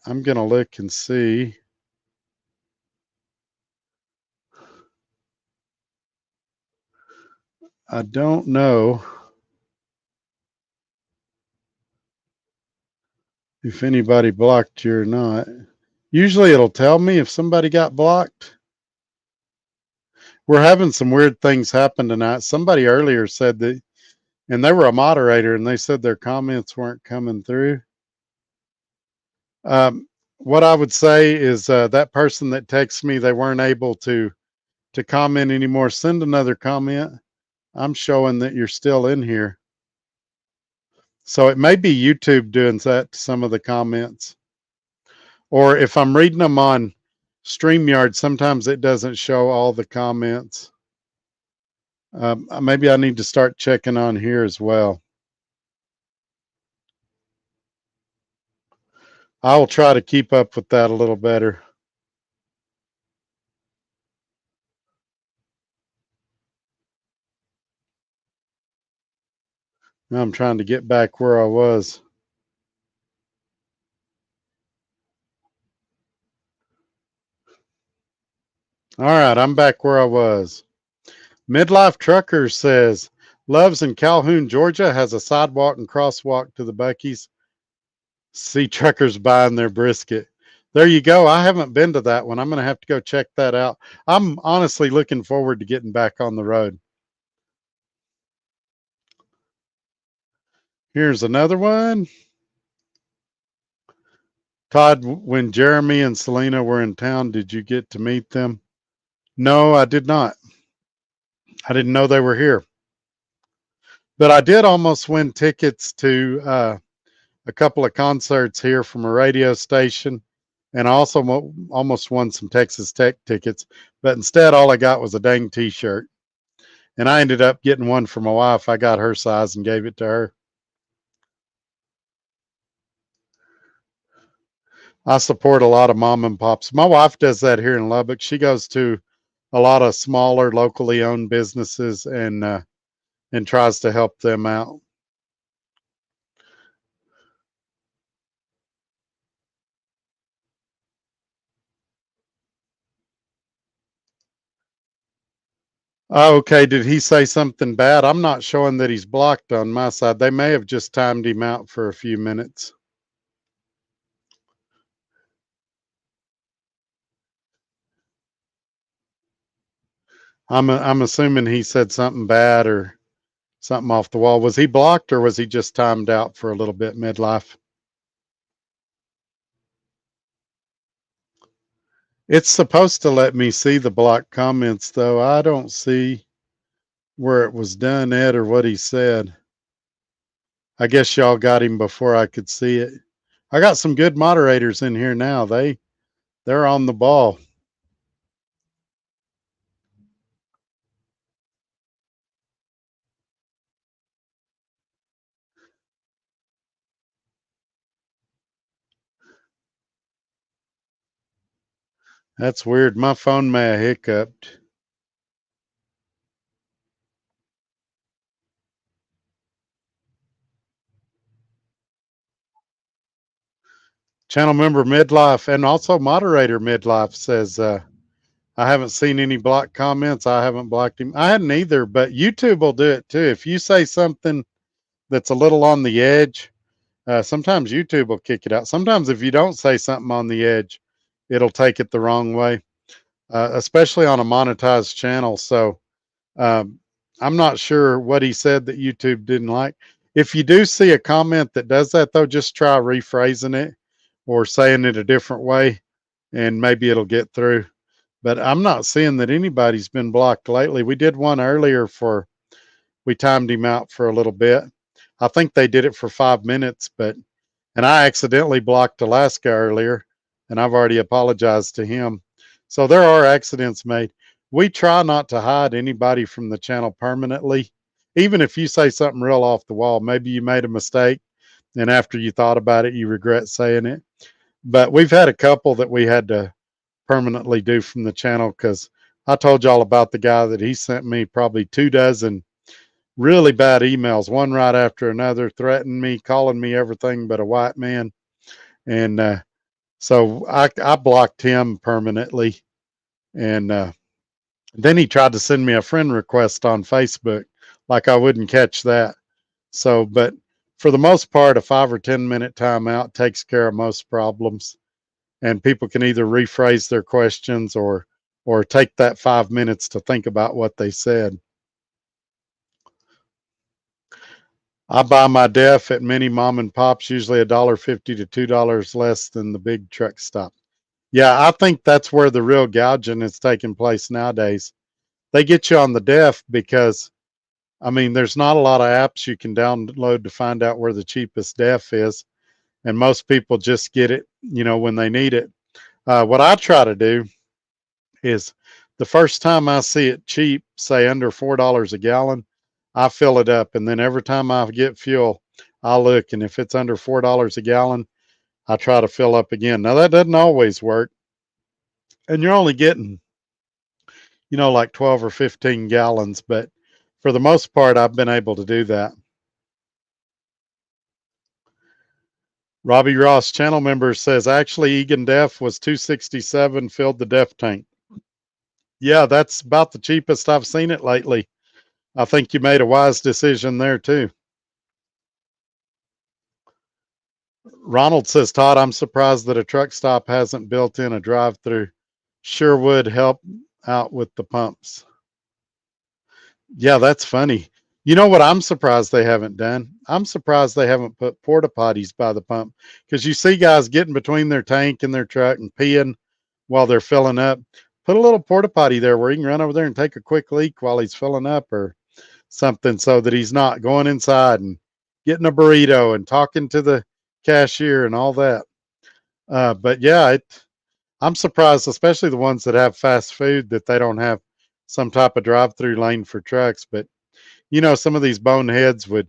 I'm going to look and see. I don't know if anybody blocked you or not. Usually it'll tell me if somebody got blocked. We're having some weird things happen tonight. Somebody earlier said that, and they were a moderator, and they said their comments weren't coming through. What I would say is that person that texts me they weren't able to comment anymore, send another comment. I'm showing that you're still in here. So it may be YouTube doing that to some of the comments. Or if I'm reading them on StreamYard, sometimes it doesn't show all the comments. Maybe I need to start checking on here as well. I will try to keep up with that a little better. Now I'm trying to get back where I was. All right, I'm back where I was. Midlife Trucker says, Loves in Calhoun, Georgia has a sidewalk and crosswalk to the Buc-ee's. See truckers buying their brisket. There you go. I haven't been to that one. I'm going to have to go check that out. I'm honestly looking forward to getting back on the road. Here's another one. Todd, when Jeremy and Selena were in town, did you get to meet them? No, I did not. I didn't know they were here. But I did almost win tickets to a couple of concerts here from a radio station. And I also almost won some Texas Tech tickets. But instead, all I got was a dang t-shirt. And I ended up getting one for my wife. I got her size and gave it to her. I support a lot of mom and pops. My wife does that here in Lubbock. She goes to a lot of smaller, locally owned businesses and tries to help them out. Oh, okay. Did he say something bad? I'm not showing that he's blocked on my side. They may have just timed him out for a few minutes. I'm assuming he said something bad or something off the wall. Was he blocked or was he just timed out for a little bit midlife? It's supposed to let me see the blocked comments though. I don't see where it was done at or what he said. I guess y'all got him before I could see it. I got some good moderators in here now. They're on the ball. That's weird. My phone may have hiccuped. Channel member Midlife and also moderator Midlife says, I haven't seen any blocked comments. I haven't blocked him. I hadn't either, but YouTube will do it too. If you say something that's a little on the edge, sometimes YouTube will kick it out. Sometimes if you don't say something on the edge, it'll take it the wrong way, especially on a monetized channel. So um, I'm not sure what he said that YouTube didn't like. If you do see a comment that does that, though, just try rephrasing it or saying it a different way, and maybe it'll get through. But I'm not seeing that anybody's been blocked lately. We did one earlier we timed him out for a little bit. I think they did it for 5 minutes, and I accidentally blocked Alaska earlier, and I've already apologized to him. So there are accidents made. We try not to hide anybody from the channel permanently. Even if you say something real off the wall, maybe you made a mistake, and after you thought about it, you regret saying it. But we've had a couple that we had to permanently do from the channel because I told y'all about the guy that he sent me probably 24 really bad emails, one right after another, threatening me, calling me everything but a white man. And so I blocked him permanently. And then he tried to send me a friend request on Facebook, like I wouldn't catch that. So, but for the most part, a 5 or 10 minute timeout takes care of most problems. And people can either rephrase their questions or take that 5 minutes to think about what they said. I buy my def at many mom and pops, usually $1.50 to $2 less than the big truck stop. Yeah, I think that's where the real gouging is taking place nowadays. They get you on the def because, I mean, there's not a lot of apps you can download to find out where the cheapest def is. And most people just get it, when they need it. What I try to do is the first time I see it cheap, say under $4 a gallon, I fill it up. And then every time I get fuel, I look. And if it's under $4 a gallon, I try to fill up again. Now, that doesn't always work. And you're only getting, like 12 or 15 gallons. But for the most part, I've been able to do that. Robbie Ross, channel member, says actually Egan Def was $2.67, filled the Def tank. Yeah, that's about the cheapest I've seen it lately. I think you made a wise decision there too. Ronald says, Todd, I'm surprised that a truck stop hasn't built in a drive-through. Sure would help out with the pumps. Yeah, that's funny. You know what I'm surprised they haven't done? I'm surprised they haven't put porta potties by the pump, because you see guys getting between their tank and their truck and peeing while they're filling up. Put a little porta potty there where he can run over there and take a quick leak while he's filling up or something, so that he's not going inside and getting a burrito and talking to the cashier and all that. But yeah, I'm surprised, especially the ones that have fast food, that they don't have some type of drive-through lane for trucks. But some of these boneheads would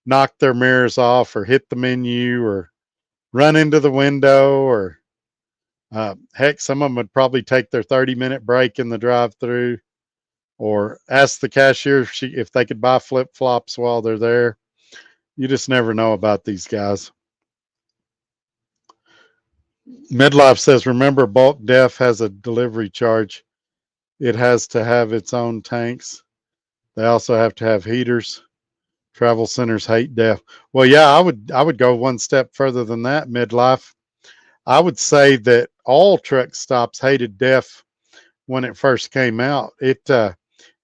knock their mirrors off or hit the menu or run into the window, or heck, some of them would probably take their 30-minute break in the drive-through or ask the cashier if they could buy flip-flops while they're there. You just never know about these guys. Midlife says, remember, bulk def has a delivery charge. It has to have its own tanks. They also have to have heaters. Travel centers hate def. Well, yeah, I would go one step further than that, Midlife. I would say that all truck stops hated def when it first came out. It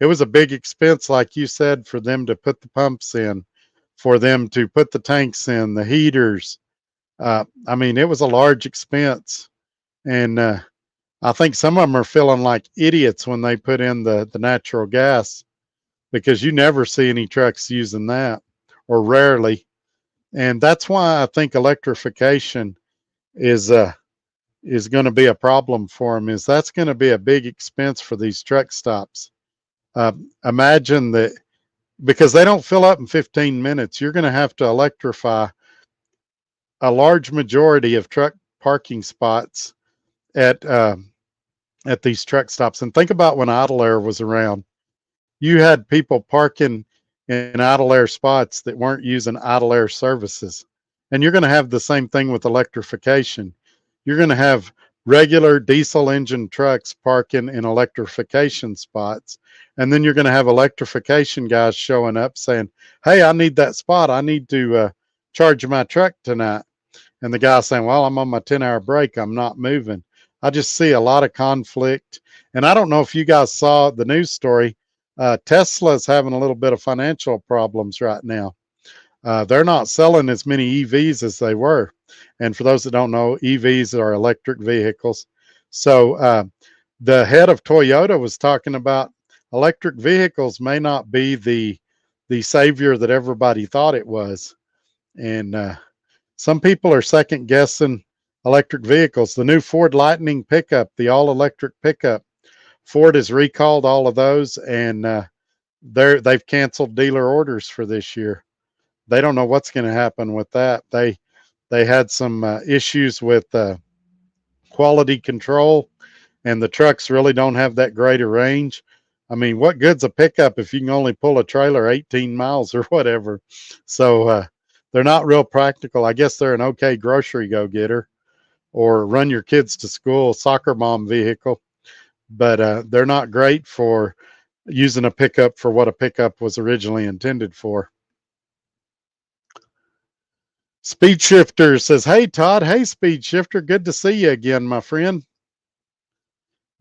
was a big expense, like you said, for them to put the pumps in, for them to put the tanks in, the heaters. I mean, it was a large expense. And I think some of them are feeling like idiots when they put in the natural gas, because you never see any trucks using that, or rarely. And that's why I think electrification is going to be a problem for them. Is that's going to be a big expense for these truck stops. Imagine that, because they don't fill up in 15 minutes. You're going to have to electrify a large majority of truck parking spots at uh, at these truck stops. And think about when idle air was around. You had people parking in idle air spots that weren't using idle air services. And you're going to have the same thing with electrification. You're going to have regular diesel engine trucks parking in electrification spots. And then you're going to have electrification guys showing up saying, hey, I need that spot. I need to charge my truck tonight. And the guy saying, well, I'm on my 10-hour break. I'm not moving. I just see a lot of conflict. And I don't know if you guys saw the news story. Tesla's having a little bit of financial problems right now. They're not selling as many EVs as they were. And for those that don't know, EVs are electric vehicles. So the head of Toyota was talking about electric vehicles may not be the savior that everybody thought it was. And some people are second guessing electric vehicles. The new Ford Lightning pickup, the all electric pickup, Ford has recalled all of those, and they've canceled dealer orders for this year. They don't know what's going to happen with that. They had some issues with quality control, and the trucks really don't have that great a range. I mean, what good's a pickup if you can only pull a trailer 18 miles or whatever? So they're not real practical. I guess they're an okay grocery go-getter or run your kids to school soccer mom vehicle, but they're not great for using a pickup for what a pickup was originally intended for. Speed Shifter says, hey, Todd. Hey, Speed Shifter. Good to see you again, my friend.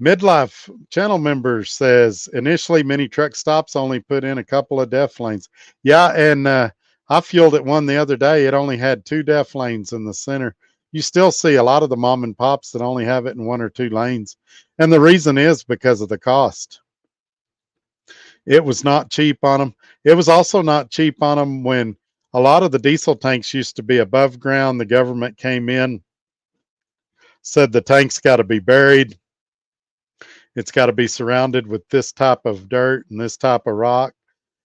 Midlife channel member says, initially, many truck stops only put in a couple of def lanes. Yeah, and I fueled at one the other day. It only had 2 def lanes in the center. You still see a lot of the mom and pops that only have it in 1 or 2 lanes. And the reason is because of the cost. It was not cheap on them. It was also not cheap on them when a lot of the diesel tanks used to be above ground. The government came in, said the tank's got to be buried. It's got to be surrounded with this type of dirt and this type of rock.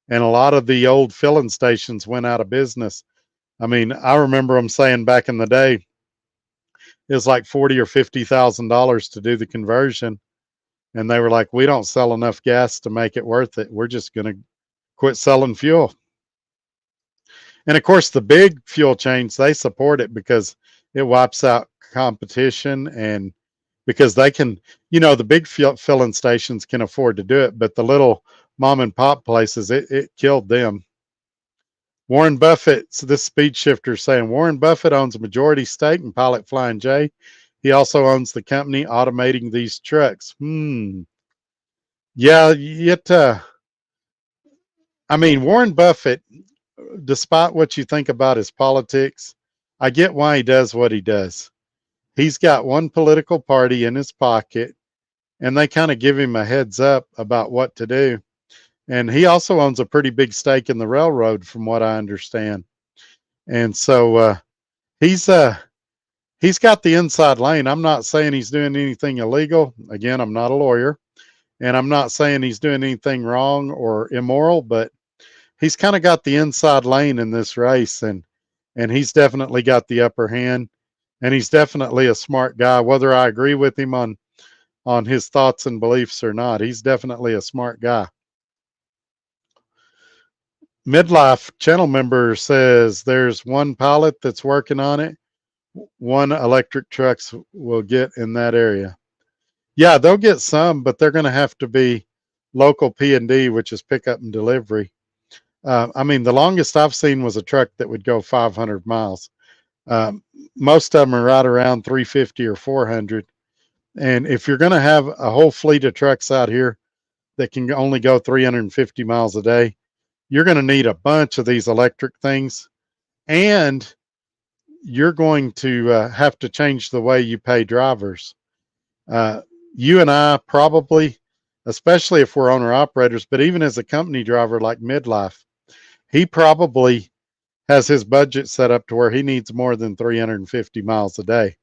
And a lot of the old filling stations went out of business. I mean, I remember them saying back in the day, it was like $40,000 or $50,000 to do the conversion. And they were like, we don't sell enough gas to make it worth it. We're just going to quit selling fuel. And of course, the big fuel chains, they support it because it wipes out competition, and because they can, the big filling stations can afford to do it, but the little mom and pop places, it killed them. Warren Buffett, so this Speed Shifter saying, Warren Buffett owns a majority stake in Pilot Flying J. He also owns the company automating these trucks. Yeah, I mean, Warren Buffett, despite what you think about his politics, I get why he does what he does. He's got one political party in his pocket, and they kind of give him a heads up about what to do. And he also owns a pretty big stake in the railroad, from what I understand. And so he's got the inside lane. I'm not saying he's doing anything illegal. Again, I'm not a lawyer, and I'm not saying he's doing anything wrong or immoral, but he's kind of got the inside lane in this race, and he's definitely got the upper hand, and he's definitely a smart guy. Whether I agree with him on his thoughts and beliefs or not, he's definitely a smart guy. Midlife channel member says there's one pilot that's working on it. 1 electric trucks will get in that area. Yeah, they'll get some, but they're going to have to be local P&D, which is pickup and delivery. I mean, the longest I've seen was a truck that would go 500 miles. Most of them are right around 350 or 400. And if you're going to have a whole fleet of trucks out here that can only go 350 miles a day, you're going to need a bunch of these electric things. And you're going to have to change the way you pay drivers. You and I probably, especially if we're owner operators, but even as a company driver like Midlife, he probably has his budget set up to where he needs more than 350 miles a day.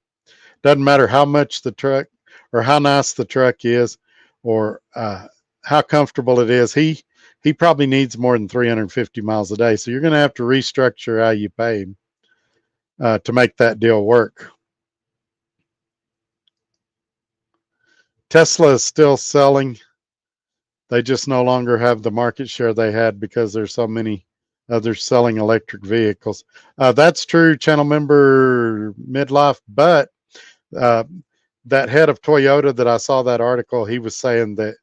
Doesn't matter how much the truck or how nice the truck is or how comfortable it is. He probably needs more than 350 miles a day. So you're going to have to restructure how you pay him to make that deal work. Tesla is still selling. They just no longer have the market share they had because there's so many others selling electric vehicles. That's true, channel member Midlife, but uh, that head of Toyota that I saw that article, he was saying that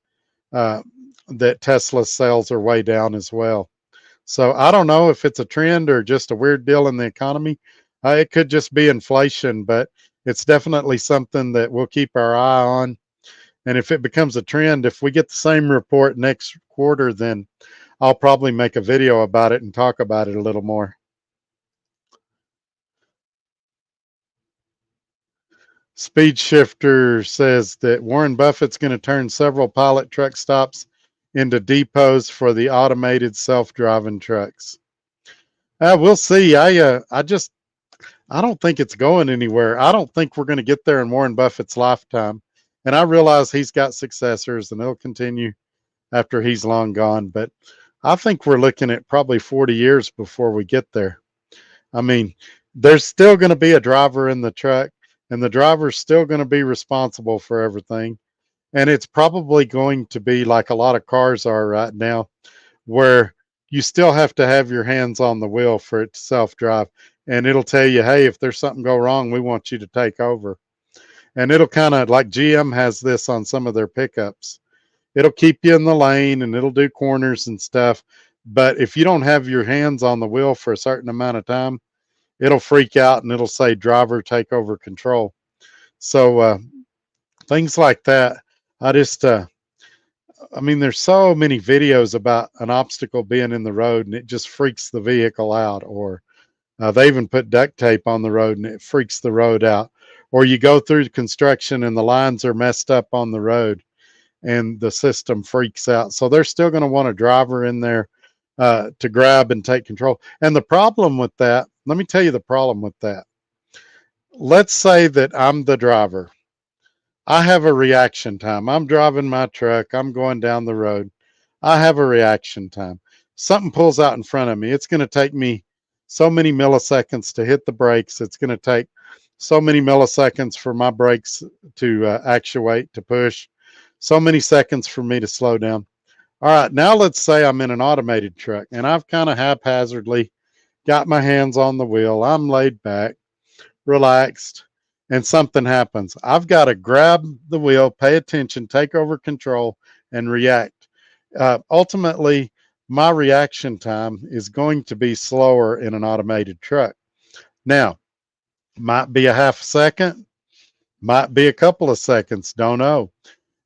that Tesla sales are way down as well. So I don't know if it's a trend or just a weird deal in the economy. It could just be inflation, but it's definitely something that we'll keep our eye on. And if it becomes a trend, if we get the same report next quarter, then I'll probably make a video about it and talk about it a little more. Speed Shifter says that Warren Buffett's going to turn several pilot truck stops into depots for the automated self-driving trucks. We'll see. I don't think it's going anywhere. I don't think we're going to get there in Warren Buffett's lifetime. And I realize he's got successors and they'll continue after he's long gone. But I think we're looking at probably 40 years before we get there. I mean, there's still going to be a driver in the truck, and the driver's still going to be responsible for everything. And it's probably going to be like a lot of cars are right now, where you still have to have your hands on the wheel for it to self-drive. And it'll tell you, hey, if there's something go wrong, we want you to take over. And it'll kind of like GM has this on some of their pickups. It'll keep you in the lane and it'll do corners and stuff. But if you don't have your hands on the wheel for a certain amount of time, it'll freak out and it'll say driver take over control. So things like that. I mean, there's so many videos about an obstacle being in the road and it just freaks the vehicle out. Or they even put duct tape on the road and it freaks the road out. Or you go through construction and the lines are messed up on the road and the system freaks out. So they're still going to want a driver in there to grab and take control. And the problem with that, let me tell you the problem with that. Let's say that I'm the driver. I have a reaction time. I'm driving my truck. I'm going down the road. I have a reaction time. Something pulls out in front of me. It's going to take me so many milliseconds to hit the brakes. It's going to take so many milliseconds for my brakes to actuate, to push. So many seconds for me to slow down. All right, now let's say I'm in an automated truck and I've kind of haphazardly got my hands on the wheel. I'm laid back, relaxed, and something happens. I've got to grab the wheel, pay attention, take over control, and react. Ultimately, my reaction time is going to be slower in an automated truck. Now, might be a half second, might be a couple of seconds, don't know.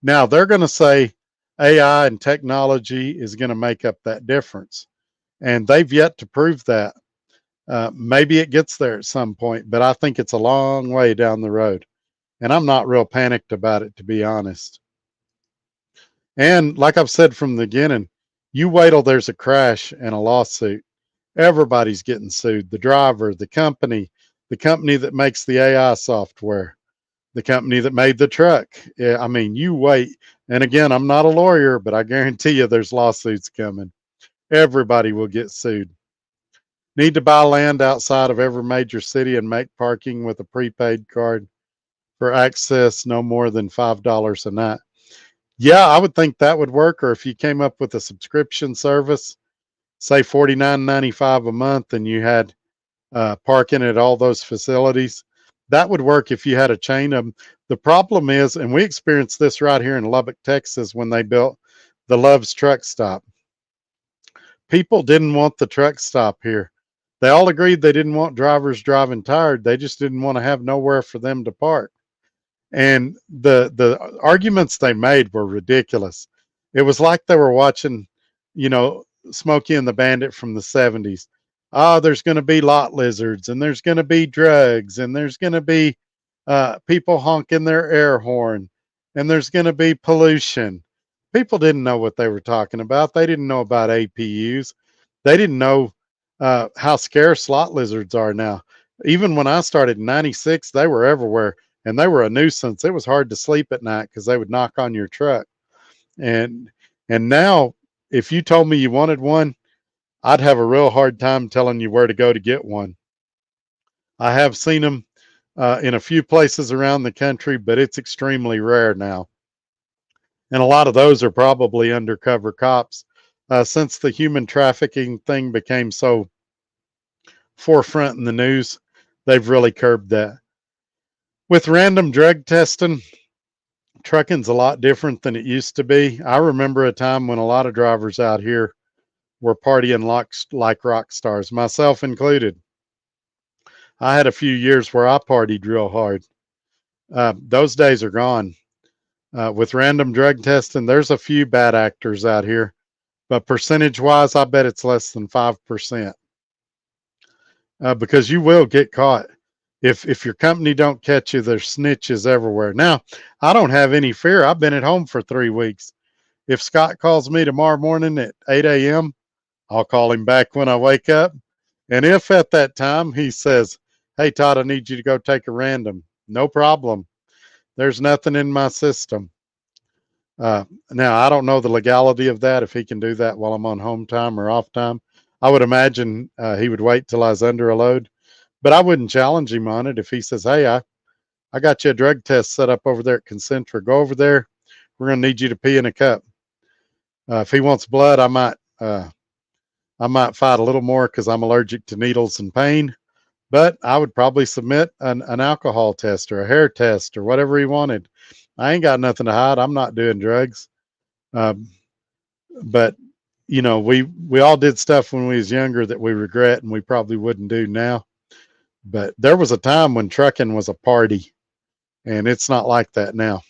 Now, they're going to say AI and technology is going to make up that difference. And they've yet to prove that. Maybe it gets there at some point, but I think it's a long way down the road. And I'm not real panicked about it, to be honest. And like I've said from the beginning, you wait till there's a crash and a lawsuit. Everybody's getting sued. The driver, the company that makes the AI software, the company that made the truck. Yeah, I mean, you wait. And again, I'm not a lawyer, but I guarantee you there's lawsuits coming. Everybody will get sued. Need to buy land outside of every major city and make parking with a prepaid card for access no more than $5 a night. Yeah, I would think that would work. Or if you came up with a subscription service, say $49.95 a month, and you had parking at all those facilities, that would work if you had a chain of them. The problem is, and we experienced this right here in Lubbock, Texas, when they built the Love's truck stop. People didn't want the truck stop here. They all agreed they didn't want drivers driving tired. They just didn't want to have nowhere for them to park. And the arguments they made were ridiculous. It was like they were watching, Smokey and the Bandit from the 70s. Oh, there's going to be lot lizards, and there's going to be drugs, and there's going to be people honking their air horn, and there's going to be pollution. People didn't know what they were talking about. They didn't know about APUs. They didn't know how scarce lot lizards are now. Even when I started in '96, they were everywhere, and they were a nuisance. It was hard to sleep at night because they would knock on your truck. And now, if you told me you wanted one, I'd have a real hard time telling you where to go to get one. I have seen them in a few places around the country, but it's extremely rare now. And a lot of those are probably undercover cops. Since the human trafficking thing became so forefront in the news, they've really curbed that. With random drug testing, trucking's a lot different than it used to be. I remember a time when a lot of drivers out here were partying like rock stars, myself included. I had a few years where I partied real hard. Those days are gone. With random drug testing, there's a few bad actors out here, but percentage wise, I bet it's less than 5%. Because you will get caught. If your company don't catch you, there's snitches everywhere. Now, I don't have any fear. I've been at home for 3 weeks. If Scott calls me tomorrow morning at 8 a.m., I'll call him back when I wake up. And if at that time he says, "Hey, Todd, I need you to go take a random," no problem. There's nothing in my system. Now, I don't know the legality of that, if he can do that while I'm on home time or off time. I would imagine he would wait till I was under a load, but I wouldn't challenge him on it. If he says, "Hey, I got you a drug test set up over there at Concentra. Go over there. We're going to need you to pee in a cup." If he wants blood, I might fight a little more because I'm allergic to needles and pain. But I would probably submit an alcohol test or a hair test or whatever he wanted. I ain't got nothing to hide. I'm not doing drugs. But we all did stuff when we was younger that we regret and we probably wouldn't do now. But there was a time when trucking was a party, and it's not like that now.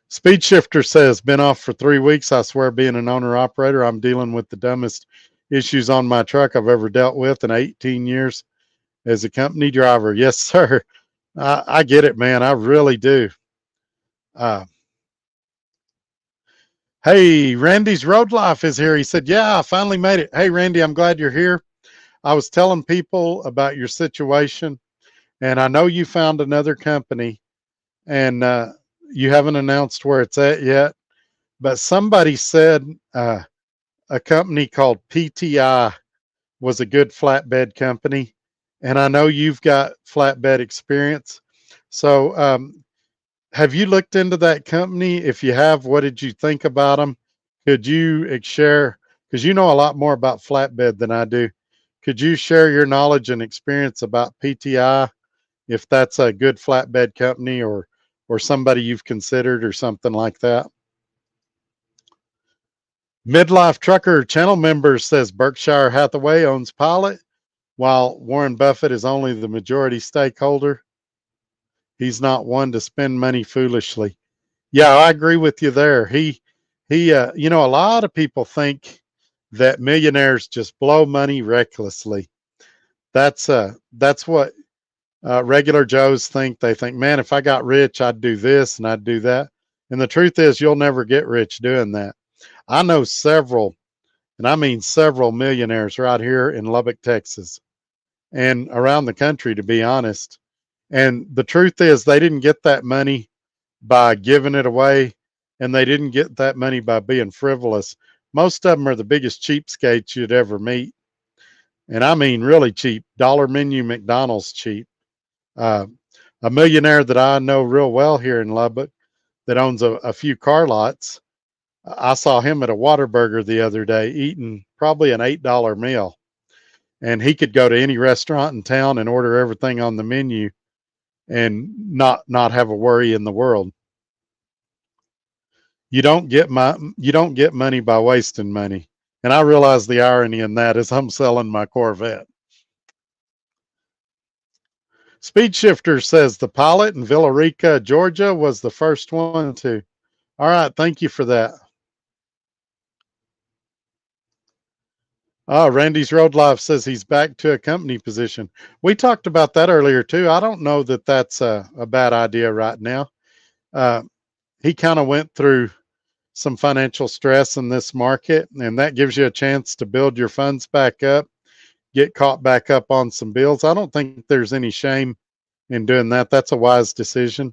Speed Shifter says, "Been off for 3 weeks. I swear, being an owner operator, I'm dealing with the dumbest issues on my truck I've ever dealt with in 18 years as a company driver." Yes, sir. I get it, man. I really do. Hey, Randy's Road Life is here. He said, "Yeah, I finally made it." Hey, Randy, I'm glad you're here. I was telling people about your situation, and I know you found another company, and you haven't announced where it's at yet. But somebody said a company called PTI was a good flatbed company, and I know you've got flatbed experience. So, have you looked into that company? If you have, what did you think about them? Could you share, because you know a lot more about flatbed than I do. Could you share your knowledge and experience about PTI, if that's a good flatbed company or somebody you've considered or something like that? Midlife Trucker channel member says Berkshire Hathaway owns Pilot, while Warren Buffett is only the majority stakeholder. He's not one to spend money foolishly. Yeah, I agree with you there. A lot of people think that millionaires just blow money recklessly. That's what regular Joes think. They think, "Man, if I got rich, I'd do this and I'd do that." And the truth is, you'll never get rich doing that. I know several, and I mean several millionaires right here in Lubbock, Texas, and around the country, to be honest. And the truth is, they didn't get that money by giving it away, and they didn't get that money by being frivolous. Most of them are the biggest cheapskates you'd ever meet. And I mean really cheap, dollar menu McDonald's cheap. A millionaire that I know real well here in Lubbock that owns a few car lots, I saw him at a Whataburger the other day eating probably an $8 meal. And he could go to any restaurant in town and order everything on the menu and not have a worry in the world. You don't get money by wasting money. And I realize the irony in that as I'm selling my Corvette. Speed Shifter says the Pilot in Villarica, Georgia was the first one to. All right, thank you for that. Randy's Road Life says he's back to a company position. We talked about that earlier too. I don't know that that's a bad idea right now. He kind of went through some financial stress in this market, and that gives you a chance to build your funds back up, get caught back up on some bills. I don't think there's any shame in doing that. That's a wise decision.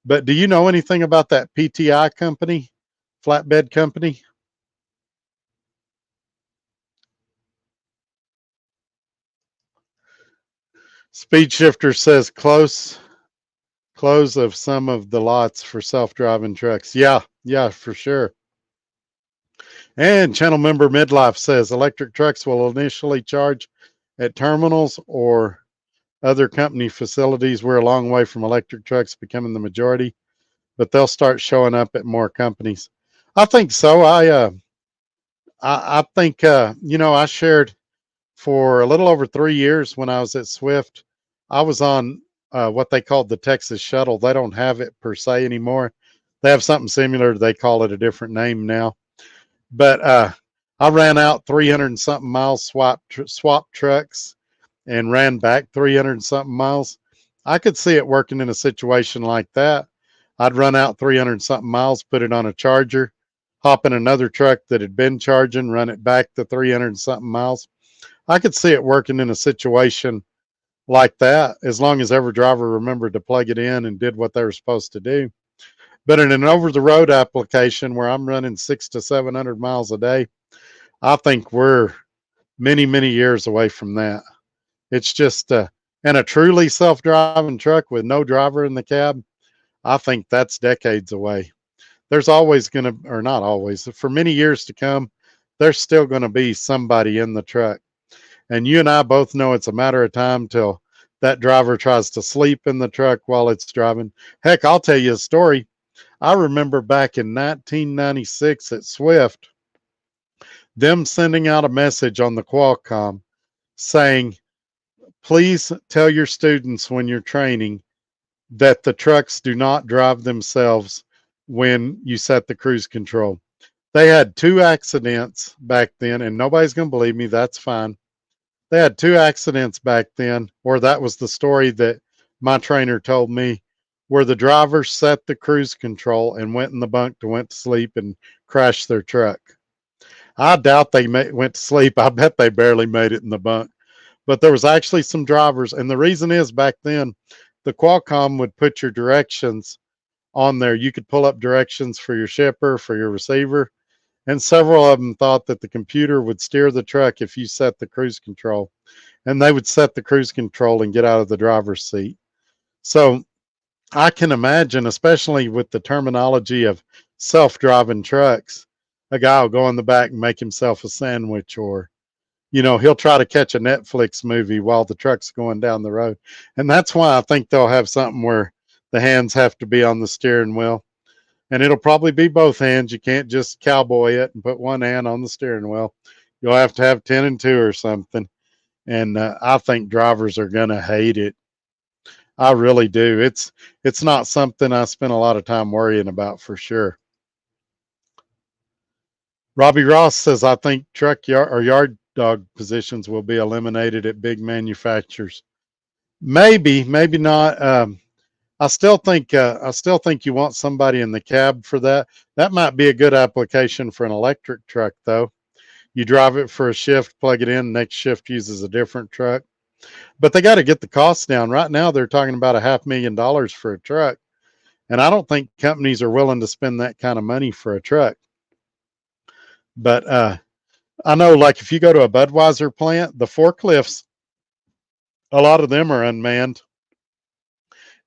But do you know anything about that PTI company, flatbed company? Speed Shifter says close of some of the lots for self-driving trucks. Yeah, for sure. And channel member Midlife says electric trucks will initially charge at terminals or other company facilities. We're a long way from electric trucks becoming the majority, but they'll start showing up at more companies. I think so. I think I shared for a little over 3 years when I was at Swift. I was on what they called the Texas Shuttle. They don't have it per se anymore. They have something similar. They call it a different name now. But I ran out 300 and something miles, swap trucks, and ran back 300 and something miles. I could see it working in a situation like that. I'd run out 300 and something miles, put it on a charger, hop in another truck that had been charging, run it back to 300 and something miles. I could see it working in a situation like that as long as every driver remembered to plug it in and did what they were supposed to do. But in an over the road application where I'm running 600 to 700 miles a day, I think we're many, many years away from that. It's just, and a truly self driving truck with no driver in the cab, I think that's decades away. There's always going to, or not always, for many years to come, there's still going to be somebody in the truck. And you and I both know it's a matter of time till that driver tries to sleep in the truck while it's driving. Heck, I'll tell you a story. I remember back in 1996 at Swift, them sending out a message on the Qualcomm saying, please tell your students when you're training that the trucks do not drive themselves when you set the cruise control. They had 2 accidents back then, and nobody's going to believe me. That's fine. They had 2 accidents back then, or that was the story that my trainer told me, where the driver set the cruise control and went in the bunk to went to sleep and crashed their truck. I doubt they went to sleep. I bet they barely made it in the bunk. But there was actually some drivers, and the reason is back then, the Qualcomm would put your directions on there. You could pull up directions for your shipper, for your receiver, and several of them thought that the computer would steer the truck if you set the cruise control, and they would set the cruise control and get out of the driver's seat. So I can imagine, especially with the terminology of self-driving trucks, a guy will go in the back and make himself a sandwich, or he'll try to catch a Netflix movie while the truck's going down the road. And that's why I think they'll have something where the hands have to be on the steering wheel. And it'll probably be both hands. You can't just cowboy it and put one hand on the steering wheel. You'll have to have 10 and 2 or something. And I think drivers are going to hate it. I really do. It's not something I spend a lot of time worrying about for sure. Robbie Ross says, I think truck yard dog positions will be eliminated at big manufacturers. Maybe not. I still think you want somebody in the cab for that. That might be a good application for an electric truck, though. You drive it for a shift, plug it in, next shift uses a different truck. But they got to get the costs down. Right now, they're talking about $500,000 for a truck. And I don't think companies are willing to spend that kind of money for a truck. But I know, like, if you go to a Budweiser plant, the forklifts, a lot of them are unmanned.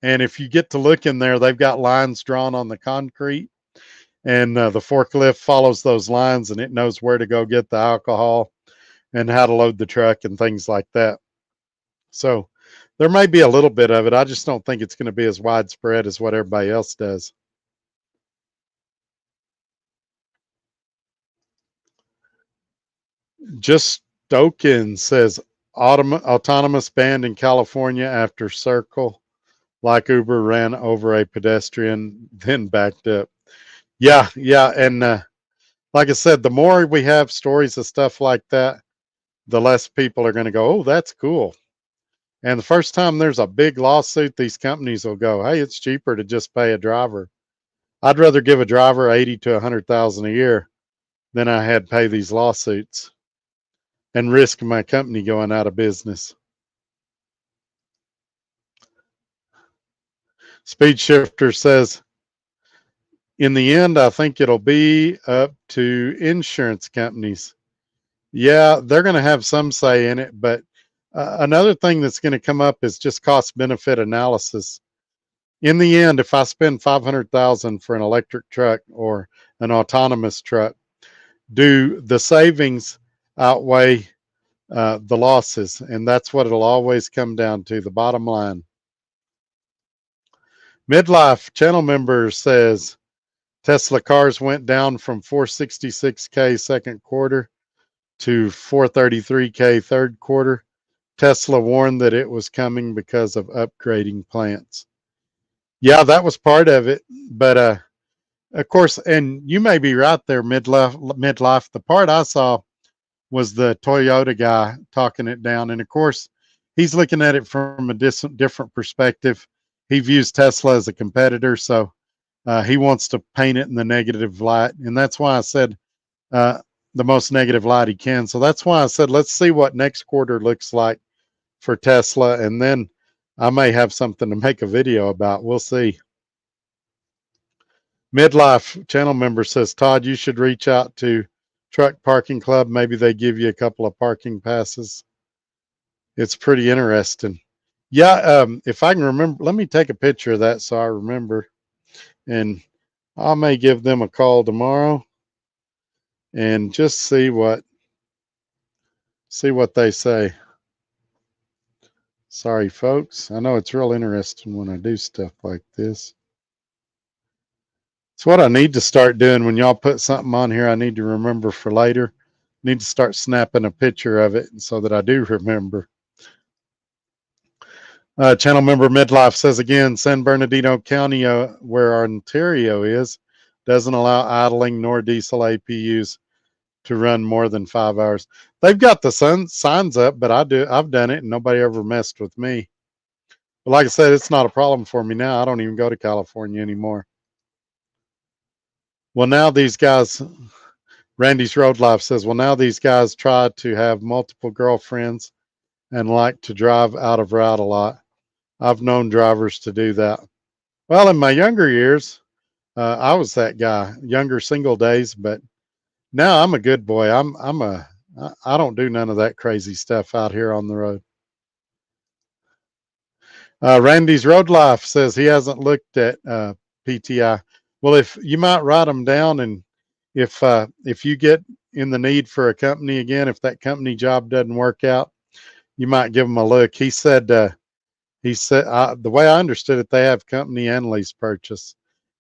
And if you get to look in there, they've got lines drawn on the concrete, and the forklift follows those lines, and it knows where to go get the alcohol and how to load the truck and things like that. So there may be a little bit of it. I just don't think it's going to be as widespread as what everybody else does. Just Stokin says autonomous banned in California after Circle, like Uber, ran over a pedestrian, then backed up. Yeah. And like I said, the more we have stories of stuff like that, the less people are going to go, oh, that's cool. And the first time there's a big lawsuit, these companies will go, hey, it's cheaper to just pay a driver. I'd rather give a driver 80 to 100,000 a year than I had pay these lawsuits and risk my company going out of business. Speed Shifter says, in the end, I think it'll be up to insurance companies. Yeah, they're going to have some say in it, but another thing that's going to come up is just cost benefit analysis. In the end, if I spend 500,000 for an electric truck or an autonomous truck, do the savings outweigh the losses? And that's what it'll always come down to, the bottom line. Midlife channel member says Tesla cars went down from 466K second quarter to 433K third quarter. Tesla warned that it was coming because of upgrading plants. Yeah, that was part of it, but of course, and you may be right there, midlife. The part I saw was the Toyota guy talking it down, and of course, he's looking at it from a different perspective. He views Tesla as a competitor, so he wants to paint it in the negative light, and that's why I said the most negative light he can. So that's why I said let's see what next quarter looks like for Tesla, and then I may have something to make a video about. We'll see. Midlife channel member says, Todd, you should reach out to Truck Parking Club. Maybe they give you a couple of parking passes. It's pretty interesting. Yeah, if I can remember, let me take a picture of that so I remember. And I may give them a call tomorrow and just see what they say. Sorry, folks. I know it's real interesting when I do stuff like this. It's what I need to start doing when y'all put something on here I need to remember for later. I need to start snapping a picture of it so that I do remember. Channel member Midlife says again, San Bernardino County, where Ontario is, doesn't allow idling nor diesel APUs to run more than 5 hours. They've got the signs up, but I've done it and nobody ever messed with me. But like I said, it's not a problem for me now. I don't even go to California anymore. Well, now these guys, Randy's Road Life says, well, now these guys try to have multiple girlfriends and like to drive out of route a lot. I've known drivers to do that. Well, in my younger years, I was that guy, younger single days, but now I'm a good boy. I don't do none of that crazy stuff out here on the road. Randy's Road Life says he hasn't looked at PTI. Well, if you might write them down, and if you get in the need for a company again, if that company job doesn't work out, you might give them a look. He said the way I understood it, they have company and lease purchase.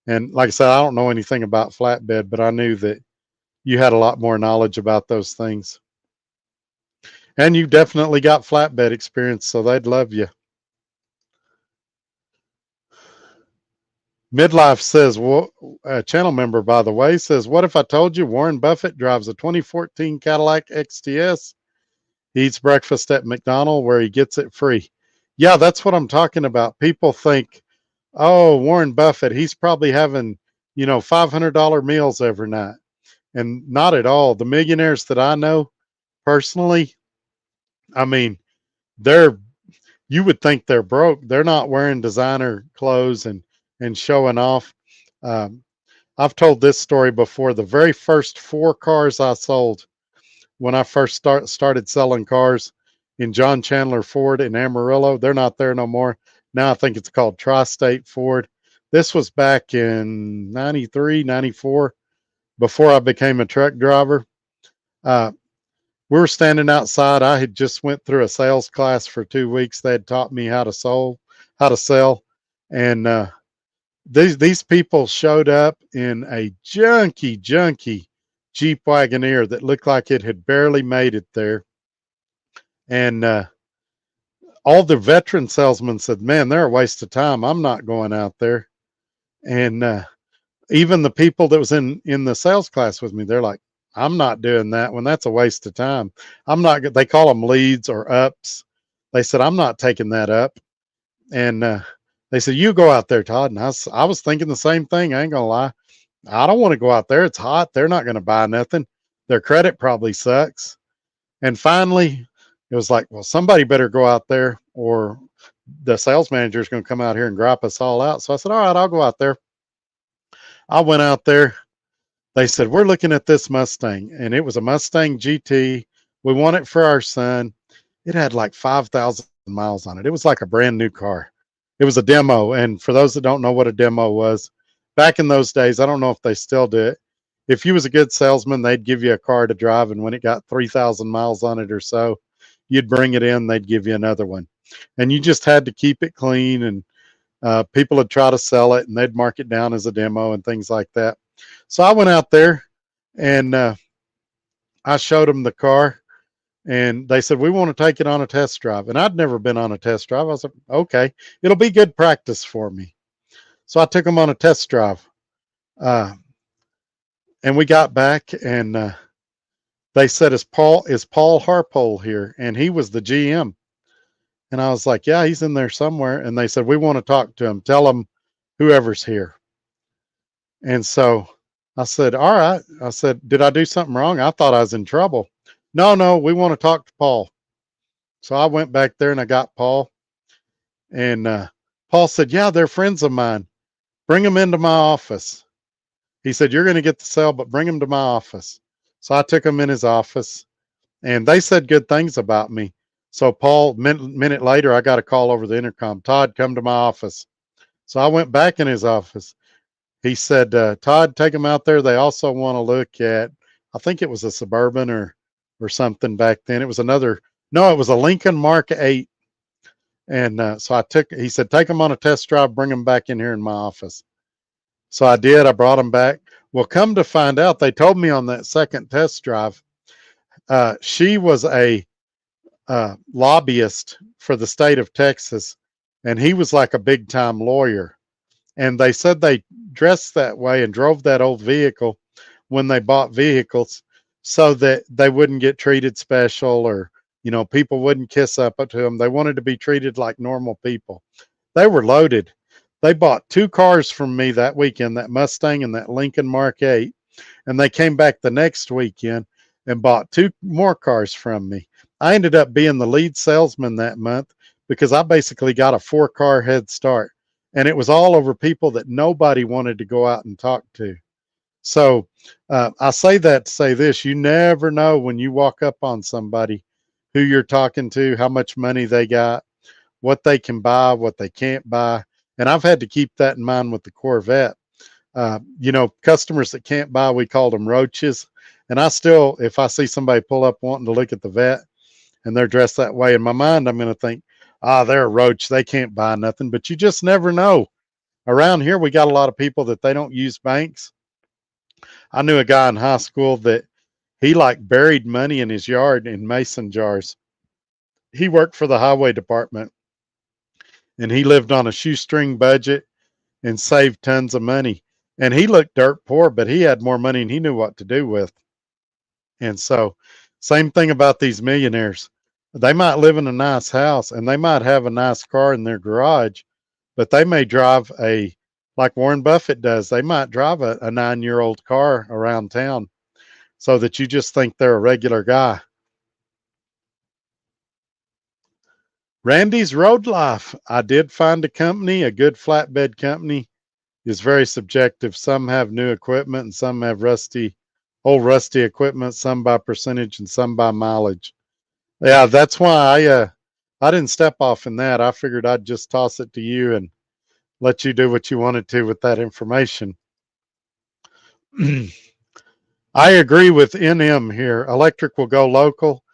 And like I said, I don't know anything about flatbed, but I knew that you had a lot more knowledge about those things. And you definitely got flatbed experience, so they'd love you. Midlife says, well, a channel member, by the way, says, what if I told you Warren Buffett drives a 2014 Cadillac XTS? He eats breakfast at McDonald's where he gets it free. Yeah, that's what I'm talking about. People think, oh, Warren Buffett, he's probably having, $500 meals every night. And not at all. The millionaires that I know personally, I mean, you would think they're broke. They're not wearing designer clothes and showing off. I've told this story before. The very first 4 cars I sold when I first started selling cars in John Chandler Ford in Amarillo, they're not there no more. Now I think it's called Tri-State Ford. This was back in 93, 94, before I became a truck driver. We were standing outside. I had just went through a sales class for 2 weeks. They had taught me how to sell. And these people showed up in a junky Jeep Wagoneer that looked like it had barely made it there. And all the veteran salesmen said, man, they're a waste of time. I'm not going out there. And even the people that was in the sales class with me, they're like, I'm not doing that one. That's a waste of time. They call them leads or ups. They said, I'm not taking that up. And they They said, you go out there, Todd. And I was thinking the same thing. I ain't gonna lie. I don't want to go out there. It's hot. They're not going to buy nothing. Their credit probably sucks. And finally, it was like, well, somebody better go out there or the sales manager is going to come out here and gripe us all out. So I said, all right, I'll go out there. I went out there. They said, we're looking at this Mustang, and it was a Mustang GT. We want it for our son. It had like 5,000 miles on it. It was like a brand new car. It was a demo. And for those that don't know what a demo was, back in those days, I don't know if they still do it. If you was a good salesman, they'd give you a car to drive, and when it got 3,000 miles on it or so, you'd bring it in, they'd give you another one. And you just had to keep it clean, and people would try to sell it, and they'd mark it down as a demo and things like that. So I went out there, and I showed them the car, and they said, we want to take it on a test drive. And I'd never been on a test drive. I was like, okay, it'll be good practice for me. So I took them on a test drive. And we got back, and they said, is Paul Harpole here? And he was the GM. And I was like, yeah, he's in there somewhere. And they said, we want to talk to him. Tell him whoever's here. And so I said, all right. I said, did I do something wrong? I thought I was in trouble. No, we want to talk to Paul. So I went back there and I got Paul. And Paul said, yeah, they're friends of mine. Bring them into my office. He said, you're going to get the sale, but bring them to my office. So I took them in his office, and they said good things about me. So Paul, minute later, I got a call over the intercom. Todd, come to my office. So I went back in his office. He said, Todd, take them out there. They also want to look at, I think it was a Suburban or something back then. It was it was a Lincoln Mark 8. And so he said, take them on a test drive, bring them back in here in my office. So I did. I brought them back. Well, come to find out, they told me on that second test drive, she was a lobbyist for the state of Texas, and he was like a big time lawyer. And they said they dressed that way and drove that old vehicle when they bought vehicles so that they wouldn't get treated special, or, people wouldn't kiss up to them. They wanted to be treated like normal people. They were loaded. They bought 2 cars from me that weekend, that Mustang and that Lincoln Mark 8. And they came back the next weekend and bought 2 more cars from me. I ended up being the lead salesman that month because I basically got a 4-car head start. And it was all over people that nobody wanted to go out and talk to. So I say that to say this: you never know when you walk up on somebody who you're talking to, how much money they got, what they can buy, what they can't buy. And I've had to keep that in mind with the Corvette. Customers that can't buy, we called them roaches. And I still, if I see somebody pull up wanting to look at the vet and they're dressed that way, in my mind, I'm going to think, they're a roach. They can't buy nothing. But you just never know. Around here, we got a lot of people that they don't use banks. I knew a guy in high school that he buried money in his yard in mason jars. He worked for the highway department, and he lived on a shoestring budget and saved tons of money. And he looked dirt poor, but he had more money than he knew what to do with. And so, same thing about these millionaires. They might live in a nice house and they might have a nice car in their garage, but they may drive like Warren Buffett does, they might drive a 9-year-old car around town so that you just think they're a regular guy. Randy's Road Life. I did find a company, a good flatbed company. Is very subjective. Some have new equipment and some have old rusty equipment, some by percentage and some by mileage. Yeah, that's why I didn't step off in that. I figured I'd just toss it to you and let you do what you wanted to with that information. I agree with NM here. Electric will go local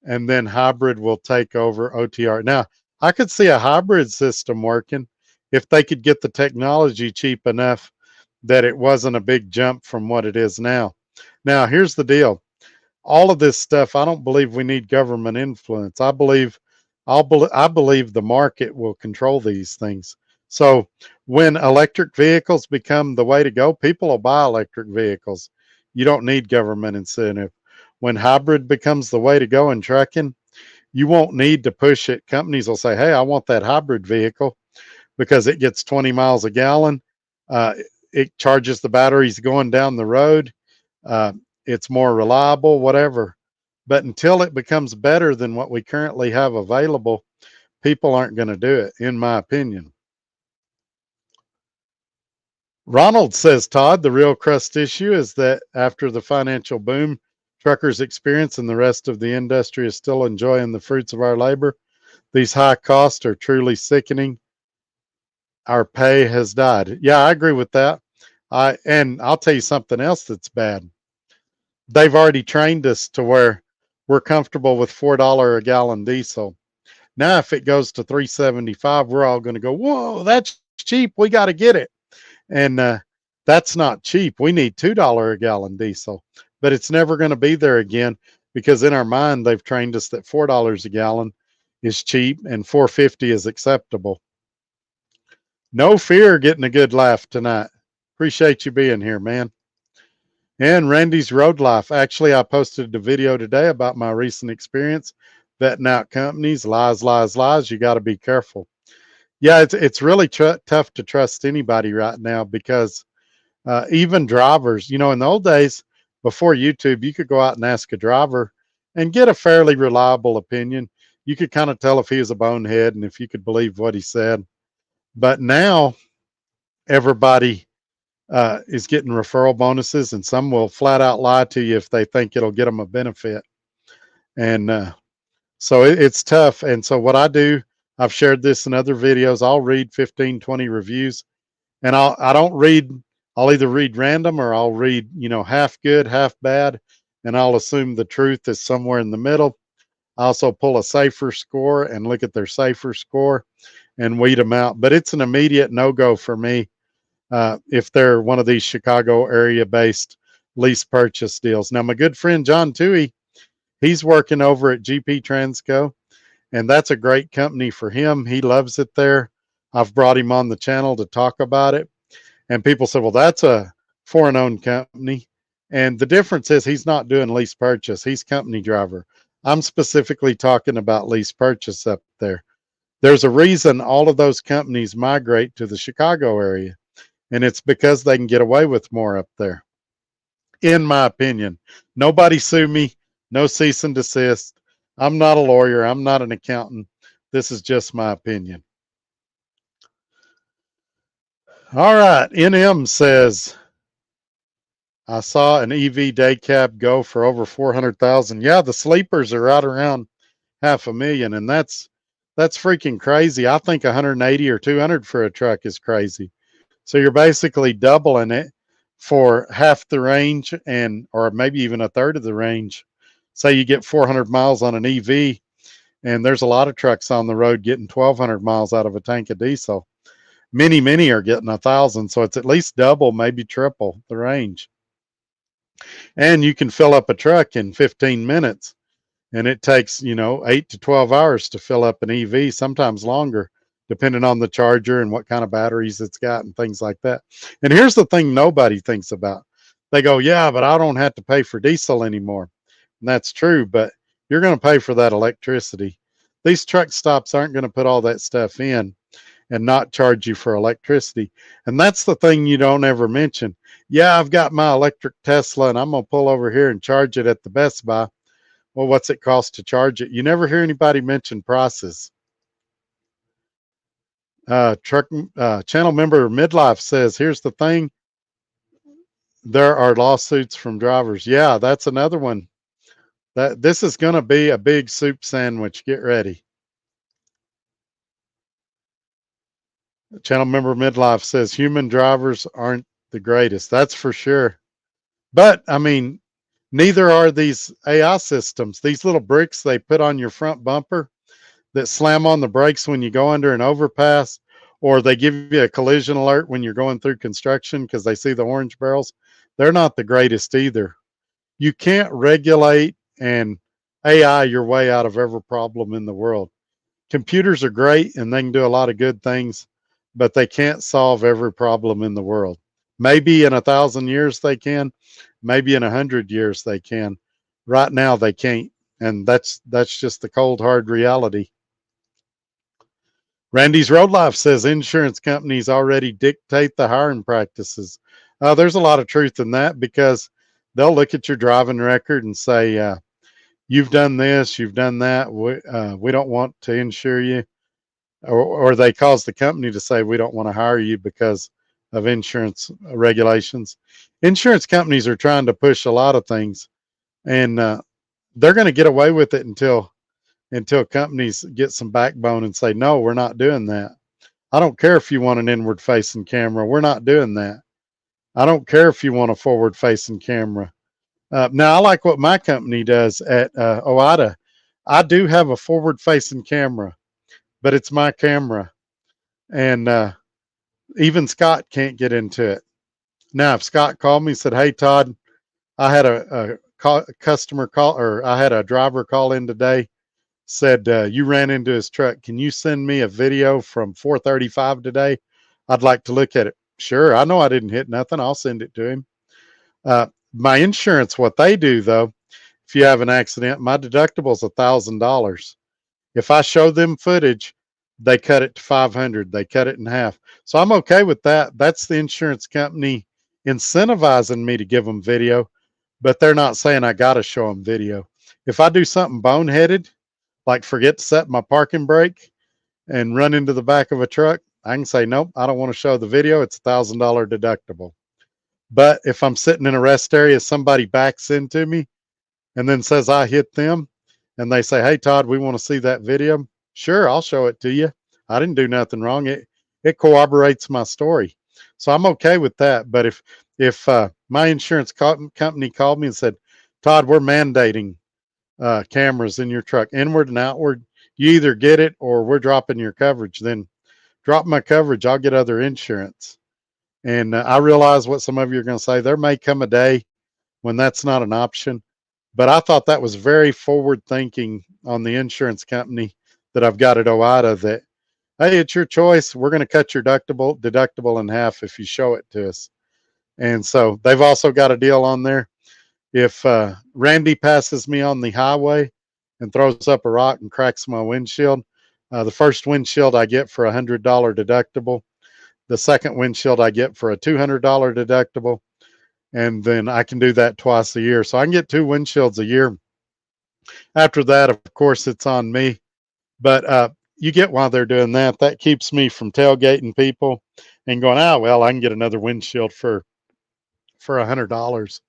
and then hybrid will take over OTR. Now, I could see a hybrid system working if they could get the technology cheap enough that it wasn't a big jump from what it is now. Now, here's the deal. All of this stuff, I don't believe we need government influence. I believe the market will control these things. So when electric vehicles become the way to go, people will buy electric vehicles. You don't need government incentive. When hybrid becomes the way to go in trucking, you won't need to push it. Companies will say, hey, I want that hybrid vehicle. because it gets 20 miles a gallon. Uh, it charges the batteries going down the road. Uh, it's more reliable, whatever. But until it becomes better than what we currently have available, people aren't going to do it, in my opinion. Ronald says, Todd, the real crust issue is that after the financial boom truckers experience and the rest of the industry is still enjoying the fruits of our labor, these high costs are truly sickening. Our pay has died. Yeah, I agree with that. And I'll tell you something else that's bad. They've already trained us to where we're comfortable with $4 a gallon diesel. Now, if it goes to 375, we're all going to go, whoa, that's cheap. We got to get it. And that's not cheap. We need $2 a gallon diesel, but it's never going to be there again because in our mind, they've trained us that $4 a gallon is cheap and 450 is acceptable. No fear getting a good laugh tonight. Appreciate you being here, man. And Randy's Road Life. Actually, I posted a video today about my recent experience vetting out companies. Lies, lies, lies. You got to be careful. Yeah, it's really tough to trust anybody right now because even drivers, in the old days before YouTube, you could go out and ask a driver and get a fairly reliable opinion. You could kind of tell if he was a bonehead and if you could believe what he said. But now everybody is getting referral bonuses, and some will flat out lie to you if they think it'll get them a benefit. And so it's tough. And so what I do, I've shared this in other videos. I'll read 15, 20 reviews, and I don't read. I'll either read random or I'll read, half good, half bad, and I'll assume the truth is somewhere in the middle. I also pull a safer score and look at their safer score and weed them out. But it's an immediate no-go for me if they're one of these Chicago area-based lease purchase deals. Now, my good friend John Toohey, he's working over at GP Transco, and that's a great company for him. He loves it there. I've brought him on the channel to talk about it. And people say, well, that's a foreign-owned company. And the difference is he's not doing lease purchase. He's company driver. I'm specifically talking about lease purchase up there. There's a reason all of those companies migrate to the Chicago area, and it's because they can get away with more up there, in my opinion. Nobody sue me. No cease and desist. I'm not a lawyer. I'm not an accountant. This is just my opinion. All right. NM says, I saw an EV day cab go for over 400,000. Yeah, the sleepers are right around 500,000, and that's freaking crazy. I think 180 or 200 for a truck is crazy. So you're basically doubling it for half the range or maybe even a third of the range. Say you get 400 miles on an EV, and there's a lot of trucks on the road getting 1,200 miles out of a tank of diesel. Many are getting 1,000, so it's at least double, maybe triple the range. And you can fill up a truck in 15 minutes, and it takes 8 to 12 hours to fill up an EV, sometimes longer, depending on the charger and what kind of batteries it's got and things like that. And here's the thing nobody thinks about. They go, yeah, but I don't have to pay for diesel anymore. And that's true, but you're going to pay for that electricity. These truck stops aren't going to put all that stuff in and not charge you for electricity. And that's the thing you don't ever mention. Yeah, I've got my electric Tesla and I'm going to pull over here and charge it at the Best Buy. Well, what's it cost to charge it? You never hear anybody mention prices. Channel member Midlife says, here's the thing. There are lawsuits from drivers. Yeah, that's another one. This is going to be a big soup sandwich. Get ready. Channel member Midlife says, human drivers aren't the greatest. That's for sure. But, I mean, neither are these AI systems. These little bricks they put on your front bumper that slam on the brakes when you go under an overpass, or they give you a collision alert when you're going through construction because they see the orange barrels. They're not the greatest either. You can't regulate and AI your way out of every problem in the world. Computers are great and they can do a lot of good things, but they can't solve every problem in the world. Maybe in 1,000 years they can, maybe in 100 years they can. Right now they can't, and that's just the cold hard reality. Randy's Road Life says insurance companies already dictate the hiring practices. There's a lot of truth in that because they'll look at your driving record and say, you've done this, you've done that. We don't want to insure you. Or they cause the company to say, we don't want to hire you because of insurance regulations. Insurance companies are trying to push a lot of things, and they're going to get away with it until companies get some backbone and say, no, we're not doing that. I don't care if you want an inward facing camera. We're not doing that. I don't care if you want a forward facing camera. Now, I like what my company does at OATA. I do have a forward facing camera, but it's my camera. And even Scott can't get into it. Now, if Scott called me and said, hey, Todd, I had a customer call, or I had a driver call in today, said, you ran into his truck. Can you send me a video from 435 today? I'd like to look at it. Sure. I know I didn't hit nothing. I'll send it to him. My insurance, what they do though, if you have an accident, my deductible is $1,000. If I show them footage, they cut it to 500. They cut it in half. So I'm okay with that. That's the insurance company incentivizing me to give them video, but they're not saying I got to show them video. If I do something boneheaded, like forget to set my parking brake and run into the back of a truck, I can say, nope, I don't want to show the video. It's $1,000 deductible. But if I'm sitting in a rest area, somebody backs into me and then says I hit them, and they say, hey, Todd, we want to see that video. Sure, I'll show it to you. I didn't do nothing wrong. It corroborates my story. So I'm okay with that. But if my insurance company called me and said, Todd, we're mandating cameras in your truck, inward and outward, you either get it or we're dropping your coverage, then drop my coverage. I'll get other insurance. And I realize what some of you are going to say. There may come a day when that's not an option. But I thought that was very forward thinking on the insurance company that I've got at OIDA that, hey, it's your choice. We're going to cut your deductible in half if you show it to us. And so they've also got a deal on there. If Randy passes me on the highway and throws up a rock and cracks my windshield, the first windshield I get for $100 deductible. The second windshield I get for a $200 deductible. And then I can do that twice a year. So I can get 2 windshields a year. After that, of course, it's on me. But you get why they're doing that. That keeps me from tailgating people and going, well, I can get another windshield for $100.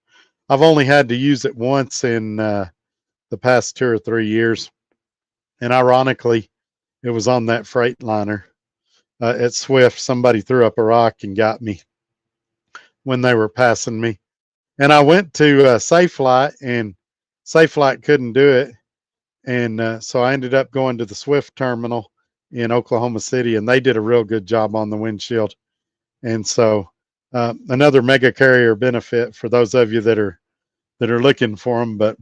I've only had to use it once in the past 2 or 3 years. And ironically, it was on that Freightliner at Swift. Somebody threw up a rock and got me when they were passing me. And I went to Safelite, and Safelite couldn't do it. And so I ended up going to the Swift terminal in Oklahoma City, and they did a real good job on the windshield. And so another mega carrier benefit for those of you that are looking for them. But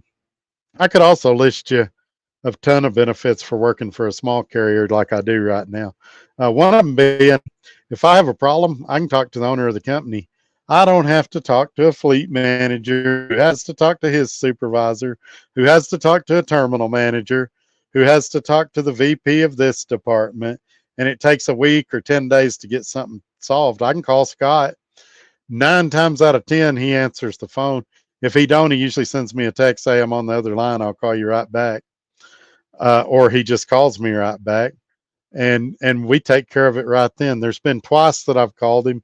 I could also list you a ton of benefits for working for a small carrier like I do right now. One of them being, if I have a problem, I can talk to the owner of the company. I don't have to talk to a fleet manager who has to talk to his supervisor, who has to talk to a terminal manager, who has to talk to the VP of this department, and it takes a week or 10 days to get something solved. I can call Scott. 9 times out of 10, he answers the phone. If he don't, he usually sends me a text, say, I'm on the other line, I'll call you right back. Or he just calls me right back. And we take care of it right then. There's been twice that I've called him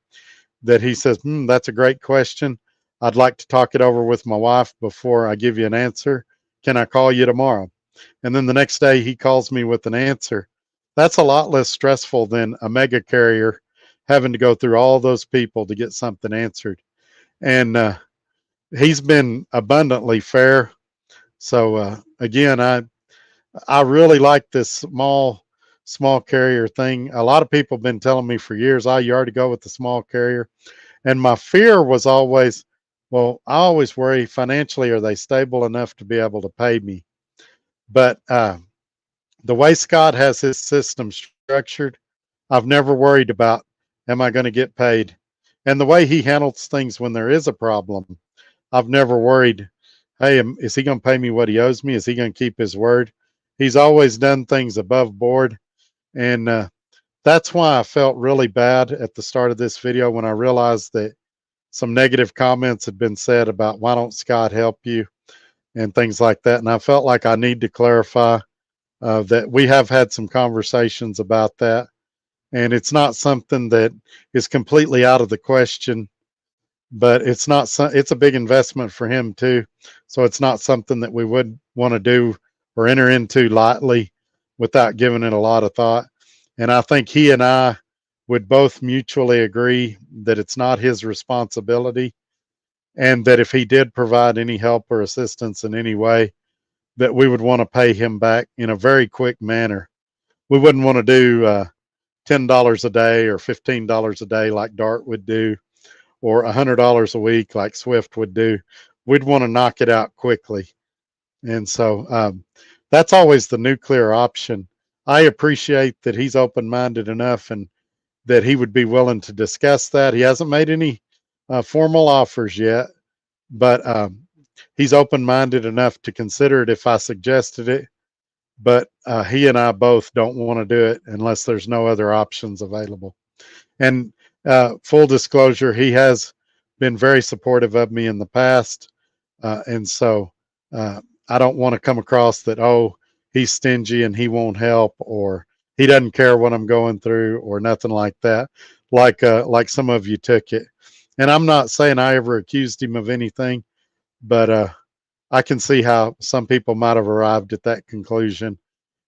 that he says, that's a great question. I'd like to talk it over with my wife before I give you an answer. Can I call you tomorrow? And then the next day he calls me with an answer. That's a lot less stressful than a mega carrier having to go through all those people to get something answered. And he's been abundantly fair. So again, I really like this small carrier thing. A lot of people have been telling me for years, you already go with the small carrier. And my fear was always, well, I always worry financially, are they stable enough to be able to pay me? But the way Scott has his system structured, I've never worried about, am I going to get paid? And the way he handles things when there is a problem, I've never worried, hey, is he going to pay me what he owes me? Is he going to keep his word? He's always done things above board. And That's why I felt really bad at the start of this video when I realized that some negative comments had been said about why don't Scott help you and things like that. And I felt like I need to clarify that we have had some conversations about that. And it's not something that is completely out of the question, but it's not, it's a big investment for him too. So it's not something that we would want to do or enter into lightly without giving it a lot of thought. And I think he and I would both mutually agree that it's not his responsibility, and that if he did provide any help or assistance in any way, that we would want to pay him back in a very quick manner. We wouldn't want to do $10 a day or $15 a day like Dart would do, or $100 a week like Swift would do. We'd want to knock it out quickly. And so that's always the nuclear option. I appreciate that he's open-minded enough and that he would be willing to discuss that. He hasn't made any formal offers yet, but he's open-minded enough to consider it if I suggested it. But he and I both don't want to do it unless there's no other options available. And full disclosure, he has been very supportive of me in the past. And so I don't want to come across that, oh, he's stingy and he won't help, or he doesn't care what I'm going through, or nothing like that, like some of you took it. And I'm not saying I ever accused him of anything, but I can see how some people might have arrived at that conclusion,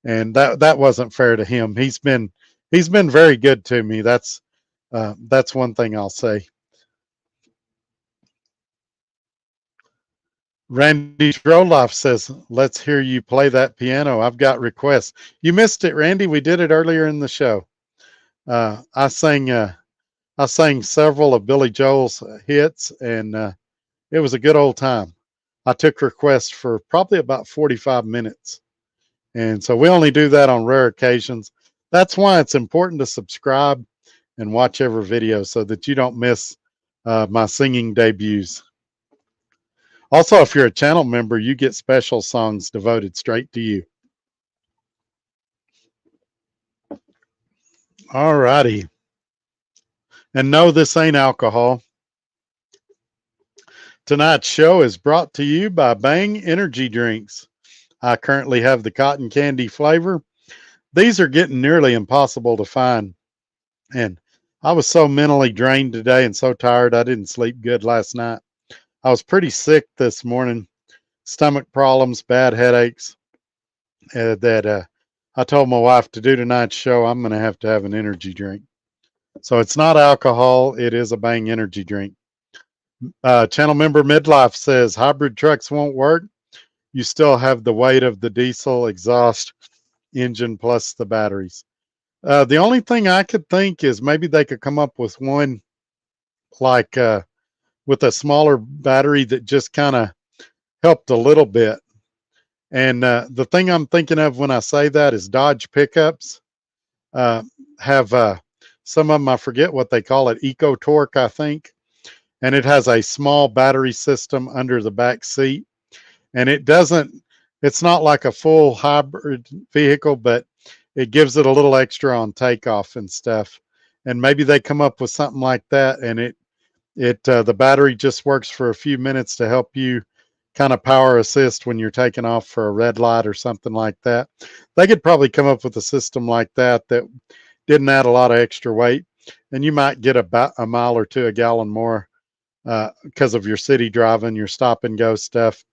and that wasn't fair to him. He's been very good to me. That's one thing I'll say. Randy Droloff says, let's hear you play that piano. I've got requests. You missed it, Randy. We did it earlier in the show. I sang several of Billy Joel's hits, and it was a good old time. I took requests for probably about 45 minutes. And so we only do that on rare occasions. That's why it's important to subscribe and watch every video so that you don't miss my singing debuts. Also, if you're a channel member, you get special songs devoted straight to you. All righty. And no, this ain't alcohol. Tonight's show is brought to you by Bang Energy Drinks. I currently have the cotton candy flavor. These are getting nearly impossible to find. And I was so mentally drained today and so tired I didn't sleep good last night. I was pretty sick this morning, stomach problems, bad headaches, that I told my wife to do tonight's show, I'm going to have an energy drink. So it's not alcohol. It is a Bang energy drink. Channel member Midlife says, hybrid trucks won't work. You still have the weight of the diesel exhaust engine plus the batteries. The only thing I could think is maybe they could come up with one like with a smaller battery that just kind of helped a little bit. And the thing I'm thinking of when I say that is Dodge pickups have some of them, I forget what they call it, Eco Torque, I think. And it has a small battery system under the back seat. And it's not like a full hybrid vehicle, but it gives it a little extra on takeoff and stuff. And maybe they come up with something like that, and the battery just works for a few minutes to help you kind of power assist when you're taking off for a red light or something like that. They could probably come up with a system like that didn't add a lot of extra weight, and you might get about a mile or two, a gallon more because of your city driving, your stop and go stuff.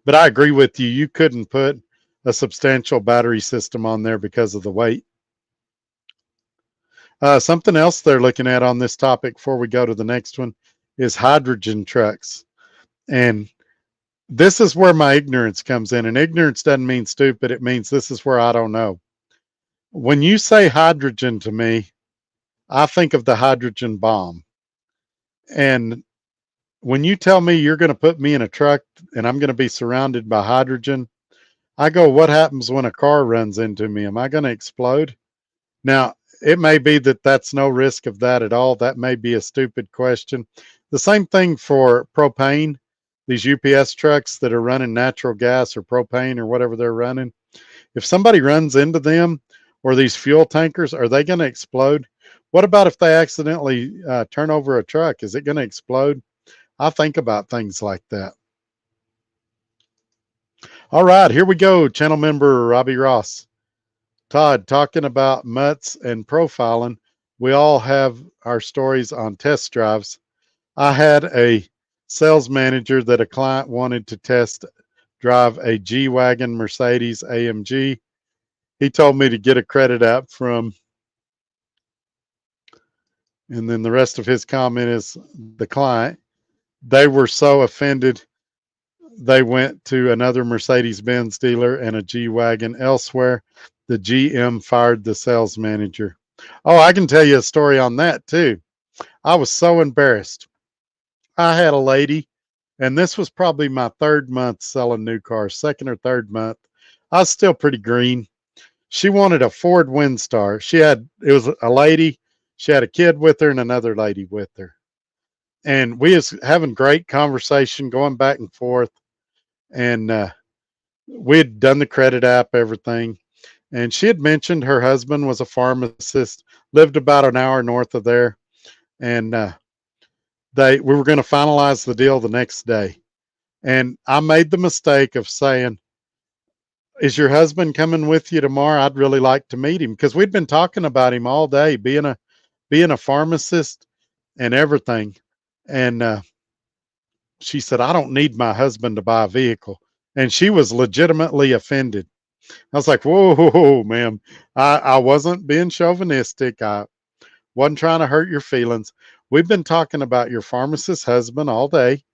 But I agree with you. You couldn't put a substantial battery system on there because of the weight. Something else they're looking at on this topic before we go to the next one is hydrogen trucks. And this is where my ignorance comes in. And ignorance doesn't mean stupid. It means this is where I don't know. When you say hydrogen to me, I think of the hydrogen bomb. And when you tell me you're going to put me in a truck and I'm going to be surrounded by hydrogen, I go, what happens when a car runs into me? Am I going to explode? Now, it may be that that's no risk of that at all. That may be a stupid question. The same thing for propane, these UPS trucks that are running natural gas or propane or whatever they're running. If somebody runs into them or these fuel tankers, are they going to explode? What about if they accidentally turn over a truck? Is it going to explode? I think about things like that. All right, here we go. Channel member Robbie Ross. Todd, talking about mutts and profiling, we all have our stories on test drives. I had a sales manager that a client wanted to test drive a G-Wagon Mercedes AMG. He told me to get a credit app from, and then the rest of his comment is the client. They were so offended, they went to another Mercedes-Benz dealer and a G-Wagon elsewhere. The GM fired the sales manager. Oh, I can tell you a story on that too. I was so embarrassed. I had a lady, and this was probably my third month selling new cars, second or third month. I was still pretty green. She wanted a Ford Windstar. It was a lady. She had a kid with her and another lady with her. And we was having great conversation, going back and forth. And we had done the credit app, everything. And she had mentioned her husband was a pharmacist, lived about an hour north of there. And we were going to finalize the deal the next day. And I made the mistake of saying, is your husband coming with you tomorrow? I'd really like to meet him, because we'd been talking about him all day, being a pharmacist and everything. And she said, I don't need my husband to buy a vehicle. And she was legitimately offended. I was like, whoa, ma'am. I wasn't being chauvinistic. I wasn't trying to hurt your feelings. We've been talking about your pharmacist husband all day.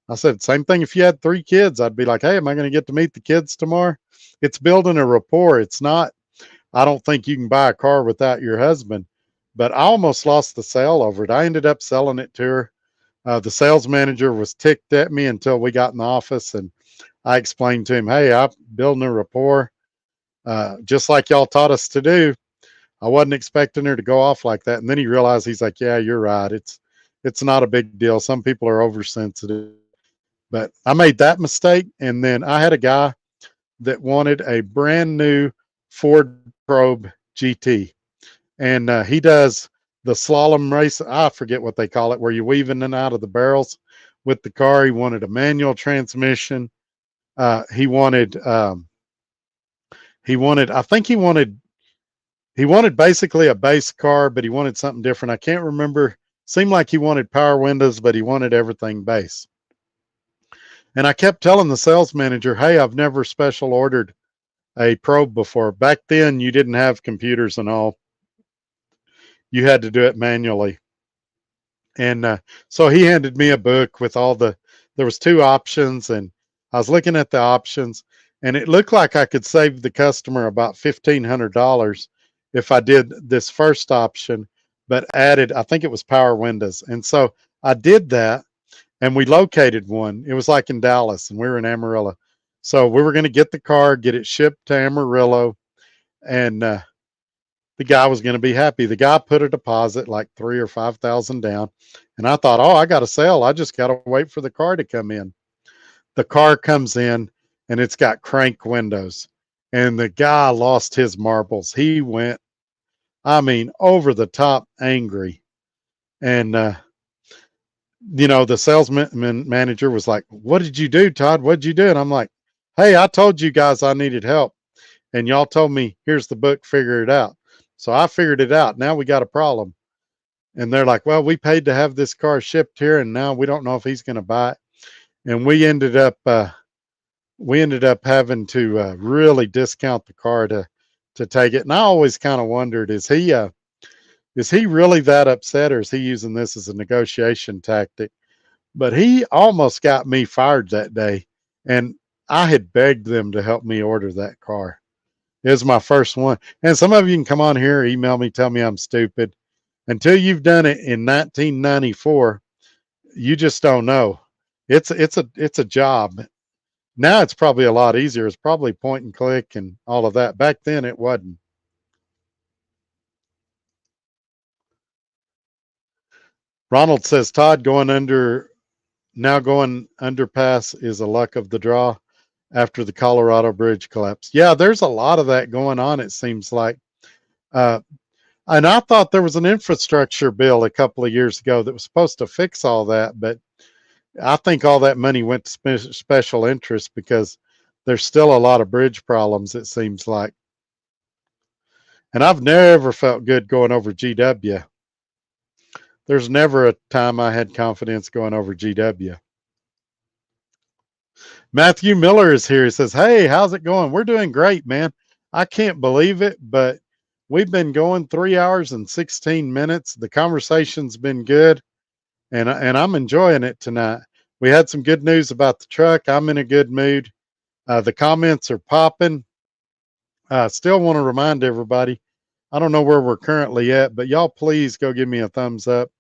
I said, same thing if you had 3 kids. I'd be like, hey, am I going to get to meet the kids tomorrow? It's building a rapport. It's not, I don't think you can buy a car without your husband. But I almost lost the sale over it. I ended up selling it to her. The sales manager was ticked at me until we got in the office, and I explained to him, hey, I'm building a rapport, just like y'all taught us to do. I wasn't expecting her to go off like that. And then he realized, he's like, yeah, you're right. It's not a big deal. Some people are oversensitive. But I made that mistake. And then I had a guy that wanted a brand new Ford Probe GT. And he does the slalom race. I forget what they call it, where you weave in and out of the barrels with the car. He wanted a manual transmission. He wanted, I think he wanted basically a base car, but he wanted something different. I can't remember. Seemed like he wanted power windows, but he wanted everything base. And I kept telling the sales manager, hey, I've never special ordered a probe before. Back then, you didn't have computers and all. You had to do it manually. And so he handed me a book with there was 2 options, and I was looking at the options, and it looked like I could save the customer about $1,500 if I did this first option, but added, I think it was power windows. And so I did that, and we located one. It was like in Dallas, and we were in Amarillo. So we were going to get the car, get it shipped to Amarillo, and the guy was going to be happy. The guy put a deposit, like $3,000 or $5,000 down. And I thought, oh, I got a sale. I just got to wait for the car to come in. The car comes in, and it's got crank windows. And the guy lost his marbles. He went, over the top angry. And, the salesman manager was like, what did you do, Todd? What did you do? And I'm like, hey, I told you guys I needed help. And y'all told me, here's the book, figure it out. So I figured it out. Now we got a problem. And they're like, well, we paid to have this car shipped here, and now we don't know if he's going to buy it. And we ended up having to really discount the car to take it. And I always kind of wondered, is he really that upset, or is he using this as a negotiation tactic? But he almost got me fired that day, and I had begged them to help me order that car. It was my first one. And some of you can come on here, email me, tell me I'm stupid. Until you've done it in 1994, you just don't know. It's a job. Now it's probably a lot easier. It's probably point and click and all of that. Back then it wasn't. Ronald says, Todd, going underpass is a luck of the draw after the Colorado Bridge collapse. Yeah, there's a lot of that going on, it seems like. Uh, and I thought there was an infrastructure bill a couple of years ago that was supposed to fix all that, but I think all that money went to special interest because there's still a lot of bridge problems, it seems like. And I've never felt good going over GW. There's never a time I had confidence going over GW. Matthew Miller is here. He says, "Hey, how's it going?" We're doing great, man. I can't believe it, but we've been going 3 hours and 16 minutes. The conversation's been good, and I'm enjoying it tonight. We had some good news about the truck. I'm in a good mood. The comments are popping. I still want to remind everybody, I don't know where we're currently at, but y'all please go give me a thumbs up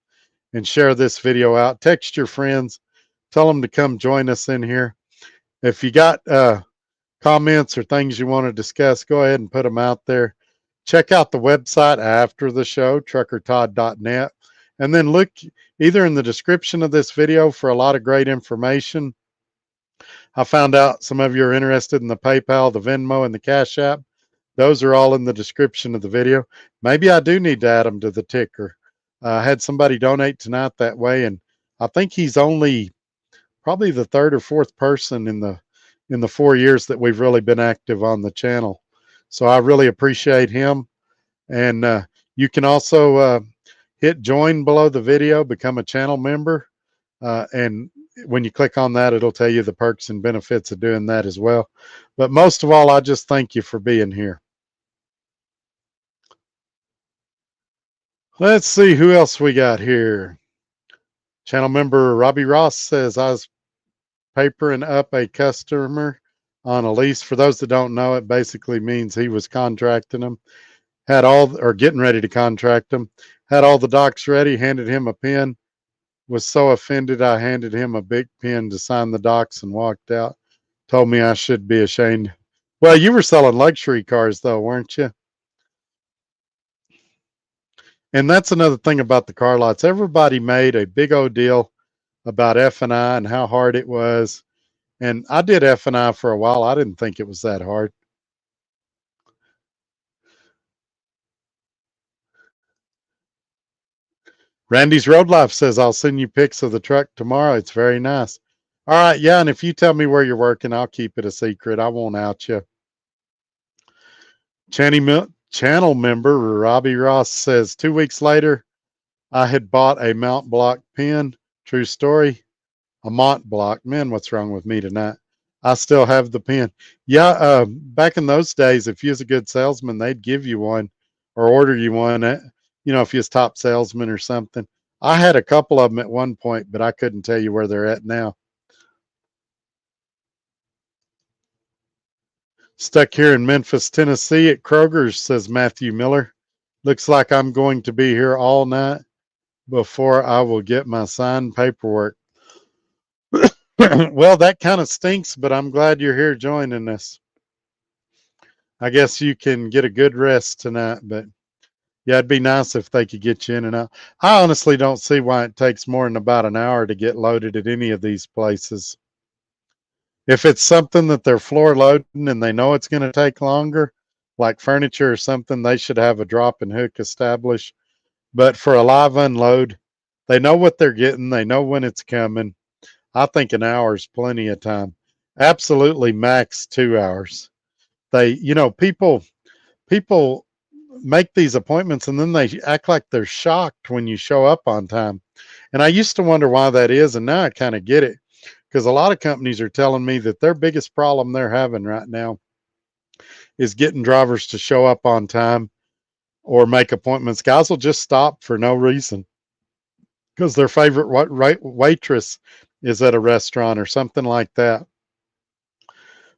and share this video out. Text your friends. Tell them to come join us in here. If you got comments or things you want to discuss, go ahead and put them out there. Check out the website after the show, truckertodd.net, and then look either in the description of this video for a lot of great information. I found out some of you are interested in the PayPal, the Venmo, and the Cash App. Those are all in the description of the video. Maybe I do need to add them to the ticker. I had somebody donate tonight that way, and I think he's only probably the third or fourth person in the 4 years that we've really been active on the channel. So I really appreciate him. And you can also hit join below the video, become a channel member. And when you click on that, it'll tell you the perks and benefits of doing that as well. But most of all, I just thank you for being here. Let's see who else we got here. Channel member Robbie Ross says, I was papering up a customer on a lease. For those that don't know, it basically means he was contracting them, had all, or getting ready to contract them, had all the docs ready, handed him a pen, was so offended I handed him a big pen to sign the docs and walked out. Told me I should be ashamed. Well, you were selling luxury cars though, weren't you? And that's another thing about the car lots. Everybody made a big old deal about F&I and how hard it was. And I did F&I for a while. I didn't think it was that hard. Randy's Road Life says, I'll send you pics of the truck tomorrow. It's very nice. All right, yeah, and if you tell me where you're working, I'll keep it a secret. I won't out you. Channel member Robbie Ross says, 2 weeks later, I had bought a Mont Blanc pen. True story. A Mont Blanc. Man, what's wrong with me tonight? I still have the pen. Yeah, back in those days, if you was a good salesman, they'd give you one or order you one. You know, if you was top salesman or something. I had a couple of them at one point, but I couldn't tell you where they're at now. Stuck here in Memphis, Tennessee at Kroger's, says Matthew Miller. Looks like I'm going to be here all night before I will get my signed paperwork. Well, that kind of stinks, but I'm glad you're here joining us. I guess you can get a good rest tonight, but yeah, it'd be nice if they could get you in and out. I honestly don't see why it takes more than about an hour to get loaded at any of these places. If it's something that they're floor loading and they know it's going to take longer, like furniture or something, they should have a drop and hook established. But for a live unload, they know what they're getting. They know when it's coming. I think an hour is plenty of time. Absolutely max 2 hours. People make these appointments and then they act like they're shocked when you show up on time. And I used to wonder why that is. And now I kind of get it. Because a lot of companies are telling me that their biggest problem they're having right now is getting drivers to show up on time or make appointments. Guys will just stop for no reason because their favorite waitress is at a restaurant or something like that.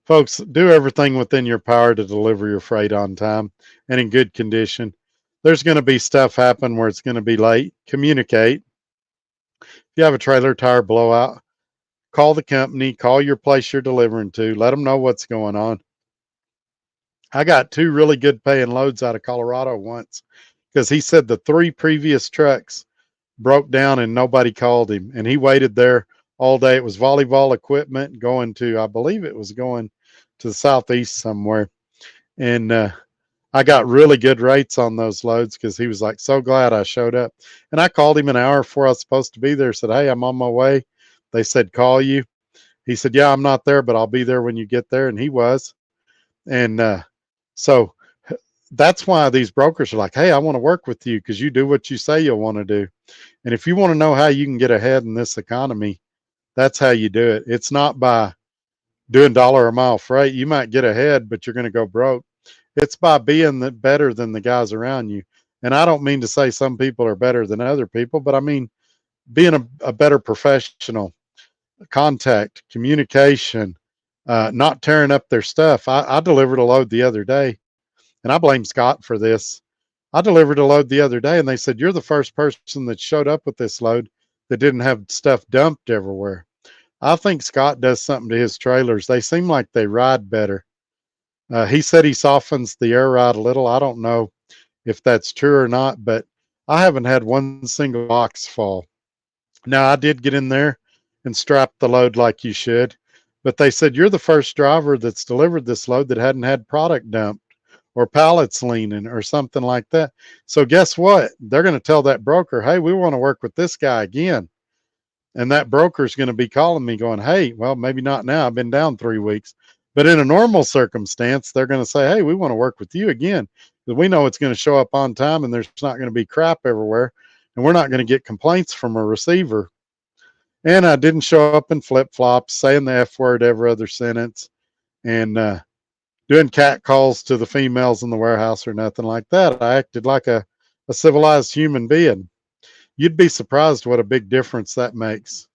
Folks, do everything within your power to deliver your freight on time and in good condition. There's going to be stuff happen where it's going to be late. Communicate. If you have a trailer tire blowout, call the company, call your place you're delivering to, let them know what's going on. I got 2 really good paying loads out of Colorado once because he said the 3 previous trucks broke down and nobody called him. And he waited there all day. It was volleyball equipment going to, I believe it was going to the southeast somewhere. And I got really good rates on those loads because he was like so glad I showed up. And I called him an hour before I was supposed to be there. Said, "Hey, I'm on my way." They said, "Call you." He said, "Yeah, I'm not there, but I'll be there when you get there." And he was. And so that's why these brokers are like, "Hey, I want to work with you because you do what you say you'll want to do." And if you want to know how you can get ahead in this economy, that's how you do it. It's not by doing dollar a mile freight. You might get ahead, but you're going to go broke. It's by being better than the guys around you. And I don't mean to say some people are better than other people, but I mean being a better professional, contact, communication, not tearing up their stuff. I delivered a load the other day, and I blame Scott for this. I delivered a load the other day, and they said, "You're the first person that showed up with this load that didn't have stuff dumped everywhere." I think Scott does something to his trailers. They seem like they ride better. He said he softens the air ride a little. I don't know if that's true or not, but I haven't had one single box fall. Now, I did get in there and strap the load like you should, but they said, "You're the first driver that's delivered this load that hadn't had product dumped or pallets leaning or something like that." So, guess what? They're going to tell that broker, "Hey, we want to work with this guy again." And that broker is going to be calling me going, "Hey, well, maybe not now. I've been down 3 weeks." But in a normal circumstance, they're going to say, "Hey, we want to work with you again. Because we know it's going to show up on time and there's not going to be crap everywhere. And we're not going to get complaints from a receiver." And I didn't show up in flip flops, saying the F word every other sentence, and doing cat calls to the females in the warehouse or nothing like that. I acted like a civilized human being. You'd be surprised what a big difference that makes.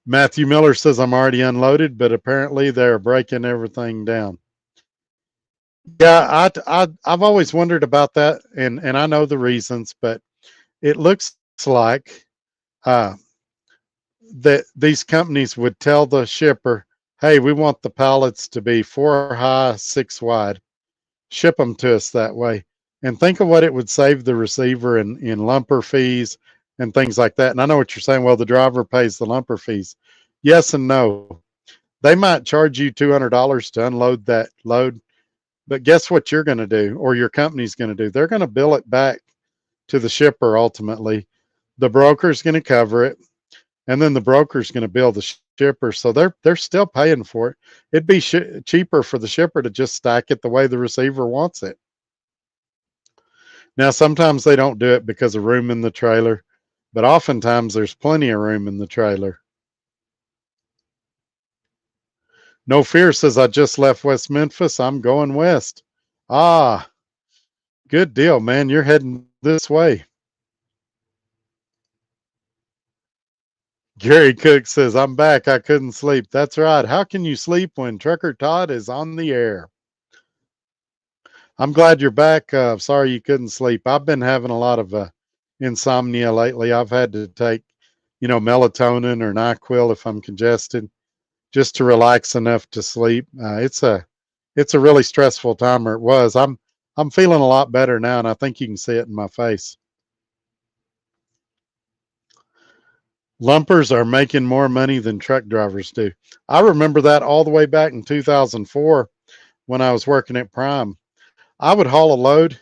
Matthew Miller says, "I'm already unloaded, but apparently they're breaking everything down." Yeah, I've always wondered about that, and I know the reasons, but it looks like uh, that these companies would tell the shipper, "Hey, we want the pallets to be 4 high, 6 wide. Ship them to us that way." And think of what it would save the receiver in lumper fees and things like that. And I know what you're saying. Well, the driver pays the lumper fees. Yes and no. They might charge you $200 to unload that load, but guess what you're going to do, or your company's going to do? They're going to bill it back to the shipper ultimately. The broker's going to cover it, and then the broker's going to bill the shipper. So they're still paying for it. It'd be cheaper for the shipper to just stack it the way the receiver wants it. Now, sometimes they don't do it because of room in the trailer, but oftentimes there's plenty of room in the trailer. No Fear says, "I just left West Memphis. I'm going west." Ah, good deal, man. You're heading this way. Gary Cook says, "I'm back. I couldn't sleep." That's right. How can you sleep when Trucker Todd is on the air? I'm glad you're back. Sorry you couldn't sleep. I've been having a lot of insomnia lately. I've had to take, melatonin or NyQuil if I'm congested, just to relax enough to sleep. It's a really stressful time, or it was. I'm feeling a lot better now, and I think you can see it in my face. Lumpers are making more money than truck drivers do. I remember that all the way back in 2004 when I was working at Prime. I would haul a load,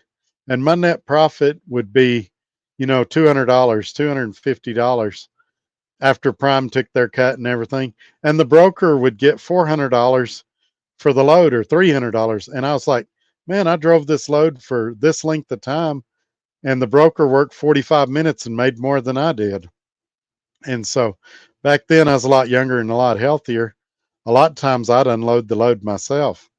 and my net profit would be, $200, $250 after Prime took their cut and everything. And the broker would get $400 for the load or $300. And I was like, "Man, I drove this load for this length of time, and the broker worked 45 minutes and made more than I did." And so back then I was a lot younger and a lot healthier. A lot of times I'd unload the load myself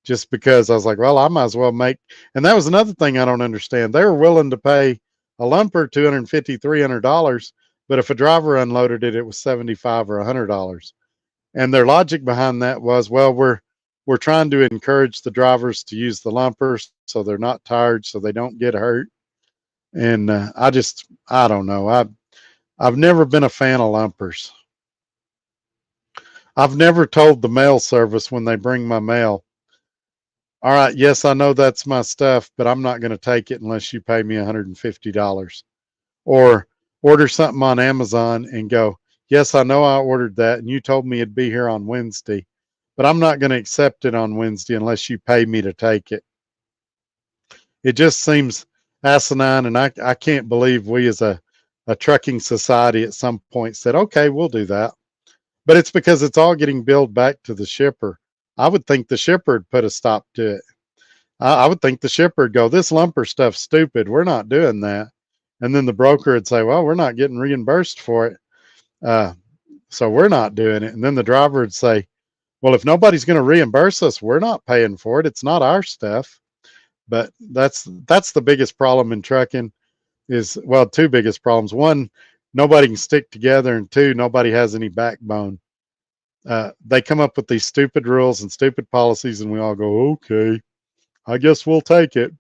just because I was like, "Well, I might as well make." And that was another thing I don't understand. They were willing to pay a lumper $250, $300, but if a driver unloaded it, it was 75 or $100. And their logic behind that was, well, we're trying to encourage the drivers to use the lumpers so they're not tired, so they don't get hurt. And I don't know. I've never been a fan of lumpers. I've never told the mail service when they bring my mail, "All right, yes, I know that's my stuff, but I'm not going to take it unless you pay me $150." Or order something on Amazon and go, "Yes, I know I ordered that, and you told me it'd be here on Wednesday, but I'm not going to accept it on Wednesday unless you pay me to take it. It just seems asinine, and I can't believe we as a trucking society at some point said, okay, we'll do that. But it's because it's all getting billed back to the shipper. I would think the shipper would put a stop to it. I would think the shipper would go, this lumper stuff's stupid. We're not doing that. And then the broker would say, well, we're not getting reimbursed for it. So we're not doing it. And then the driver would say, well, if nobody's going to reimburse us, we're not paying for it. It's not our stuff. But that's the biggest problem in trucking is, well, two biggest problems. One, nobody can stick together. And two, nobody has any backbone. They come up with these stupid rules and stupid policies, and we all go, okay, I guess we'll take it.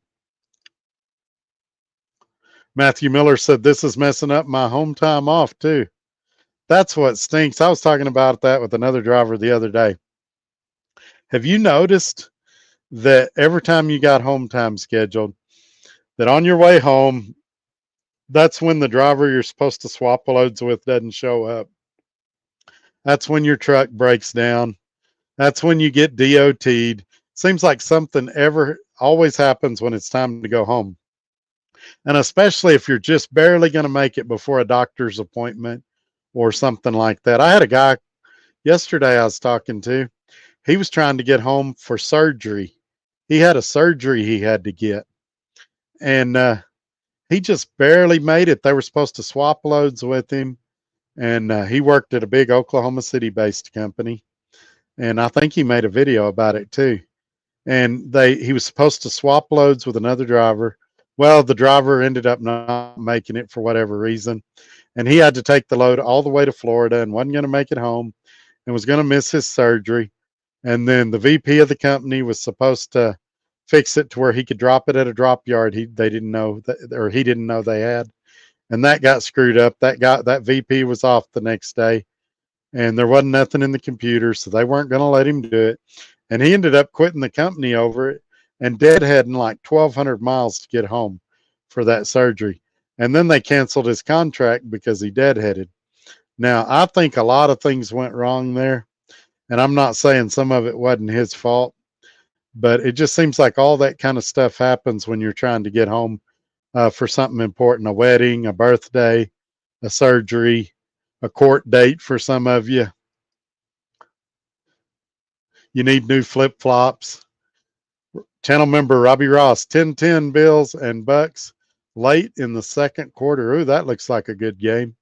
Matthew Miller said, this is messing up my home time off too. That's what stinks. I was talking about that with another driver the other day. Have you noticed that every time you got home time scheduled, that on your way home, that's when the driver you're supposed to swap loads with doesn't show up? That's when your truck breaks down. That's when you get DOT'd. Seems like something always happens when it's time to go home. And especially if you're just barely going to make it before a doctor's appointment or something like that. I had a guy yesterday I was talking to. He was trying to get home for surgery. He had a surgery he had to get. And he just barely made it. They were supposed to swap loads with him. And he worked at a big Oklahoma City-based company. And I think he made a video about it too. And he was supposed to swap loads with another driver. Well, the driver ended up not making it for whatever reason. And he had to take the load all the way to Florida and wasn't going to make it home and was going to miss his surgery. And then the VP of the company was supposed to fix it to where he could drop it at a drop yard. They didn't know that, or he didn't know they had. And that got screwed up. That VP was off the next day. And there wasn't nothing in the computer, so they weren't going to let him do it. And he ended up quitting the company over it and deadheading like 1,200 miles to get home for that surgery. And then they canceled his contract because he deadheaded. Now, I think a lot of things went wrong there. And I'm not saying some of it wasn't his fault, but it just seems like all that kind of stuff happens when you're trying to get home for something important, a wedding, a birthday, a surgery, a court date for some of you. You need new flip-flops. Channel member Robbie Ross, 10-10 Bills and Bucks late in the second quarter. Ooh, that looks like a good game.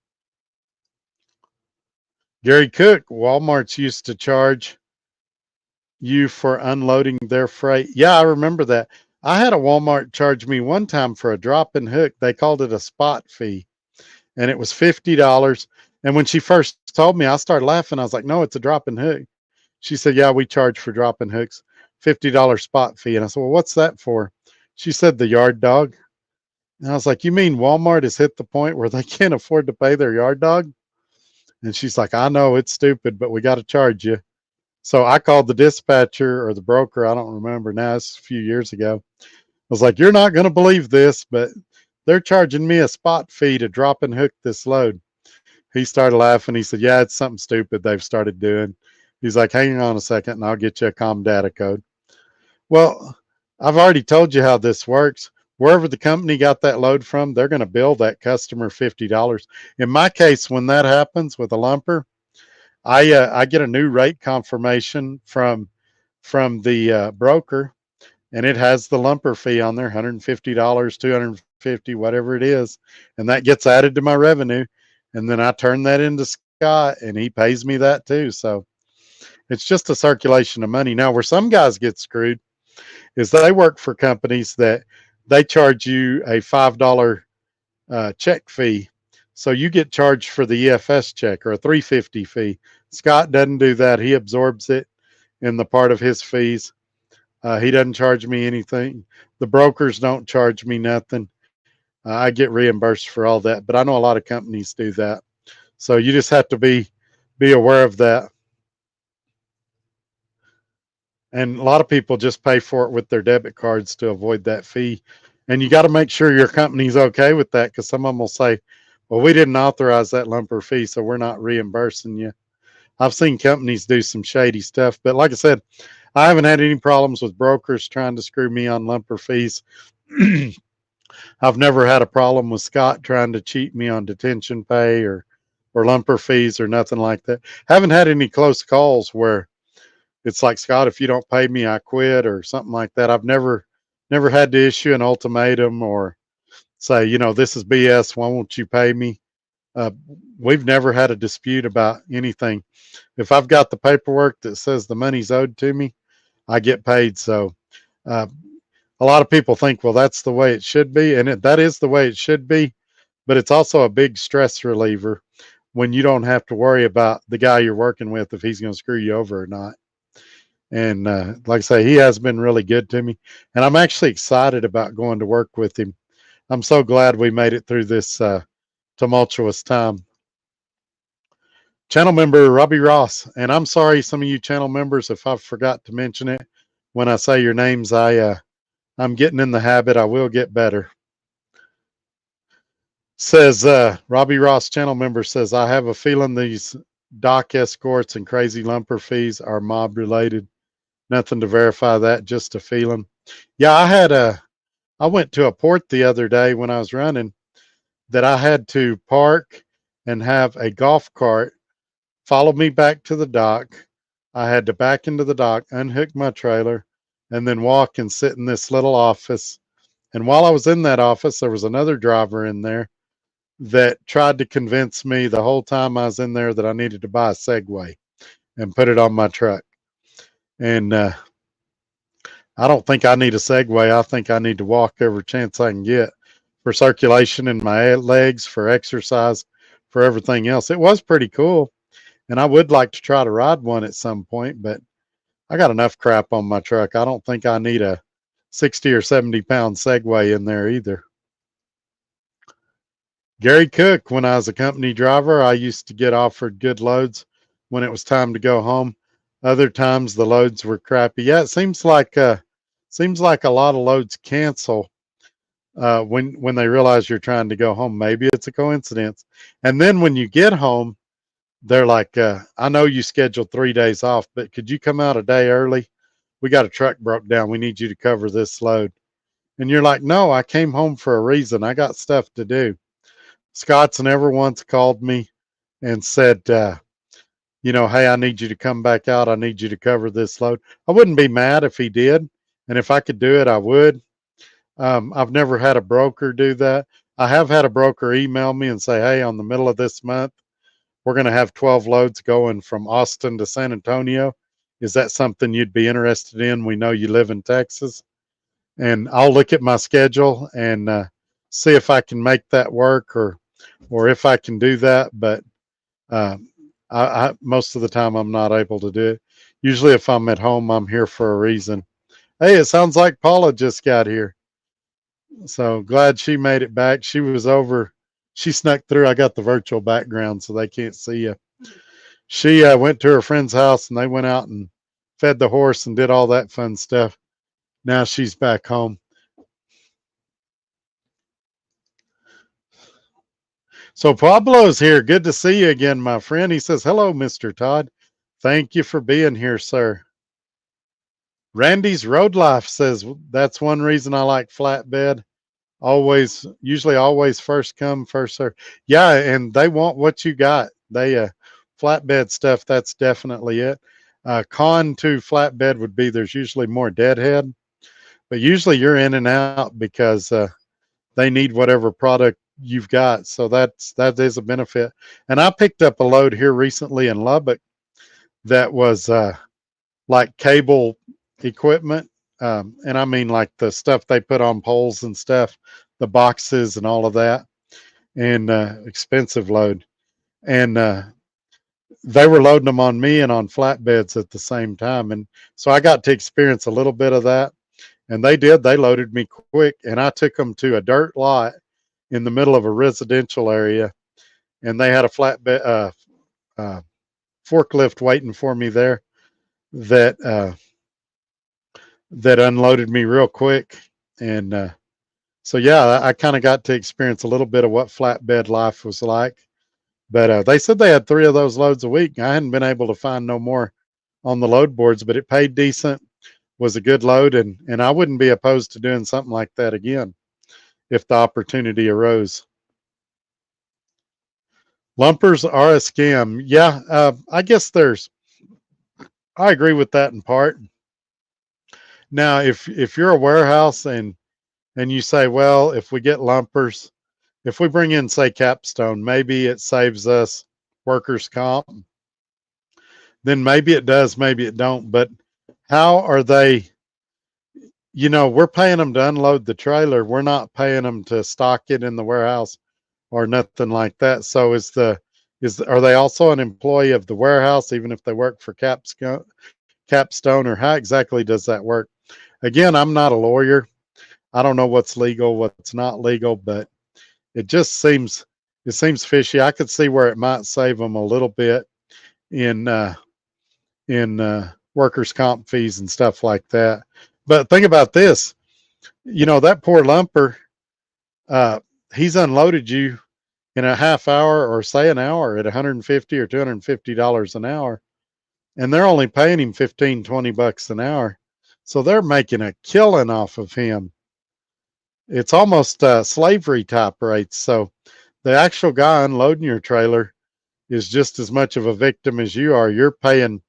Gary Cook, Walmart's used to charge you for unloading their freight. Yeah, I remember that. I had a Walmart charge me one time for a drop and hook. They called it a spot fee, and it was $50. And when she first told me, I started laughing. I was like, no, it's a drop and hook. She said, yeah, we charge for drop and hooks, $50 spot fee. And I said, well, what's that for? She said, the yard dog. And I was like, you mean Walmart has hit the point where they can't afford to pay their yard dog? And she's like, I know it's stupid, but we got to charge you. So I called the dispatcher or the broker. I don't remember now. It's a few years ago. I was like, you're not going to believe this, but they're charging me a spot fee to drop and hook this load. He started laughing. He said, yeah, it's something stupid they've started doing. He's like, hang on a second and I'll get you a COM data code. Well, I've already told you how this works. Wherever the company got that load from, they're going to bill that customer $50. In my case, when that happens with a lumper, I get a new rate confirmation from the broker, and it has the lumper fee on there, $150, $250, whatever it is, and that gets added to my revenue, and then I turn that into Scott, and he pays me that too. So it's just a circulation of money. Now, where some guys get screwed is they work for companies that they charge you a $5 check fee. So you get charged for the EFS check or a $350 fee. Scott doesn't do that. He absorbs it in the part of his fees. He doesn't charge me anything. The brokers don't charge me nothing. I get reimbursed for all that, but I know a lot of companies do that. So you just have to be aware of that. And a lot of people just pay for it with their debit cards to avoid that fee. And you got to make sure your company's okay with that, because some of them will say, well, we didn't authorize that lumper fee, so we're not reimbursing you. I've seen companies do some shady stuff, but like I said, I haven't had any problems with brokers trying to screw me on lumper fees. I've never had a problem with Scott trying to cheat me on detention pay or lumper fees or nothing like that. Haven't had any close calls where it's like, Scott, if you don't pay me, I quit or something like that. I've never had to issue an ultimatum or say, this is BS. Why won't you pay me? Uh, we've never had a dispute about anything. If I've got the paperwork that says the money's owed to me, I get paid. So uh, a lot of people think, well, that's the way it should be. And that is the way it should be. But it's also a big stress reliever when you don't have to worry about the guy you're working with, if he's going to screw you over or not. And like I say, he has been really good to me. And I'm actually excited about going to work with him. I'm so glad we made it through this tumultuous time. Channel member Robbie Ross, and I'm sorry, some of you channel members, if I forgot to mention it when I say your names. I'm getting in the habit. I will get better. Says Robbie Ross, channel member, says, I have a feeling these dock escorts and crazy lumper fees are mob related. Nothing to verify that, just a feeling. Yeah, I went to a port the other day when I was running that I had to park and have a golf cart follow me back to the dock. I had to back into the dock, unhook my trailer, and then walk and sit in this little office. And while I was in that office, there was another driver in there that tried to convince me the whole time I was in there that I needed to buy a Segway and put it on my truck. And I don't think I need a Segway. I think I need to walk every chance I can get for circulation in my legs, for exercise, for everything else. It was pretty cool. And I would like to try to ride one at some point, but I got enough crap on my truck. I don't think I need a 60 or 70 pound Segway in there either. Gary Cook, when I was a company driver, I used to get offered good loads when it was time to go home. Other times the loads were crappy. Yeah, it seems like a lot of loads cancel when they realize you're trying to go home. Maybe it's a coincidence. And then when you get home, they're like, I know you scheduled 3 days off, but could you come out a day early? We got a truck broke down. We need you to cover this load. And you're like, no, I came home for a reason. I got stuff to do. Scott's never once called me and said, hey, I need you to come back out. I need you to cover this load. I wouldn't be mad if he did. And if I could do it, I would. I've never had a broker do that. I have had a broker email me and say, hey, on the middle of this month, we're going to have 12 loads going from Austin to San Antonio. Is that something you'd be interested in? We know you live in Texas. And I'll look at my schedule and see if I can make that work or if I can do that. But I most of the time I'm not able to do it. Usually if I'm at home, I'm here for a reason. Hey, it sounds like Paula just got here. So glad she made it back. She was over. She snuck through. I got the virtual background so they can't see you. She went to her friend's house and they went out and fed the horse and did all that fun stuff. Now she's back home. So Pablo's here. Good to see you again, my friend. He says, hello, Mr. Todd. Thank you for being here, sir. Randy's Road Life says, that's one reason I like flatbed. Usually always first come, first serve. Yeah, and they want what you got. They flatbed stuff, that's definitely it. Con to flatbed would be there's usually more deadhead, but usually you're in and out because they need whatever product you've got. So that is a benefit. And I picked up a load here recently in Lubbock that was like cable equipment. And I mean like the stuff they put on poles and stuff, the boxes and all of that, and expensive load. And they were loading them on me and on flatbeds at the same time. And so I got to experience a little bit of that. And they loaded me quick. And I took them to a dirt lot in the middle of a residential area. And they had a flatbed, forklift waiting for me there that unloaded me real quick. And so, yeah, I kind of got to experience a little bit of what flatbed life was like. But they said they had 3 of those loads a week. I hadn't been able to find no more on the load boards, but it paid decent, was a good load, and I wouldn't be opposed to doing something like that again if the opportunity arose. Lumpers are a scam. Yeah, I guess I agree with that in part. Now, if you're a warehouse and you say, well, if we get lumpers, if we bring in, say, Capstone, maybe it saves us workers' comp, then maybe it does, maybe it don't. But how are they, we're paying them to unload the trailer. We're not paying them to stock it in the warehouse or nothing like that. So are they also an employee of the warehouse, even if they work for Capstone, or how exactly does that work? Again, I'm not a lawyer. I don't know what's legal, what's not legal, but it seems fishy. I could see where it might save them a little bit in workers' comp fees and stuff like that. But think about this. That poor lumper, he's unloaded you in a half hour or say an hour at $150 or $250 an hour, and they're only paying him 15, $20 an hour. So they're making a killing off of him. It's almost slavery type rates. So the actual guy unloading your trailer is just as much of a victim as you are. You're paying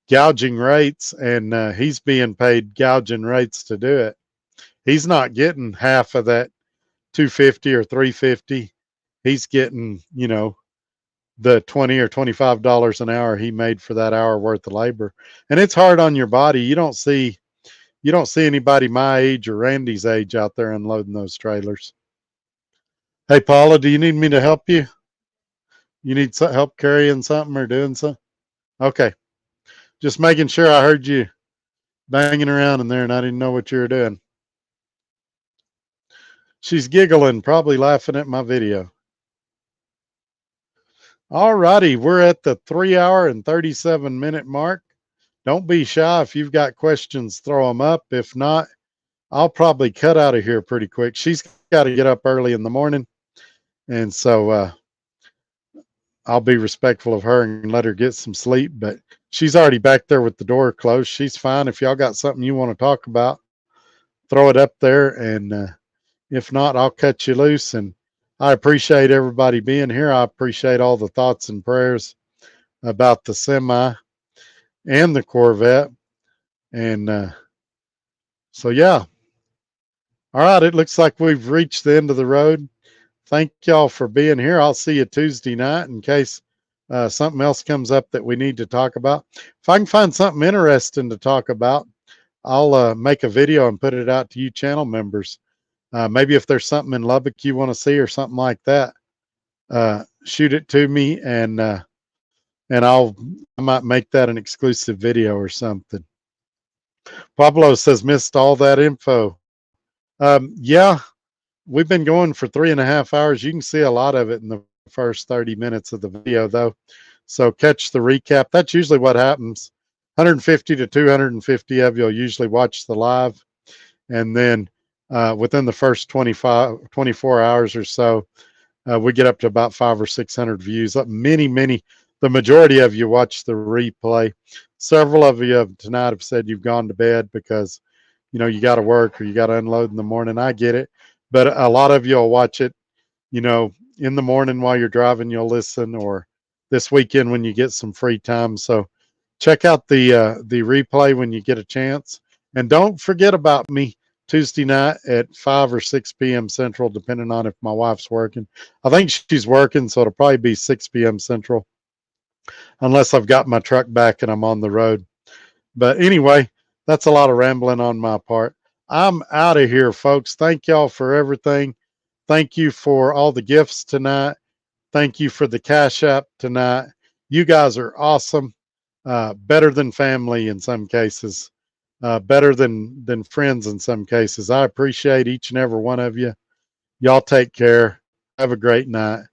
gouging rates, and he's being paid gouging rates to do it. He's not getting half of that 250 or 350. He's getting, the $20 or $25 an hour he made for that hour worth of labor. And it's hard on your body. You don't see anybody my age or Randy's age out there unloading those trailers. Hey, Paula, do you need me to help you? You need help carrying something or doing something? Okay. Just making sure I heard you banging around in there and I didn't know what you were doing. She's giggling, probably laughing at my video. All righty, we're at the 3-hour and 37-minute mark. Don't be shy. If you've got questions, throw them up. If not, I'll probably cut out of here pretty quick. She's got to get up early in the morning, and so I'll be respectful of her and let her get some sleep. But she's already back there with the door closed. She's fine. If y'all got something you want to talk about, throw it up there, and if not, I'll cut you loose. And I appreciate everybody being here. I appreciate all the thoughts and prayers about the semi and the Corvette. And so, yeah. All right, it looks like we've reached the end of the road. Thank y'all for being here. I'll see you Tuesday night in case something else comes up that we need to talk about. If I can find something interesting to talk about, I'll make a video and put it out to you channel members. Maybe if there's something in Lubbock you want to see or something like that, shoot it to me, and I might make that an exclusive video or something. Pablo says, missed all that info. Yeah, we've been going for 3.5 hours. You can see a lot of it in the first 30 minutes of the video, though. So catch the recap. That's usually what happens. 150 to 250 of you will usually watch the live. And then within the first 24 hours or so, we get up to about 500 or 600 views. The majority of you watch the replay. Several of you tonight have said you've gone to bed because, you got to work or you got to unload in the morning. I get it. But a lot of you will watch it, in the morning while you're driving, you'll listen, or this weekend when you get some free time. So check out the replay when you get a chance. And don't forget about me Tuesday night at 5 or 6 p.m. Central, depending on if my wife's working. I think she's working, so it'll probably be 6 p.m. Central, unless I've got my truck back and I'm on the road. But anyway, that's a lot of rambling on my part. I'm out of here, folks. Thank y'all for everything. Thank you for all the gifts tonight. Thank you for the Cash App tonight. You guys are awesome. Better than family in some cases. Better than friends in some cases. I appreciate each and every one of you. Y'all take care. Have a great night.